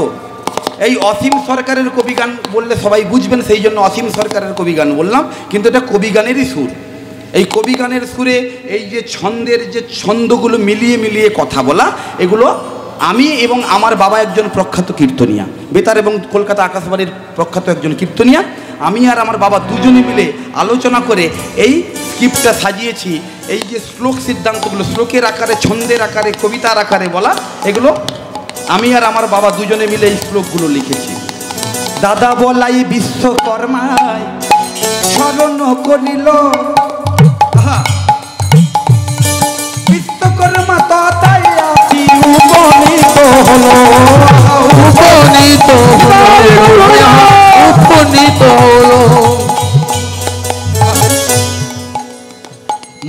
S1: এই অসীম সরকারের কবি গান বললে সবাই বুঝবেন, সেই জন্য অসীম সরকারের কবি গান বললাম, কিন্তু এটা কবি গানেরই সুর। এই কবি গানের সুরে এই যে ছন্দের যে ছন্দগুলো মিলিয়ে মিলিয়ে কথা বলা, এগুলো আমি এবং আমার বাবা একজন প্রখ্যাত কীর্তনিয়া, বেতার এবং কলকাতা আকাশবাণীর প্রখ্যাত একজন কীর্তনিয়া, আমি আর আমার বাবা দুজনে মিলে আলোচনা করে এই স্ক্রিপ্টটা সাজিয়েছি। এই যে শ্লোক সিদ্ধান্তগুলো, শ্লোকের আকারে, ছন্দের আকারে, কবিতার আকারে বলা, এগুলো আমি আর আমার বাবা দুজনে মিলে এই শ্লোকগুলো লিখেছি। দাদা বলাই বিশ্বকর্মায় শরণ করিল, বিশ্বকর্মা তথায় আসি উপনীত হলো, উপনীত হলো।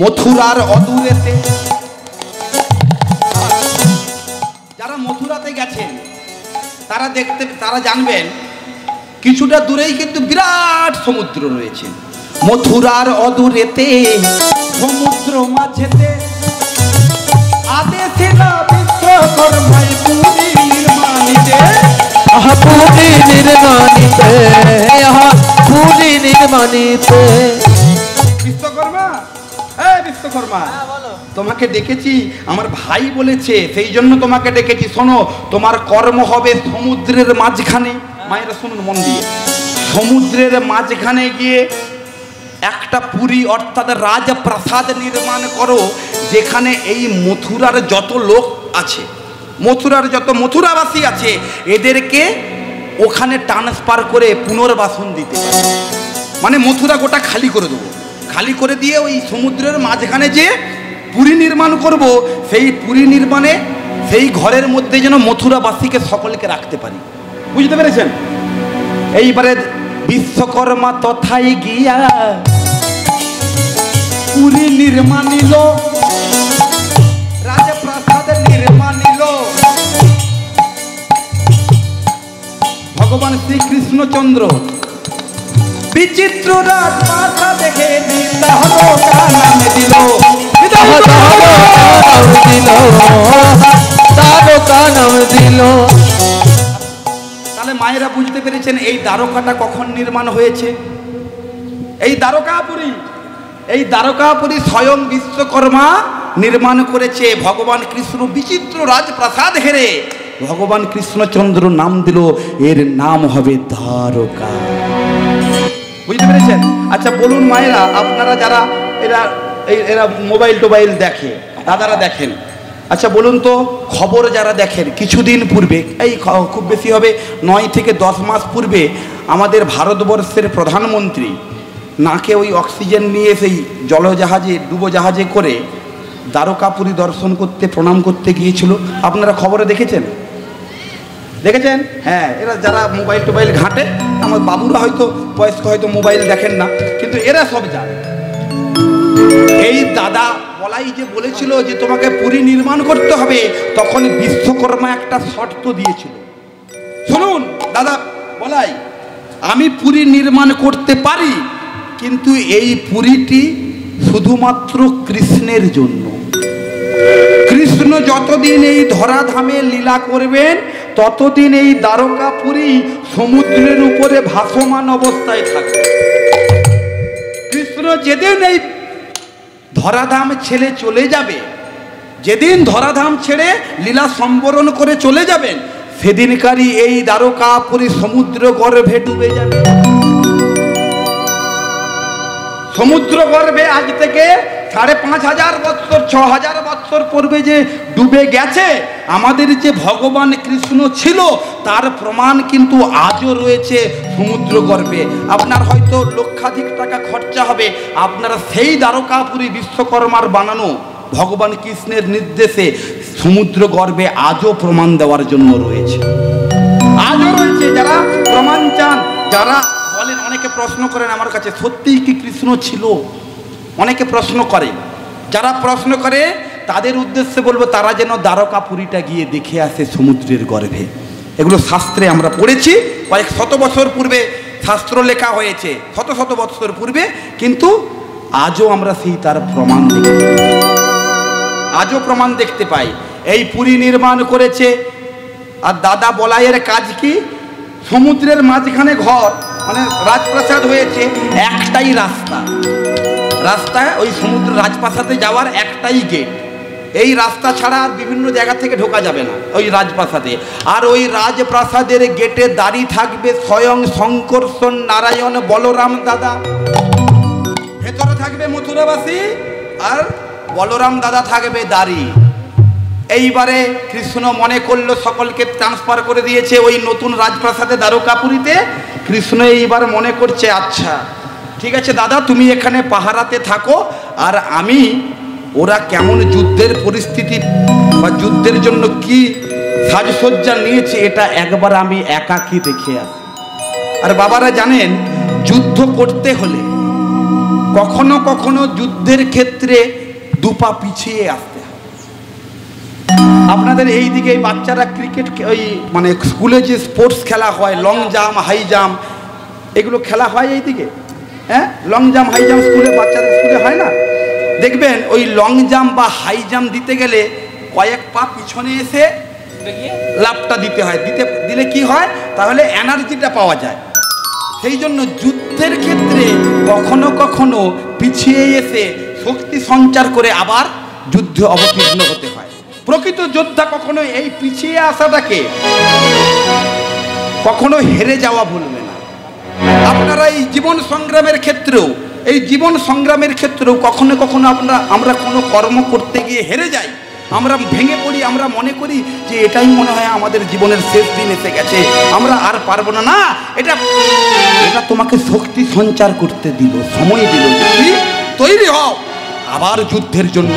S1: মথুরার অদূরেতে, যারা মথুরাতে গেছেন তারা জানবেন, কিছুটা দূরেই কিন্তু বিরাট সমুদ্র রয়েছে। মথুরার অদূরেতে সমুদ্র মাঝেতে আদেশিলা বিশ্বকর্মায় পুরী নির্মাণিতে,
S2: আহা পুরী নির্মাণিতে, আহা পুরী নির্মাণিতে।
S1: বিশ্বকর্মা, বিশ্বকর্মা, তোমাকে ডেকেছি, আমার ভাই বলেছে, সেই জন্য তোমাকে ডেকেছি। শোনো, তোমার কর্ম হবে সমুদ্রের মাঝখানে। মায়েরা শুনুন মন দিয়ে, সমুদ্রের মাঝখানে গিয়ে একটা পুরী অর্থাৎ রাজপ্রাসাদ নির্মাণ করো, যেখানে এই মথুরার যত লোক আছে, মথুরার যত মথুরাবাসী আছে, এদেরকে ওখানে ট্রান্সফার করে পুনর্বাসন দিতে পারে। মানে মথুরা গোটা খালি করে দেবো, খালি করে দিয়ে ওই সমুদ্রের মাঝখানে যে পুরী নির্মাণ করব, সেই পুরী নির্মাণে সেই ঘরের মধ্যে যেন মথুরাবাসীকে সকলকে রাখতে পারি। বুঝতে পেরেছেন? এইবারে বিশ্বকর্মা তথাই গিয়া পুরী নির্মাণিল, রাজপ্রাসাদ নির্মাণিল। ভগবান শ্রীকৃষ্ণচন্দ্র বিচিত্র রাজপ্রাসাদ দেখে দ্বারকা নাম দিল,
S2: দ্বারকা নাম দিল।
S1: তাহলে মায়েরা বুঝতে পেরেছেন এই দ্বারকাটা কখন নির্মাণ হয়েছে? এই দ্বারকাপুরী, এই দ্বারকাপুরী স্বয়ং বিশ্বকর্মা নির্মাণ করেছে। ভগবান কৃষ্ণ বিচিত্র রাজপ্রাসাদ হেরে ভগবান কৃষ্ণচন্দ্র নাম দিল, এর নাম হবে দ্বারকা। বুঝতে পেরেছেন? আচ্ছা বলুন মায়েরা, আপনারা যারা এরা মোবাইল টোবাইল দেখে, দাদারা দেখেন, আচ্ছা বলুন তো, খবর যারা দেখেন, কিছুদিন পূর্বে, এই খুব বেশি হবে 9 থেকে 10 মাস পূর্বে, আমাদের ভারতবর্ষের প্রধানমন্ত্রী নাকে ওই অক্সিজেন নিয়ে সেই জলজাহাজে, ডুবোজাহাজে করে দ্বারকাপুরী দর্শন করতে, প্রণাম করতে গিয়েছিল। আপনারা খবরে দেখেছেন? দেখেছেন? হ্যাঁ, এরা যারা মোবাইল টোবাইল ঘাঁটে, আমার বাবুরা হয়তো বয়স্ক, হয়তো মোবাইল দেখেন না, কিন্তু এরা সব জানে। এই দাদা বলাই যে বলেছিল যে তোমাকে পুরী নির্মাণ করতে হবে, তখন বিশ্বকর্মা একটা শর্ত দিয়েছিল। শুনুন দাদা বলাই, আমি পুরী নির্মাণ করতে পারি, কিন্তু এই পুরীটি শুধুমাত্র কৃষ্ণের জন্য। কৃষ্ণ যতদিন এই ধরাধামে লীলা করবেন, ততদিন এই দ্বারকাপুরী সমুদ্রের উপরে ভাসমান অবস্থায় থাকবে। কৃষ্ণ যেদিন এই ধরাধাম ছেড়ে চলে যাবে, যেদিন ধরাধাম ছেড়ে লীলা সম্বরণ করে চলে যাবেন, সেদিনকারই এই দ্বারকাপুরী সমুদ্র গর্ভে ডুবে যাবে। সমুদ্র গর্ভে আজ থেকে 5,500 বৎসর, 6,000 বৎসর পূর্বে যে ডুবে গেছে, আমাদের যে ভগবান কৃষ্ণ ছিল, তার প্রমাণ কিন্তু আজও রয়েছে সমুদ্র গর্ভে। আপনার হয়তো লক্ষাধিক টাকা খরচা হবে, আপনারা সেই দ্বারকাপুরী বিশ্বকর্মার বানানো ভগবান কৃষ্ণের নির্দেশে সমুদ্র গর্ভে আজও প্রমাণ দেওয়ার জন্য রয়েছে, আজও রয়েছে। যারা প্রমাণ চান, যারা বলেন, অনেকে প্রশ্ন করেন আমার কাছে, সত্যিই কি কৃষ্ণ ছিল? অনেকে প্রশ্ন করে। যারা প্রশ্ন করে তাদের উদ্দেশ্যে বলবো, তারা যেন দ্বারকাপুরীটা গিয়ে দেখে আসে সমুদ্রের গর্ভে। এগুলো শাস্ত্রে আমরা পড়েছি, কয়েক শত বছর পূর্বে শাস্ত্র লেখা হয়েছে, শত শত বছর পূর্বে, কিন্তু আজও আমরা সেই তার প্রমাণ দেখতে পাই, আজও প্রমাণ দেখতে পাই। এই পুরী নির্মাণ করেছে। আর দাদা বলাইয়ের কাজ কি? সমুদ্রের মাঝখানে ঘর, মানে রাজপ্রাসাদ হয়েছে, একটাই রাস্তা, রাস্তায় ওই সমুদ্র রাজপ্রাসাদে যাওয়ার একটাই গেট। এই রাস্তা ছাড়া আর বিভিন্ন জায়গা থেকে ঢোকা যাবে না ওই রাজপ্রাসাদে। আর ওই রাজপ্রাসাদের গেটে দাঁড়িয়ে থাকবে স্বয়ং শঙ্করসন নারায়ণ বলরাম দাদা, ভেতরে থাকবে মথুরাবাসী, আর বলরাম দাদা থাকবে দাঁড়িয়ে। এইবারে কৃষ্ণ মনে করলো সকলকে ট্রান্সফার করে দিয়েছে ওই নতুন রাজপ্রাসাদে দ্বারকাপুরীতে। কৃষ্ণ এইবার মনে করছে, আচ্ছা ঠিক আছে দাদা, তুমি এখানে পাহারাতে থাকো, আর আমি ওরা কেমন যুদ্ধের পরিস্থিতি বা যুদ্ধের জন্য কি সাজসজ্জা নিয়েছে, এটা একবার আমি একাকী দেখে আসি। আর বাবারা জানেন, যুদ্ধ করতে হলে কখনো কখনো যুদ্ধের ক্ষেত্রে দুপা পিছিয়ে আসতে হয়। আপনাদের এই দিকে এই বাচ্চারা ক্রিকেট, ওই মানে স্কুলে যে স্পোর্টস খেলা হয়, লং জাম্প, হাই জাম্প, এগুলো খেলা হয় এই দিকে। হ্যাঁ, লং জাম্প, হাই জাম্প স্কুলে, বাচ্চাদের স্কুলে হয় না? দেখবেন ওই লং জাম্প বা হাই জাম্প দিতে গেলে কয়েক পা পিছনে এসে লাভটা দিতে হয়, দিলে কি হয়, তাহলে এনার্জিটা পাওয়া যায়। সেই জন্য যুদ্ধের ক্ষেত্রে কখনো কখনো পিছিয়ে এসে শক্তি সঞ্চার করে আবার যুদ্ধে অবতীর্ণ হতে হয়। প্রকৃত যোদ্ধা কখনো এই পিছিয়ে আসাটাকে কখনো হেরে যাওয়া ভুলবে না। আপনারা এই জীবন সংগ্রামের ক্ষেত্রেও কখনো কখনো আমরা কোনো কর্ম করতে গিয়ে হেরে যাই, আমরা ভেঙে পড়ি, আমরা মনে করি যে এটাই মনে হয় আমাদের জীবনের শেষ দিন এসে গেছে, আমরা আর পারবো না। না, এটা তোমাকে শক্তি সঞ্চার করতে দিল, সময় দিল, তৈরি হও আবার যুদ্ধের জন্য।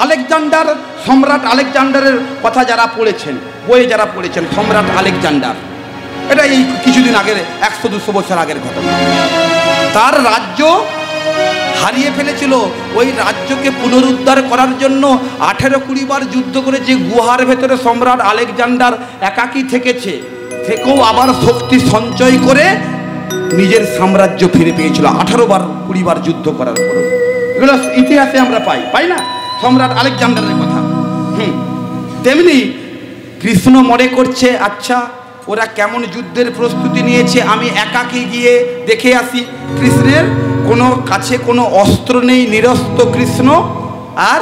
S1: আলেকজান্ডার, সম্রাট আলেকজান্ডারের কথা যারা পড়েছেন, বইয়ে যারা পড়েছেন, সম্রাট আলেকজান্ডার, এটা এই কিছুদিন আগের 100-200 বছর আগের ঘটনা। তার রাজ্য হারিয়ে ফেলেছিল, ওই রাজ্যকে পুনরুদ্ধার করার জন্য 18-20 বার যুদ্ধ করে যে গুহার ভেতরে সম্রাট আলেকজান্ডার একাকী থেকেও আবার শক্তি সঞ্চয় করে নিজের সাম্রাজ্য ফিরে পেয়েছিল 18-20 বার যুদ্ধ করার পর। এগুলো ইতিহাসে আমরা পাই না সম্রাট আলেকজান্ডারের কথা। তেমনি কৃষ্ণ মনে করছে, আচ্ছা ওরা কেমন যুদ্ধের প্রস্তুতি নিয়েছে, আমি একাকী গিয়ে দেখে আসি। কৃষ্ণের কাছে কোনো অস্ত্র নেই, নিরস্ত্র কৃষ্ণ, আর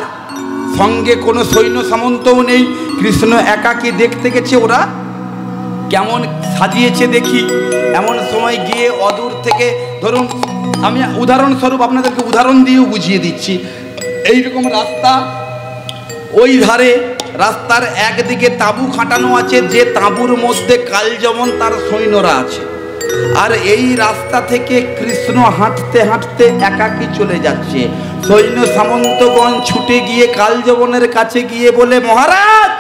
S1: সঙ্গে কোনো সৈন্য সামন্তও নেই। কৃষ্ণ একাকী দেখতে গেছে ওরা কেমন সাজিয়েছে দেখি। এমন সময় গিয়ে অদূর থেকে, ধরুন আমি উদাহরণস্বরূপ আপনাদেরকে উদাহরণ দিয়েও বুঝিয়ে দিচ্ছি। এইরকম রাস্তা, ওই ধারে রাস্তার একদিকে তাঁবু খাটানো আছে, যে তাঁবুর মধ্যে কালযমন তার সৈন্যরা আছে, আর এই রাস্তা থেকে কৃষ্ণ হাঁটতে হাঁটতে একাকী চলে যাচ্ছে। সৈন্য সামন্তগণ ছুটে গিয়ে কালযমনের কাছে গিয়ে বলে, মহারাজ,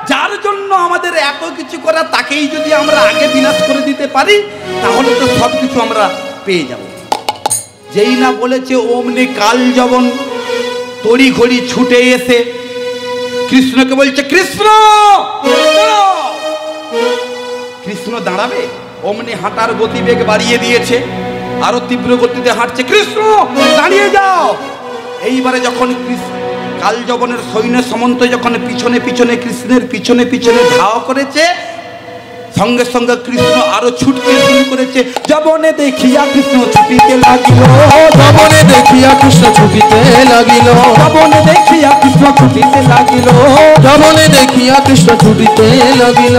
S1: যার জন্য আমাদের এত কিছু করা, তাকেই যদি আমরা আগে বিনাশ করে দিতে পারি তাহলে তো সব কিছু আমরা পেয়ে যাব। যেই না বলেছে অমনি কালযমন তড়ি ঘড়ি ছুটে এসে কৃষ্ণকে বলছে, কৃষ্ণ দাঁড়াবে, অমনি হাঁটার গতিবেগ বাড়িয়ে দিয়েছে, আরো তীব্র গতিতে হাঁটছে, কৃষ্ণ দাঁড়িয়ে যাও। এইবারে যখন কালযবনের সৈন্য সামন্ত যখন পিছনে পিছনে কৃষ্ণের পিছনে পিছনে ধাওয়া করেছে, সঙ্গে সঙ্গে কৃষ্ণ আরো ছুটতে শুরু করেছে। যবনে দেখিয়া কৃষ্ণ ছুটিতে লাগিল,
S2: যবনে দেখিয়া কৃষ্ণ ছুটিতে লাগিল,
S1: যবনে দেখিয়া কৃষ্ণ ছুটিতে লাগিল,
S2: যবনে দেখিয়া কৃষ্ণ ছুটিতে লাগিল।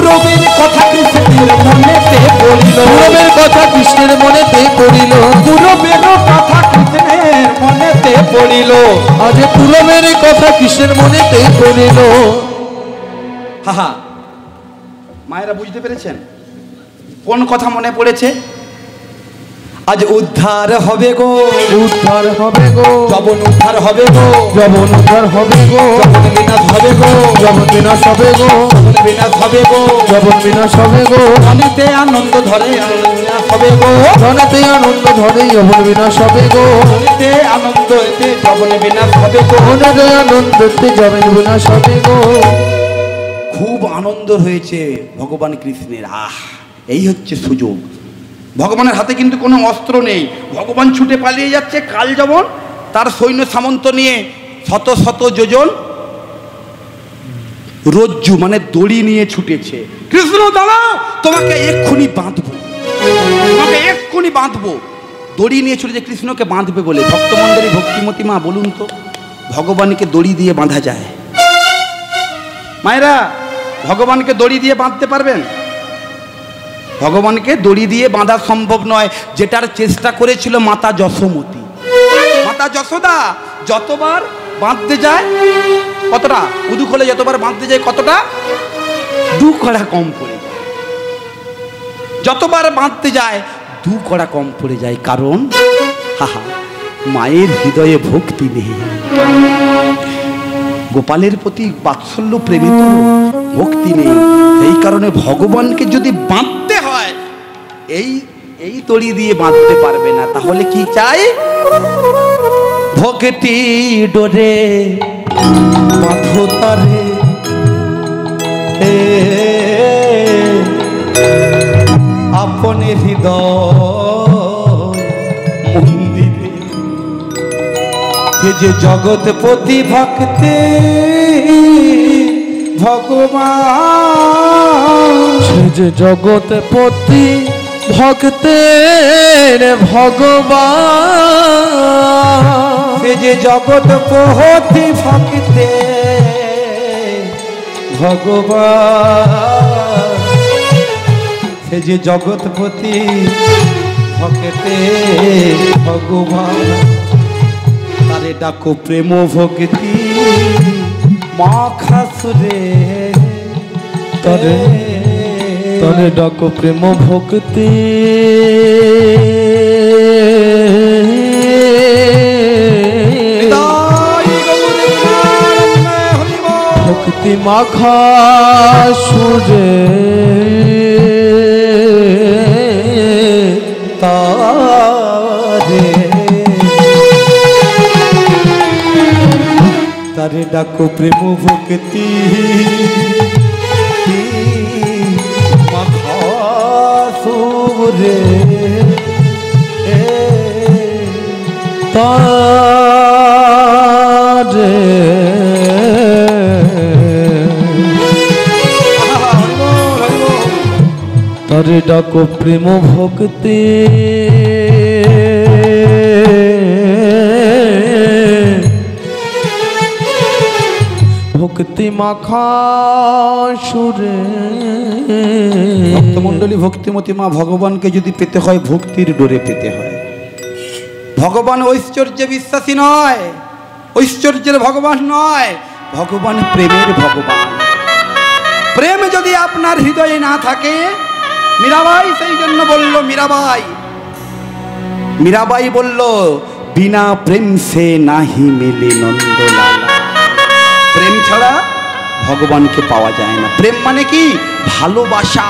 S1: পূরবের কথা কৃষ্ণের মনেতে পড়িল,
S2: পূরবের কথা কৃষ্ণের মনেতে পড়িল,
S1: পূরবের কথা কৃষ্ণের মনেতে পড়িল,
S2: আজ পূরবের কথা কৃষ্ণের মনেতে পড়িল।
S1: হাহা, মায়েরা বুঝতে পেরেছেন কোন কথা মনে পড়েছে? আজ উদ্ধার হবে গো,
S2: উদ্ধার হবে গো,
S1: যবন উদ্ধার হবে গো,
S2: যবন উদ্ধার হবে গো,
S1: যবন বিনাশ হবে গো,
S2: যবন বিনাশ হবে গো,
S1: যবন বিনাশ হবে গো,
S2: যবন বিনাশ হবে গো,
S1: ধনেতে আনন্দ ধরে বিনাশ হবে গো,
S2: ধনেতে আনন্দ ধরে যবন বিনাশ হবে গো,
S1: ধনেতে আনন্দ এতে যবন বিনাশ হবে গো,
S2: ধনেতে আনন্দ এতে যবন বিনাশ হবে গো।
S1: খুব আনন্দ হয়েছে ভগবান কৃষ্ণের। এই হচ্ছে সুযোগ। ভগবানের হাতে কিন্তু কোনো অস্ত্র নেই, ভগবান ছুটে পালিয়ে যাচ্ছে। কালযবন তার সৈন্য সামন্ত নিয়ে শত শত যোজন রজ্জু মানে দড়ি নিয়ে ছুটেছে। কৃষ্ণ দাঁড়াও, তোমাকে এক্ষুনি বাঁধবো, তোমাকে এক্ষুনি বাঁধবো। দড়ি নিয়ে ছুটেছে কৃষ্ণকে বাঁধবে বলে। ভক্তমণ্ডলী, ভক্তিমতী মা বলুন তো, ভগবানকে দড়ি দিয়ে বাঁধা যায়? মায়েরা, ভগবানকে দড়ি দিয়ে বাঁধতে পারবেন? ভগবানকে দড়ি দিয়ে বাঁধা সম্ভব নয়। যেটার চেষ্টা করেছিল মাতা যশোমতী। মাতা যশোদা যতবার বাঁধতে যায়, কতটা উদু খোলে, যতবার বাঁধতে যায় কতটা 2 কড়া কম পড়ে যায়। যতবার বাঁধতে যায় 2 কড়া কম পড়ে যায়। কারণ হাহা, মায়ের হৃদয়ে ভক্তি নেই। গোপালের প্রতি বাৎসল্য প্রেমিত ভক্তি নেই। এই কারণে ভগবানকে যদি বাঁধতে হয় এই তড়ি দিয়ে বাঁধতে পারবে না। তাহলে কি চাই? ভক্তি ডোরে বাঁধো তারে, আপনে হৃদয় মন্দিরে, যে জগৎপতি ভক্তি ভগবান,
S2: সে যে জগৎপতি ভক্তের ভগবান,
S1: সে যে জগৎপতি ভক্তে ভগবান, সে যে জগৎপতি ভক্তে ভগবান, তারে ডাকো প্রেম ভক্তি মাখাসুরে,
S2: তরে তরে ডাকো প্রেম ভক্তি ভক্তি মাখা সুরে
S1: তারে তারে ডাকো প্রেম ভক্তি মাখাসুরে
S2: তারে তারে ডাকো প্রেম ভক্তি ভক্তি মাখা সুরে।
S1: ভক্তমণ্ডলী, ভক্তিমতী মা ভগবানকে যদি পেতে হয় ভক্তির ডোরে পেতে হয়। ভগবান ঐশ্বর্যে বিশ্বাসী নয়, ঐশ্বর্যের ভগবান নয়, ভগবান প্রেমের ভগবান। প্রেম যদি আপনার হৃদয়ে না থাকে, মীরাবাই সেই জন্য বলল, মীরাবাই বলল, বিনা প্রেম সে নাহি মিলে নন্দলালা। প্রেম ছাড়া ভগবানকে পাওয়া যায় না। প্রেম মানে কি? ভালোবাসা।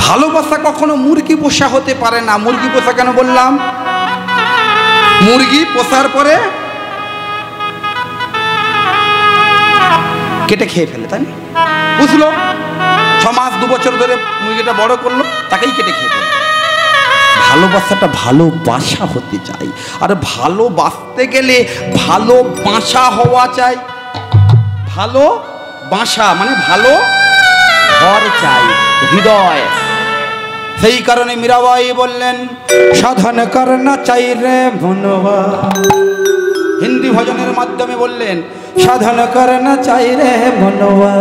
S1: ভালোবাসা কখনো মুরগি পোষা হতে পারে না। মুরগি পোষা কেন বললাম? মুরগি পোষার পরে কেটে খেয়ে ফেলে, তাই না? বুঝলো? 6 মাস 2 বছর ধরে মুরগিটা বড় করলো, তাকেই কেটে খেয়ে ফেলে। ভালোবাসাটা ভালোবাসা হতে চাই, আর ভালোবাসতে গেলে ভালোবাসা হওয়া চাই। ভালোবাসা মানে ভালো ঘর চাই, হৃদয়। সেই কারণে মীরাবাই বললেন, সাধন করনা চাই রে মনবা। হিন্দি ভজনের মাধ্যমে বললেন, সাধন করনা চাই রে মনবা,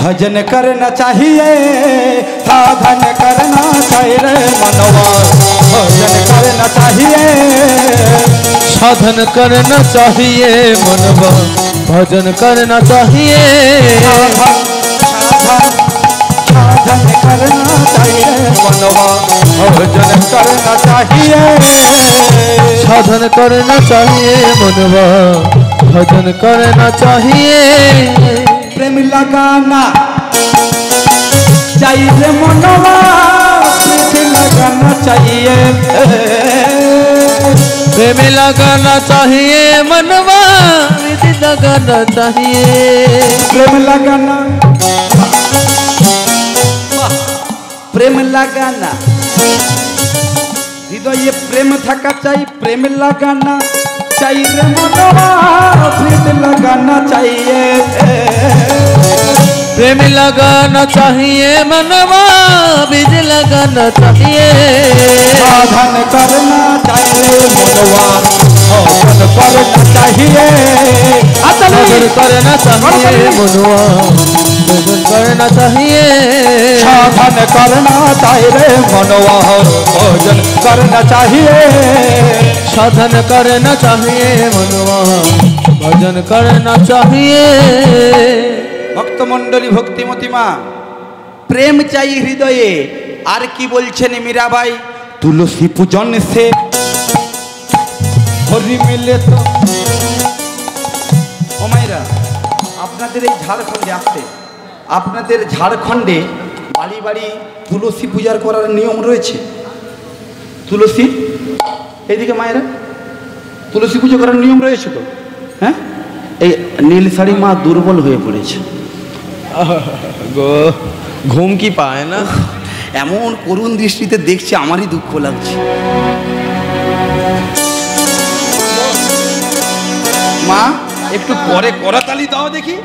S1: भजन करना चाहिए, साधन करना चाहिए मनवा, भजन करना चाहिए,
S2: साधन करना चाहिए मनवा, भजन करना चाहिए,
S1: साधन करना चाहिए मनवा, भजन करना चाहिए,
S2: साधन करना चाहिए मनवा, भजन करना चाहिए।
S1: प्रेम लगाना चाहिए मनवा, प्रेम लगाना चाहिए,
S2: प्रेम लगाना चाहिए मनवा, विधि लगाना चाहिए,
S1: प्रेम लगाना, प्रेम लगाना, हृदय प्रेम থাকা চাই, प्रेम लगाना चाहिए मनवा, प्रेम लगाना चाहिए,
S2: प्रेम लगाना चाहिए मनवा, बीज लगाना चाहिए,
S1: साधन करना चाहिए मनवा, भजन करना चाहिए,
S2: साधन करना चाहिए मनवा, भजन करना चाहिए,
S1: साधन करना चाहिए मनवा, भजन करना चाहिए,
S2: साधन करना चाहिए मनवा, भजन करना चाहिए।
S1: ভক্তমণ্ডলী, ভক্তিমতী মা, প্রেম চাই হৃদয়ে। আর কি বলছেন মীরাবাই? তুলসী পূজন সে হরি মিলে তো। ও মায়েরা, আপনাদের এই ঝাড়খণ্ডে আসতে, আপনাদের ঝাড়খণ্ডে বাড়ি বাড়ি তুলসী পূজার করার নিয়ম রয়েছে। তুলসী, এইদিকে মায়েরা, তুলসী পুজো করার নিয়ম রয়েছে তো? হ্যাঁ, এই নীল শাড়ি মা দুর্বল হয়ে পড়েছে।
S2: ঘুম কি পায় না?
S1: এমন করুণ দৃষ্টিতে দেখছে, আমারই দুঃখ লাগছে। মা একটু পরে করতালি দাও দেখি,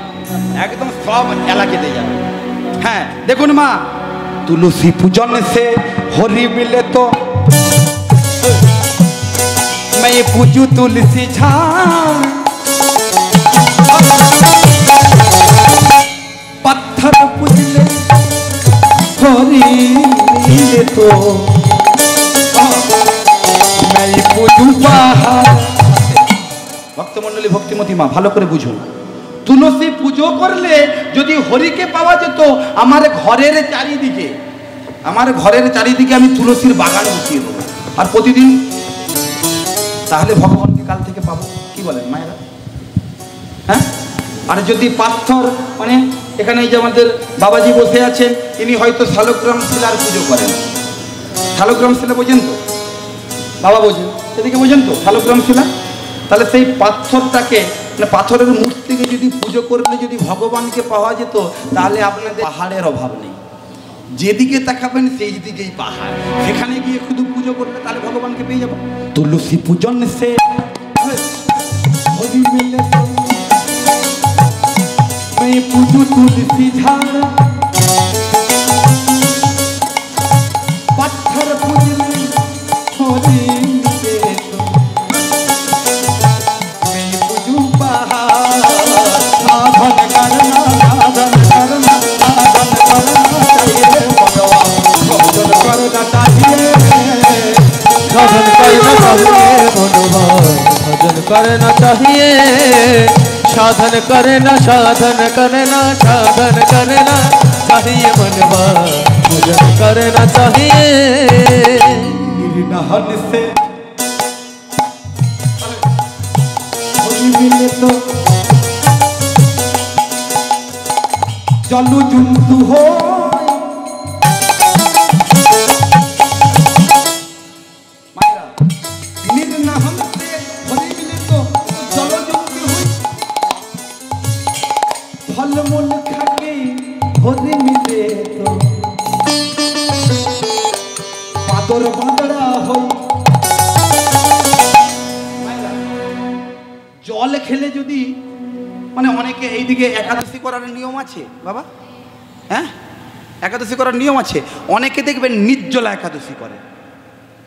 S1: একদম সব এলা কেটে যাবে। হ্যাঁ দেখুন মা, তুলসী পূজন সে হরি মিলে তো मैं पूजू तुलसी झाड़, पत्थर पूजले हरि मिले तो मैं पूजू पहाड़। ভক্তমণ্ডলী ভক্তিমতী মা ভালো করে বুঝুন, তুলসী পুজো করলে যদি হরিকে পাওয়া যেত, আমার ঘরের চারিদিকে আমি তুলসীর বাগান বসিয়ে দেবো, আর প্রতিদিন তাহলে ভগবানকে কাল থেকে পাবো। কি বলেন মায়েরা? হ্যাঁ, আর যদি পাথর মানে এখানে এই যে আমাদের বাবাজি বসে আছেন, ইনি হয়তো শালগ্রাম শিলার পুজো করেন। শালগ্রাম শিলা বোঝেন তো বাবা? বোঝেন, সেদিকে বোঝেন তো শালগ্রাম শিলা? তাহলে সেই পাথরটাকে মানে পাথরের মূর্তিকে যদি পুজো করলে যদি ভগবানকে পাওয়া যেত, তাহলে আপনাদের পাহাড়ের অভাব নেই, যেদিকে তাকাবেন সেই দিকেই পাহাড়, সেখানে গিয়ে শুধু পুজো করলে তাহলে ভগবানকে পেয়ে যাবো। তুলসী পূজন সে হরি মিলে তো मैं पूजू तुलसी झाड़, पत्थर पूजले हरि मिले तो मैं पूजू पहाड़। साधन करना चाहिए भगवान, भजन करना चाहिए,
S2: साधन करना चाहिए मनोभाव, भजन करना चाहिए, साधन करना चाहिए मनोभाव, भजन करना चाहिए।
S1: निर्नहन से हरि मिले तो जलु जंतु हो, निर्नहन से हरि मिले तो जल जंतु हो, फल मूल खाके हरि मिले तो पादर बादड़ा हो। জল খেলে যদি মানে অনেকে এইদিকে একাদশী করার নিয়ম আছে বাবা, হ্যাঁ একাদশী করার নিয়ম আছে, অনেকে দেখবেন নির্জলা একাদশী করে,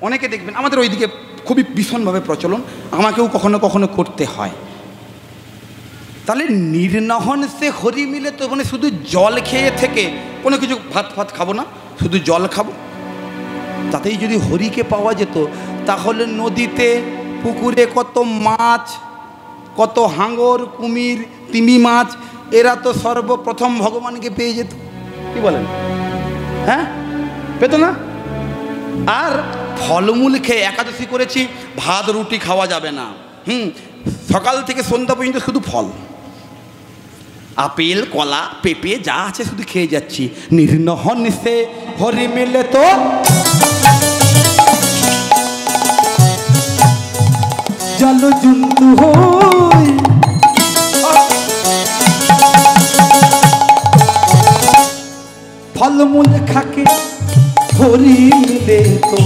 S1: অনেকে দেখবেন আমাদের ওইদিকে খুবই ভীষণভাবে প্রচলন, আমাকেও কখনো কখনো করতে হয়। তাহলে নির্নহন সে হরি মিলে তো মানে শুধু জল খেয়ে থেকে কোনো কিছু ভাত খাবো না, শুধু জল খাবো, তাতেই যদি হরিকে পাওয়া যেত, তাহলে নদীতে পুকুরে কত মাছ, কত হাঙর, কুমির, তিমি মাছ, এরা তো সর্বপ্রথম ভগবানকে পেয়ে যেত। কি বলেন? হ্যাঁ পেত না? আর ফলমূল খেয়ে একাদশী করেছি, ভাত রুটি খাওয়া যাবে না, সকাল থেকে সন্ধ্যা পর্যন্ত শুধু ফল, আপেল কলা পেঁপে যা আছে শুধু খেয়ে যাচ্ছি। निर्नहन से हरि मिले तो जल जंतु हो, फल मूल खाके हरि मिले तो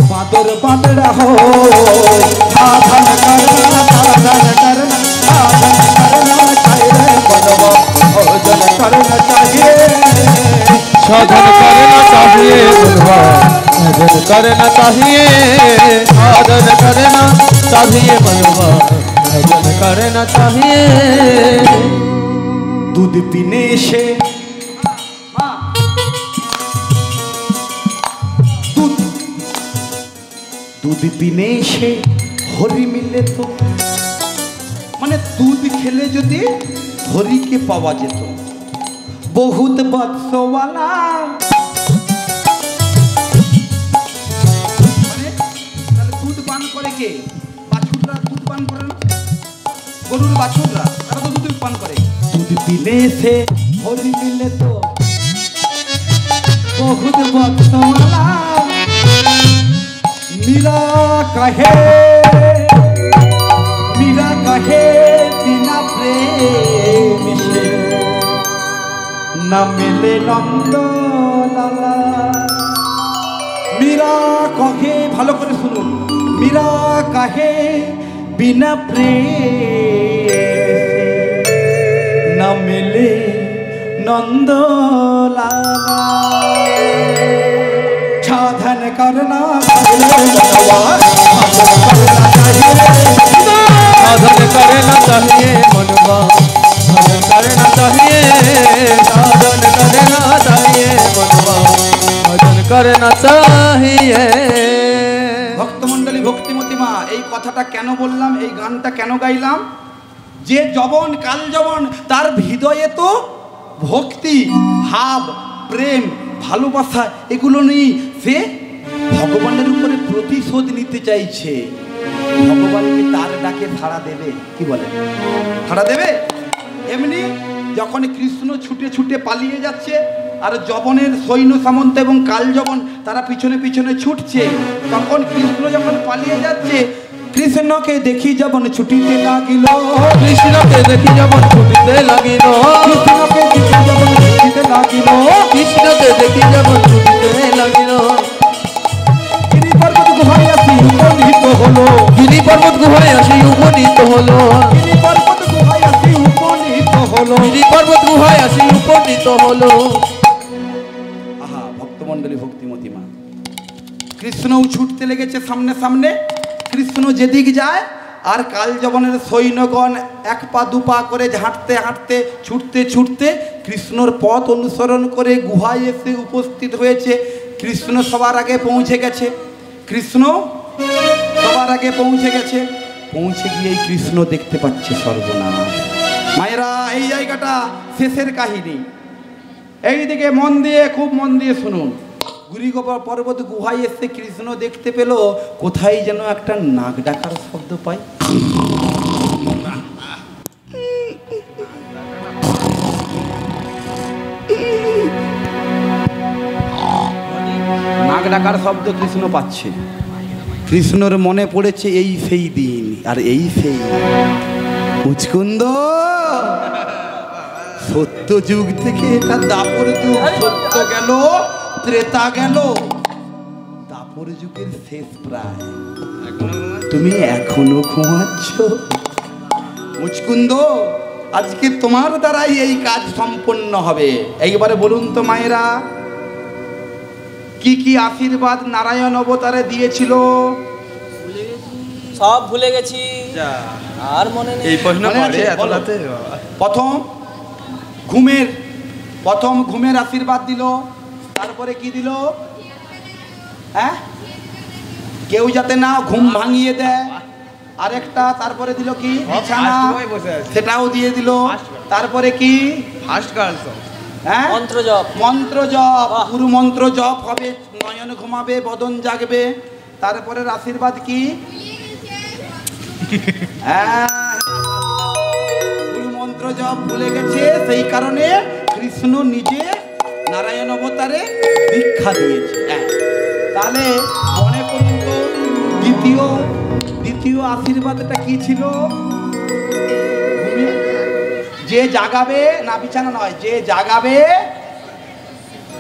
S1: बादर बादड़ा हो। साधन करना चाहिए मनवा, भजन करना चाहिए,
S2: साधन करना चाहिए मनवा, भजन करना चाहिए, साधन करना चाहिए मनवा, भजन करना चाहिए।
S1: दूध पीने से दूध पीने से हरि मिले तो মানে দুধ খেলে যদি হরিকে পাওয়া যেত, বহুত বৎসওয়ালা মানে তাহলে দুধ পান করে কে? বাছুররা দুধ পান করে না, গরুর বাছুররা তারা তো দুধ পান করে। দুধ পিলে সে হরি মিলে তো বহুত বৎসওয়ালা, मीरा कहे बिना प्रेम से न मिले नंद लाला। मीरा कहे, ভালো করে শুনুন, मीरा कहे बिना प्रेम न मिले नंदलाला साधन करना
S2: साधन करना चाहिए मनवा साधन करना चाहिए साधन करना चाहिए मनवा साधन करना चाहिए।
S1: ভক্তমণ্ডলী ভক্তিমতী মা এই কথাটা কেন বললাম, এই গানটা কেন গাইলাম? যে যবন কাল যবন তার হৃদয়ে তো ভক্তি ভাব প্রেম ভালোবাসা এগুলো নেই, সে ভগবানের উপরে প্রতিশোধ নিতে চাইছে। ভগবান কি তার ডাকে সাড়া দেবে? কি বলে সাড়া দেবে? এমনি যখন কৃষ্ণ ছুটে ছুটে পালিয়ে যাচ্ছে আর যবনের সৈন্য সামন্ত এবং কাল যবন তারা পিছনে পিছনে ছুটছে, তখন কৃষ্ণ যখন পালিয়ে যাচ্ছে কৃষ্ণকে দেখি যবন ছুটিতে লাগিল,
S2: কৃষ্ণকে দেখি যবন ছুটিতে লাগিল,
S1: কৃষ্ণকে দেখি যবন ছুটিতে লাগিল,
S2: কৃষ্ণকে দেখি যবন ছুটিতে লাগিল।
S1: গিরি পর্বত গুহায় আসি উপনীত হলো,
S2: গিরি পর্বত গুহায় আসি উপনীত হলো,
S1: গিরি পর্বত গুহায় আসি উপনীত হলো,
S2: গিরি পর্বত গুহায় আসি উপনীত হলো।
S1: আহা ভক্তমণ্ডলী ভক্তিমতী মা, কৃষ্ণও ছুটতে লেগেছে সামনে সামনে। কৃষ্ণ যেদিক যায় আর কাল যবনের সৈন্যগণ এক পা দু পা করে হাঁটতে হাঁটতে ছুটতে ছুটতে কৃষ্ণর পথ অনুসরণ করে গুহায় এসে উপস্থিত হয়েছে। কৃষ্ণ সবার আগে পৌঁছে গেছে, কৃষ্ণ সবার আগে পৌঁছে গেছে। পৌঁছে গিয়েই কৃষ্ণ দেখতে পাচ্ছে সর্বনাশ। মায়েরা এই জায়গাটা শেষের কাহিনী, এইদিকে মন দিয়ে খুব মন দিয়ে শুনুন। গুরিগোপা পর্বত গুহায় এসে কৃষ্ণ দেখতে পেল কোথায় যেন একটা নাক ডাকার শব্দ পায়। নাক ডাকার শব্দ কৃষ্ণ পাচ্ছে। কৃষ্ণর মনে পড়েছে এই সেই দিন আর এই সেই মুচকুন্দ সত্য যুগ থেকে এটা দাপর যুগ, সত্য গেল ত্রেতা গেল, দাপর যুগের শেষ প্রায়। তুমি এখনো ঘুমাচ্ছ মুচকুন্দ, আজকে তোমার দ্বারাই এই কাজ সম্পন্ন হবে। এইবারে বলুন তো মায়েরা, কি কি আশীর্বাদ নারায়ণ অবতারে দিয়েছিল?
S4: সব ভুলে গেছি আর মনে নেই।
S1: এই প্রশ্ন করে এত রাতে। প্রথম ঘুমের আশীর্বাদ দিল, তারপরে কি দিল? হ্যাঁ, কেউ যাতে না ঘুম ভাঙিয়ে দেয় আরেকটা, তারপরে দিল কি বিছানা, সেটাও দিয়ে দিল। তারপরে কি? হ্যাঁ,
S4: মন্ত্র জপ,
S1: মন্ত্র জপ, গুরু মন্ত্র জপ হবে, নয়ন ঘুমাবে বদন জাগবে। তারপরে আশীর্বাদ কি? হ্যাঁ, গুরু মন্ত্র জপ ভুলে গেছে, সেই কারণে কৃষ্ণ নিজে নারায়ণ অবতারে দীক্ষা দিয়েছে। তাহলে মনে করুন তো দ্বিতীয় আশীর্বাদটা কি ছিল? যে জাগাবে না, বিছানা নয়, যে জাগাবে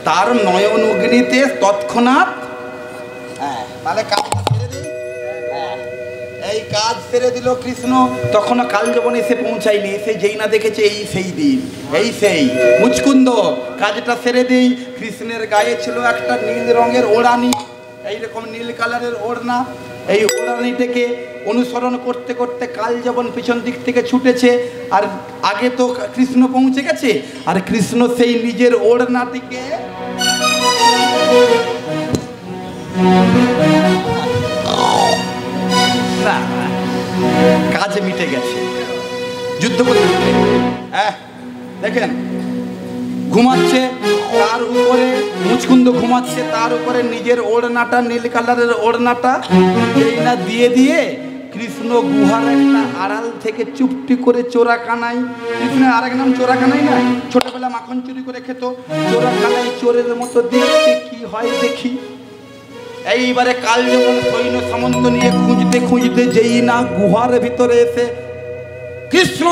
S1: তার নয়ন অগ্নিতে তৎক্ষণাৎ। তাহলে কাজটা ছেড়ে দিই, এই কাজ ছেড়ে দিল কৃষ্ণ। তখনও কাল যবন এসে পৌঁছায়নি, এসে যেই না দেখেছে এই সেই দিন, এই সেই মুচকুন্দ। কাজটা ছেড়ে দিই। কৃষ্ণের গায়ে ছিল একটা নীল রঙের ওড়ানি, এইরকম নীল কালারের ওড়না। এই ওড়ানিটাকে অনুসরণ করতে করতে কাল যবন পিছন দিক থেকে ছুটেছে, আর আগে তো কৃষ্ণ পৌঁছে গেছে, আর কৃষ্ণ সেই নিজের ওড়নাটিকে কাজে মিটে গেছে, যুদ্ধ করতে। দেখেন ঘুমাচ্ছে, তার উপরে মুচকুন্দ ঘুমাচ্ছে, তার উপরে নিজের ওড়নাটা নীল কালারের ওড়নাটা এই না দিয়ে দিয়ে কৃষ্ণ গুহার একটা আড়াল থেকে চুপটি করে চোরাকানাই, কৃষ্ণের আরেক নাম চোরাকানাই না, ছোটবেলা মাখন চুরি করে খেত, চোরাকানাই চোরের মতো দেখতে কি হয় দেখি। এইবারে কাল যখন সৈন্য সামন্ত নিয়ে খুঁজতে খুঁজতে যেই না গুহার ভিতরে এসে কৃষ্ণ